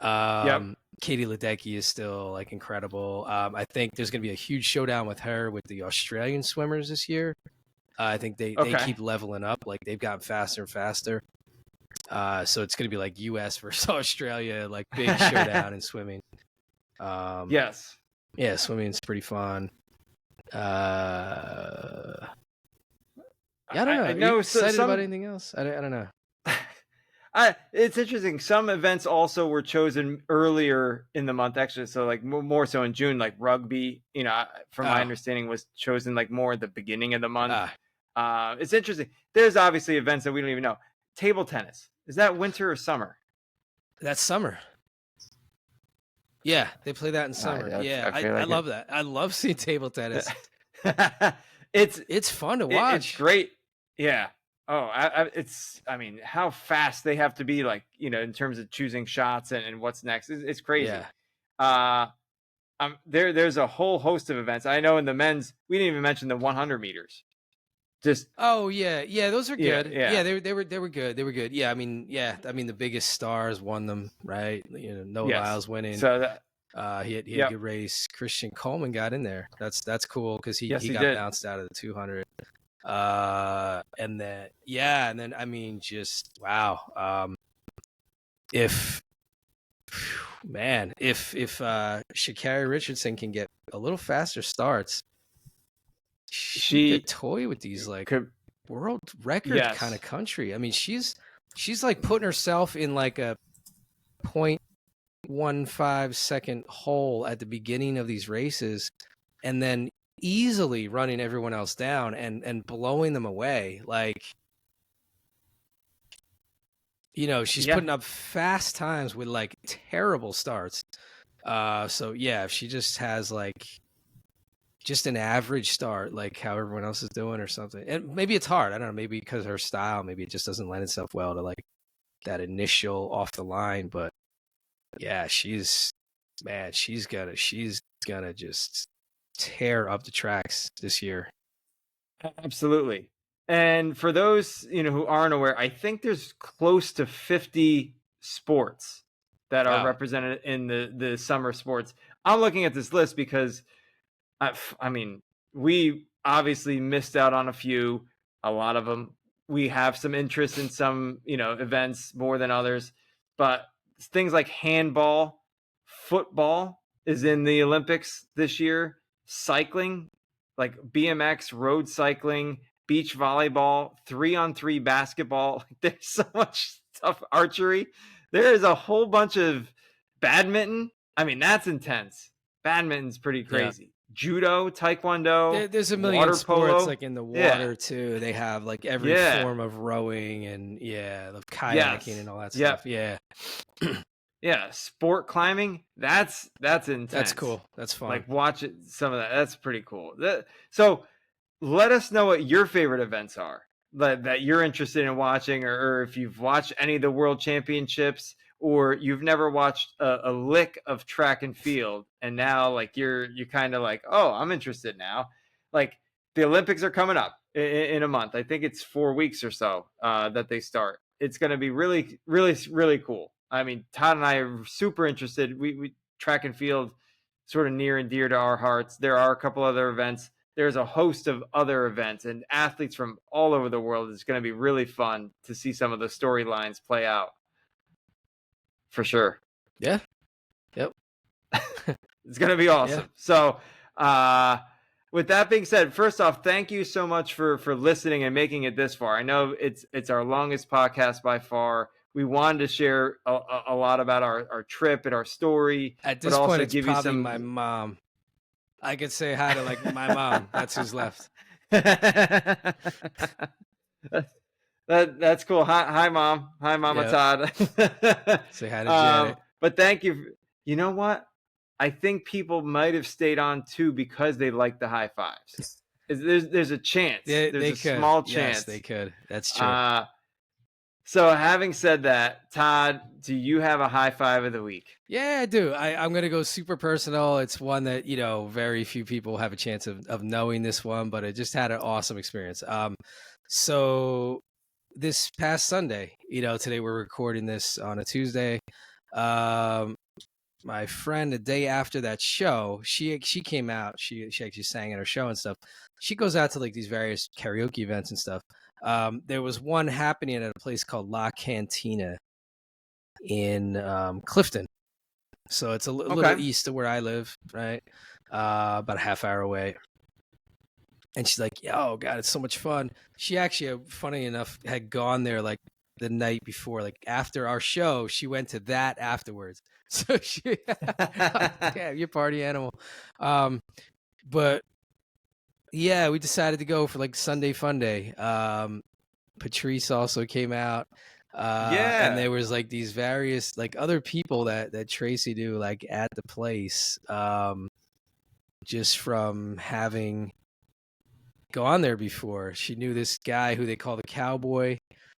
[SPEAKER 2] Katie Ledecky is still like incredible. I think there's going to be a huge showdown with her with the Australian swimmers this year. I think they keep leveling up. Like they've gotten faster and faster. So it's going to be like U.S. versus Australia, like big showdown in swimming.
[SPEAKER 1] Yes.
[SPEAKER 2] Yeah, swimming's pretty fun. I don't know.
[SPEAKER 1] I know.
[SPEAKER 2] Are you excited about anything else? I don't know.
[SPEAKER 1] It's interesting. Some events also were chosen earlier in the month, actually. So like more so in June, like rugby, from my understanding, was chosen like more at the beginning of the month. It's interesting. There's obviously events that we don't even know. Table tennis. Is that winter or summer?
[SPEAKER 2] That's summer. Yeah, they play that in summer. I love that. I love seeing table tennis. It's fun to watch.
[SPEAKER 1] It's great. Yeah. Oh, how fast they have to be, like, in terms of choosing shots and what's next. It's crazy. Yeah. There's a whole host of events. I know in the men's, we didn't even mention the 100 meters. Those are good. Yeah, they were good. They were good. Yeah, I mean the biggest stars won them, right? Noah Lyles winning. So that
[SPEAKER 2] he had a good race. Christian Coleman got in there. That's cool because he got bounced out of the 200. And then I mean, just wow. If Sha'Carri Richardson can get a little faster starts, she could toy with these like world record kind of country. I mean, she's like putting herself in like a 0.15 second hole at the beginning of these races, and then easily running everyone else down and blowing them away. Like, she's putting up fast times with like terrible starts. So yeah, if she just has like just an average start, like how everyone else is doing or something. And maybe it's hard. I don't know. Maybe because her style, maybe it just doesn't lend itself well to like that initial off the line. But yeah, she's gonna just tear up the tracks this year.
[SPEAKER 1] Absolutely. And for those, who aren't aware, I think there's close to 50 sports that are
[SPEAKER 2] Wow.
[SPEAKER 1] represented in the summer sports. I'm looking at this list because I mean, we obviously missed out on a lot of them. We have some interest in some, events more than others, but things like handball, football is in the Olympics this year, cycling, like BMX, road cycling, beach volleyball, 3-on-3 basketball. There's so much stuff. Archery. There is a whole bunch of badminton. I mean, that's intense. Badminton's pretty
[SPEAKER 2] Yeah.
[SPEAKER 1] crazy. Judo, taekwondo,
[SPEAKER 2] There's a million
[SPEAKER 1] water
[SPEAKER 2] sports
[SPEAKER 1] polo.
[SPEAKER 2] like in the
[SPEAKER 1] Yeah.
[SPEAKER 2] water too. They have like every
[SPEAKER 1] Yeah.
[SPEAKER 2] form of rowing and the kayaking
[SPEAKER 1] Yes.
[SPEAKER 2] and all that
[SPEAKER 1] Yep.
[SPEAKER 2] stuff. Yeah.
[SPEAKER 1] Yeah. Sport climbing. That's intense.
[SPEAKER 2] That's cool. That's fun.
[SPEAKER 1] Like watch it, some of that. That's pretty cool. So let us know what your favorite events are that you're interested in watching, or if you've watched any of the world championships, or you've never watched a lick of track and field, and now like you're kind of like, oh, I'm interested now. Like the Olympics are coming up in a month. I think it's 4 weeks or so that they start. It's going to be really, really, really cool. I mean, Todd and I are super interested. We track and field sort of near and dear to our hearts. There are a couple other events. There's a host of other events and athletes from all over the world. It's going to be really fun to see some of the storylines play out. For sure.
[SPEAKER 2] Yeah. Yep.
[SPEAKER 1] It's going to be awesome. Yeah. So, with that being said, first off, thank you so much for listening and making it this far. I know it's our longest podcast by far. We wanted to share a lot about our trip and our story.
[SPEAKER 2] At this point, it's probably my mom. I could say hi to like my mom. That's who's left.
[SPEAKER 1] That's cool. Hi, Mom. Hi, Mama. Yep. Todd.
[SPEAKER 2] Say hi to Janet.
[SPEAKER 1] But thank you. You know what? I think people might have stayed on too because they like the high fives. There's a chance. There's a small chance.
[SPEAKER 2] Yes, they could. That's true.
[SPEAKER 1] So having said that, Todd, do you have a high five of the week?
[SPEAKER 2] Yeah, I do. I'm going to go super personal. It's one that, very few people have a chance of knowing this one, but I just had an awesome experience. So this past Sunday, today we're recording this on a Tuesday. My friend, the day after that show, she came out. She actually sang at her show and stuff. She goes out to like these various karaoke events and stuff. There was one happening at a place called La Cantina in Clifton. So it's a little east of where I live, right? About a half hour away. And she's like, "Yo, God, it's so much fun." She actually, funny enough, had gone there like the night before, like after our show. She went to that afterwards. So she, damn, you're a party animal. But yeah, we decided to go for like Sunday Fun Day. Patrice also came out. And there was like these various like other people that Tracy knew like at the place, just from having gone there before. She knew this guy who they call the Cowboy.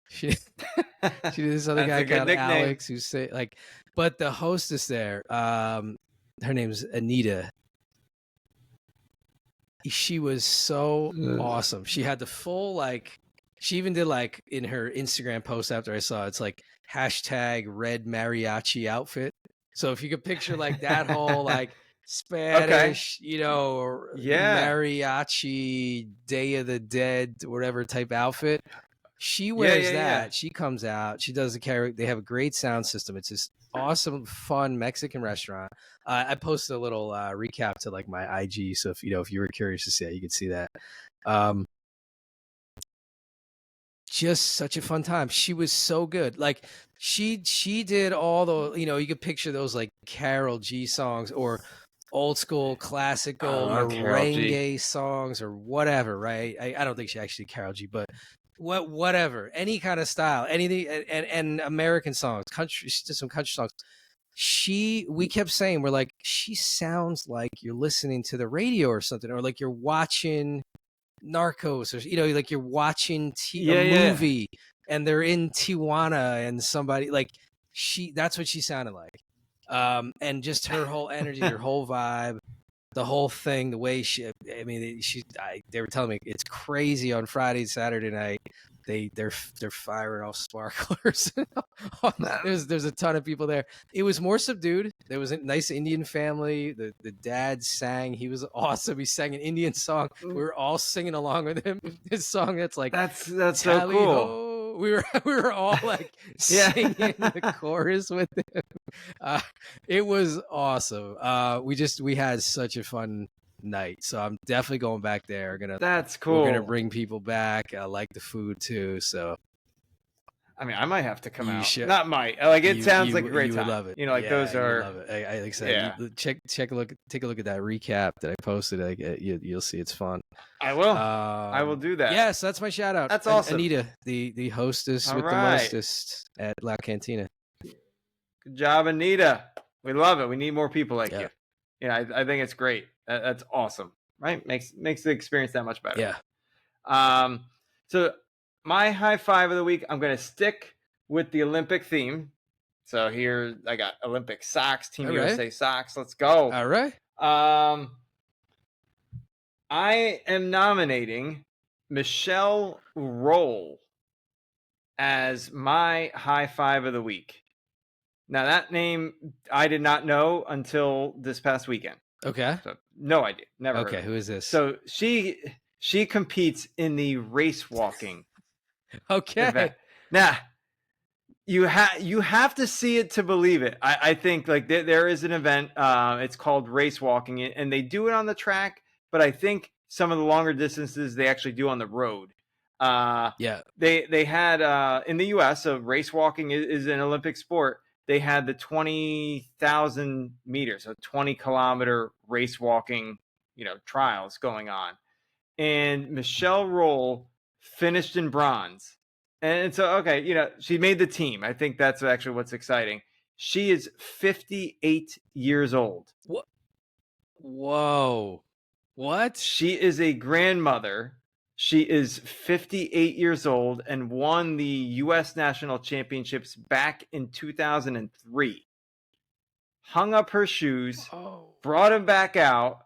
[SPEAKER 2] She knew this other guy called Alex, who say like, but the hostess there, her name's Anita. She was so awesome. She had the full like. She even did like in her Instagram post after I saw it, it's like hashtag red mariachi outfit. So if you could picture like that whole like Spanish, mariachi Day of the Dead, whatever type outfit, she wears that. Yeah. She comes out, she does the karaoke. They have a great sound system. It's this awesome, fun Mexican restaurant. I posted a little recap to like my IG. So if you were curious to see it, you could see that. Just such a fun time. She was so good. Like she did all the, you could picture those like Karol G songs or old school classical merengue songs or whatever, right? I don't think she actually did Karol G, but whatever, any kind of style, anything, and American songs, country. She did some country songs. we kept saying, we're like, she sounds like you're listening to the radio or something, or like you're watching Narcos, or like you're watching a movie and they're in Tijuana and somebody like that's what she sounded like. And just her whole energy, her whole vibe, the whole thing, the way they were telling me it's crazy on Friday, Saturday night. They're firing off sparklers. There's a ton of people there. It was more subdued. There was a nice Indian family. The dad sang. He was awesome. He sang an Indian song. We were all singing along with him. His song that's like
[SPEAKER 1] that's so cool.
[SPEAKER 2] We were all like singing the chorus with him. It was awesome. We had such a fun night, so I'm definitely going back there.
[SPEAKER 1] That's cool.
[SPEAKER 2] We're gonna bring people back. I like the food too, so
[SPEAKER 1] I mean, I might have to come out.
[SPEAKER 2] Should.
[SPEAKER 1] Not might. Like it sounds like a great time.
[SPEAKER 2] You would love it.
[SPEAKER 1] Like those are.
[SPEAKER 2] Love it. Like I said, take a look at that recap that I posted. You'll see it's fun.
[SPEAKER 1] I will. I will do that.
[SPEAKER 2] Yes, that's my shout out.
[SPEAKER 1] That's awesome.
[SPEAKER 2] Anita, the hostess with the mostest at La Cantina.
[SPEAKER 1] Good job, Anita. We love it. We need more people like you. Yeah, I think it's great. That's awesome. Right? Makes the experience that much better.
[SPEAKER 2] Yeah.
[SPEAKER 1] So my high five of the week, I'm going to stick with the Olympic theme. So here I got Olympic socks, Team USA socks. Let's go.
[SPEAKER 2] All right.
[SPEAKER 1] I am nominating Michelle Roll as my high five of the week. Now that name I did not know until this past weekend.
[SPEAKER 2] Okay.
[SPEAKER 1] So, no idea. Never.
[SPEAKER 2] Okay. Who is this?
[SPEAKER 1] So she competes in the race walking.
[SPEAKER 2] Okay.
[SPEAKER 1] Event. Now you have to see it to believe it. I think like there is an event. It's called race walking, and they do it on the track. But I think some of the longer distances they actually do on the road.
[SPEAKER 2] Yeah.
[SPEAKER 1] They had in the U.S. So race walking is an Olympic sport. They had the 20,000 meters, so 20-kilometer race walking, trials going on. And Michelle Roll finished in bronze. And so, okay, she made the team. I think that's actually what's exciting. She is 58 years old.
[SPEAKER 2] What? Whoa. What?
[SPEAKER 1] She is a grandmother. She is 58 years old and won the U.S. National Championships back in 2003. Hung up her shoes, brought him back out,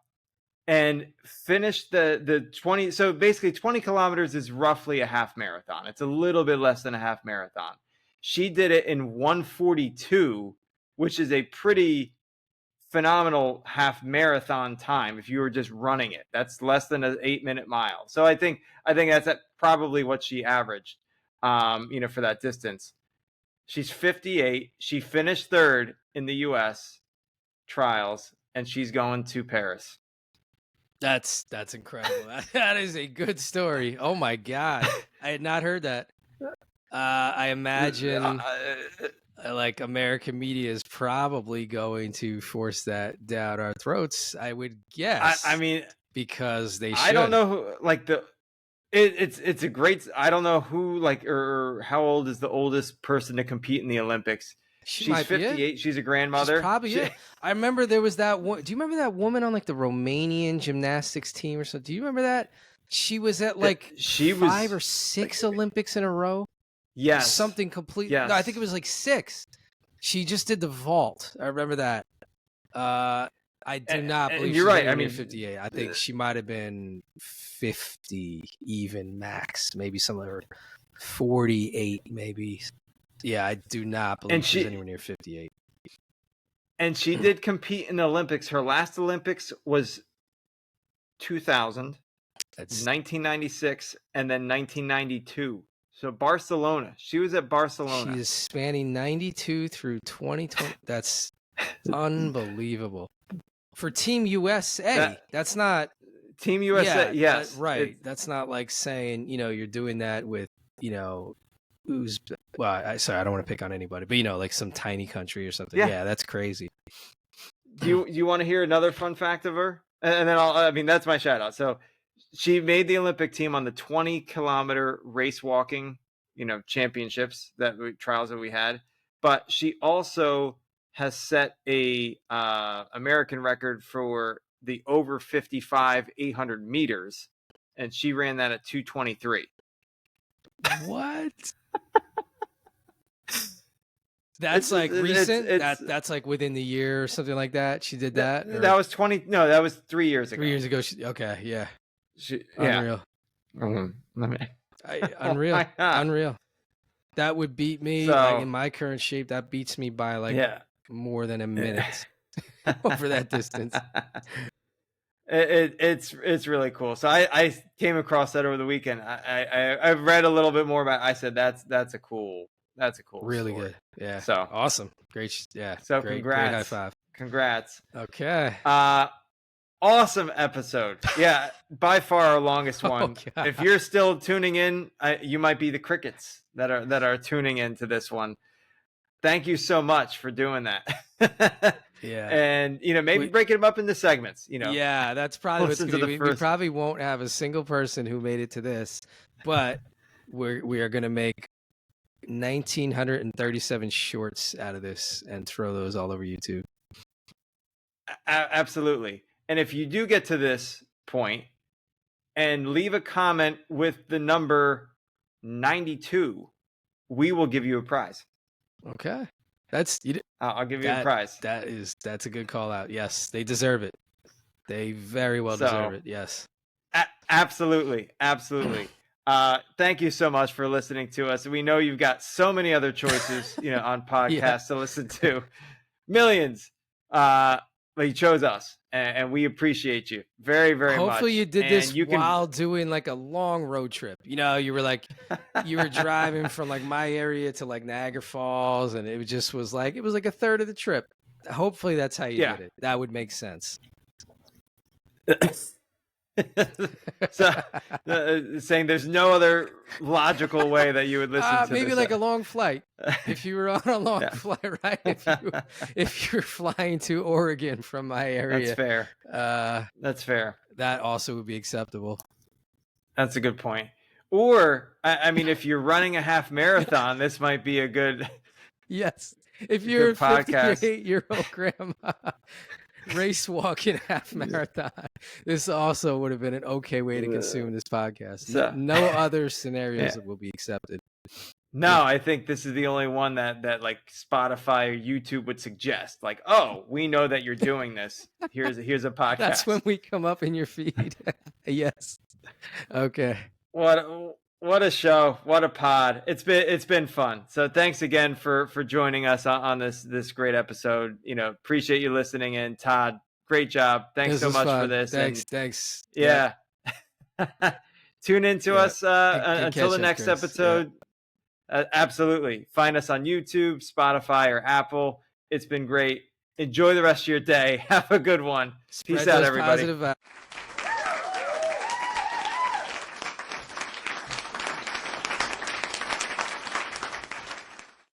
[SPEAKER 1] and finished the 20. So basically 20 kilometers is roughly a half marathon. It's a little bit less than a half marathon. She did it in 1:42, which is a pretty phenomenal half marathon time if you were just running it. That's less than an 8-minute mile. So I think that's probably what she averaged, for that distance. She's 58. She finished third in the U.S. trials, and she's going to Paris.
[SPEAKER 2] That's incredible. That is a good story. Oh my God. I had not heard that. I imagine like American media is probably going to force that down our throats, I would guess.
[SPEAKER 1] I mean,
[SPEAKER 2] because they should.
[SPEAKER 1] I don't know who, like it's a great, I don't know who, like, or how old is the oldest person to compete in the Olympics. She's 58. She's a grandmother.
[SPEAKER 2] She's probably it. I remember there was that one. Do you remember that woman on like the Romanian gymnastics team or something? Do you remember that? She was at like 5 or 6 Olympics in a row.
[SPEAKER 1] Yes.
[SPEAKER 2] Something completely.
[SPEAKER 1] Yes.
[SPEAKER 2] No, I think it was like 6. She just did the vault. I remember that. I do not believe
[SPEAKER 1] you're right. I mean,
[SPEAKER 2] 58. I think she might have been 50 even max. Maybe somewhere 48 maybe. Yeah, I do not believe she's anywhere near 58.
[SPEAKER 1] And she did compete in the Olympics. Her last Olympics was 2000, that's 1996, and then 1992. So Barcelona. She was at Barcelona.
[SPEAKER 2] She is spanning 92 through 2020. That's unbelievable. For Team USA, that's not...
[SPEAKER 1] Team USA, yes.
[SPEAKER 2] Right. That's not like saying, you're doing that with, who's... Well, sorry, I don't want to pick on anybody, but, like some tiny country or something. Yeah, that's crazy.
[SPEAKER 1] Do you want to hear another fun fact of her? And then that's my shout out. So she made the Olympic team on the 20-kilometer race walking, championships, trials that we had. But she also has set a American record for the over 55 800 meters, and she ran that at 2:23.
[SPEAKER 2] What? That's like recent. That's like within the year or something like that. She did that.
[SPEAKER 1] That was 20. No, that was 3 years ago.
[SPEAKER 2] 3 years ago. Okay, yeah.
[SPEAKER 1] Unreal.
[SPEAKER 2] Unreal. Unreal. That would beat me like in my current shape. That beats me by like more than a minute over that distance.
[SPEAKER 1] It's really cool. So I came across that over the weekend. I read a little bit more about it. I said that's a cool
[SPEAKER 2] really
[SPEAKER 1] story.
[SPEAKER 2] Good. Yeah.
[SPEAKER 1] So
[SPEAKER 2] awesome. Great. Yeah.
[SPEAKER 1] So
[SPEAKER 2] great,
[SPEAKER 1] congrats.
[SPEAKER 2] Great high five.
[SPEAKER 1] Congrats.
[SPEAKER 2] Okay.
[SPEAKER 1] Awesome episode. Yeah, by far our longest one. If you're still tuning in, you might be the crickets that are tuning into this one. Thank you so much for doing that.
[SPEAKER 2] Yeah.
[SPEAKER 1] And maybe breaking them up into segments.
[SPEAKER 2] Yeah, that's probably what's going to be. We probably won't have a single person who made it to this, but we are going to make 1,937 shorts out of this and throw those all over YouTube.
[SPEAKER 1] Absolutely. And if you do get to this point and leave a comment with the number 92, we will give you a prize.
[SPEAKER 2] Okay.
[SPEAKER 1] I'll give you a prize.
[SPEAKER 2] That's a good call out. Yes, they deserve it. They very well deserve it. Yes.
[SPEAKER 1] Absolutely. Absolutely. Thank you so much for listening to us. We know you've got so many other choices, on podcasts to listen to. Millions. But you chose us, and we appreciate you very, very much.
[SPEAKER 2] Hopefully you did this while doing like a long road trip. You were driving from like my area to like Niagara Falls, and it just was like a third of the trip. Hopefully that's how you did it. That would make sense.
[SPEAKER 1] So saying there's no other logical way that you would listen to
[SPEAKER 2] maybe
[SPEAKER 1] this.
[SPEAKER 2] Like a long flight. If you were on a long flight, right? If you're flying to Oregon from my area.
[SPEAKER 1] That's fair. That's fair.
[SPEAKER 2] That also would be acceptable.
[SPEAKER 1] That's a good point. Or I mean, if you're running a half marathon, this might be a good
[SPEAKER 2] Yes. If you're a 58-year-old grandma race walking half marathon, this also would have been an okay way to consume this podcast. No other scenarios will be accepted.
[SPEAKER 1] No, I think this is the only one that like Spotify or YouTube would suggest. Like, oh, we know that you're doing this. Here's a podcast.
[SPEAKER 2] That's when we come up in your feed. Yes. Okay.
[SPEAKER 1] What a show. What a pod. It's been fun. So thanks again for joining us on this great episode. Appreciate you listening in. Todd, great job. Thanks so much for this.
[SPEAKER 2] Thanks.
[SPEAKER 1] Yeah. Tune in to us until the next episode. Absolutely. Find us on YouTube, Spotify, or Apple. It's been great. Enjoy the rest of your day. Have a good one. Peace out, everybody.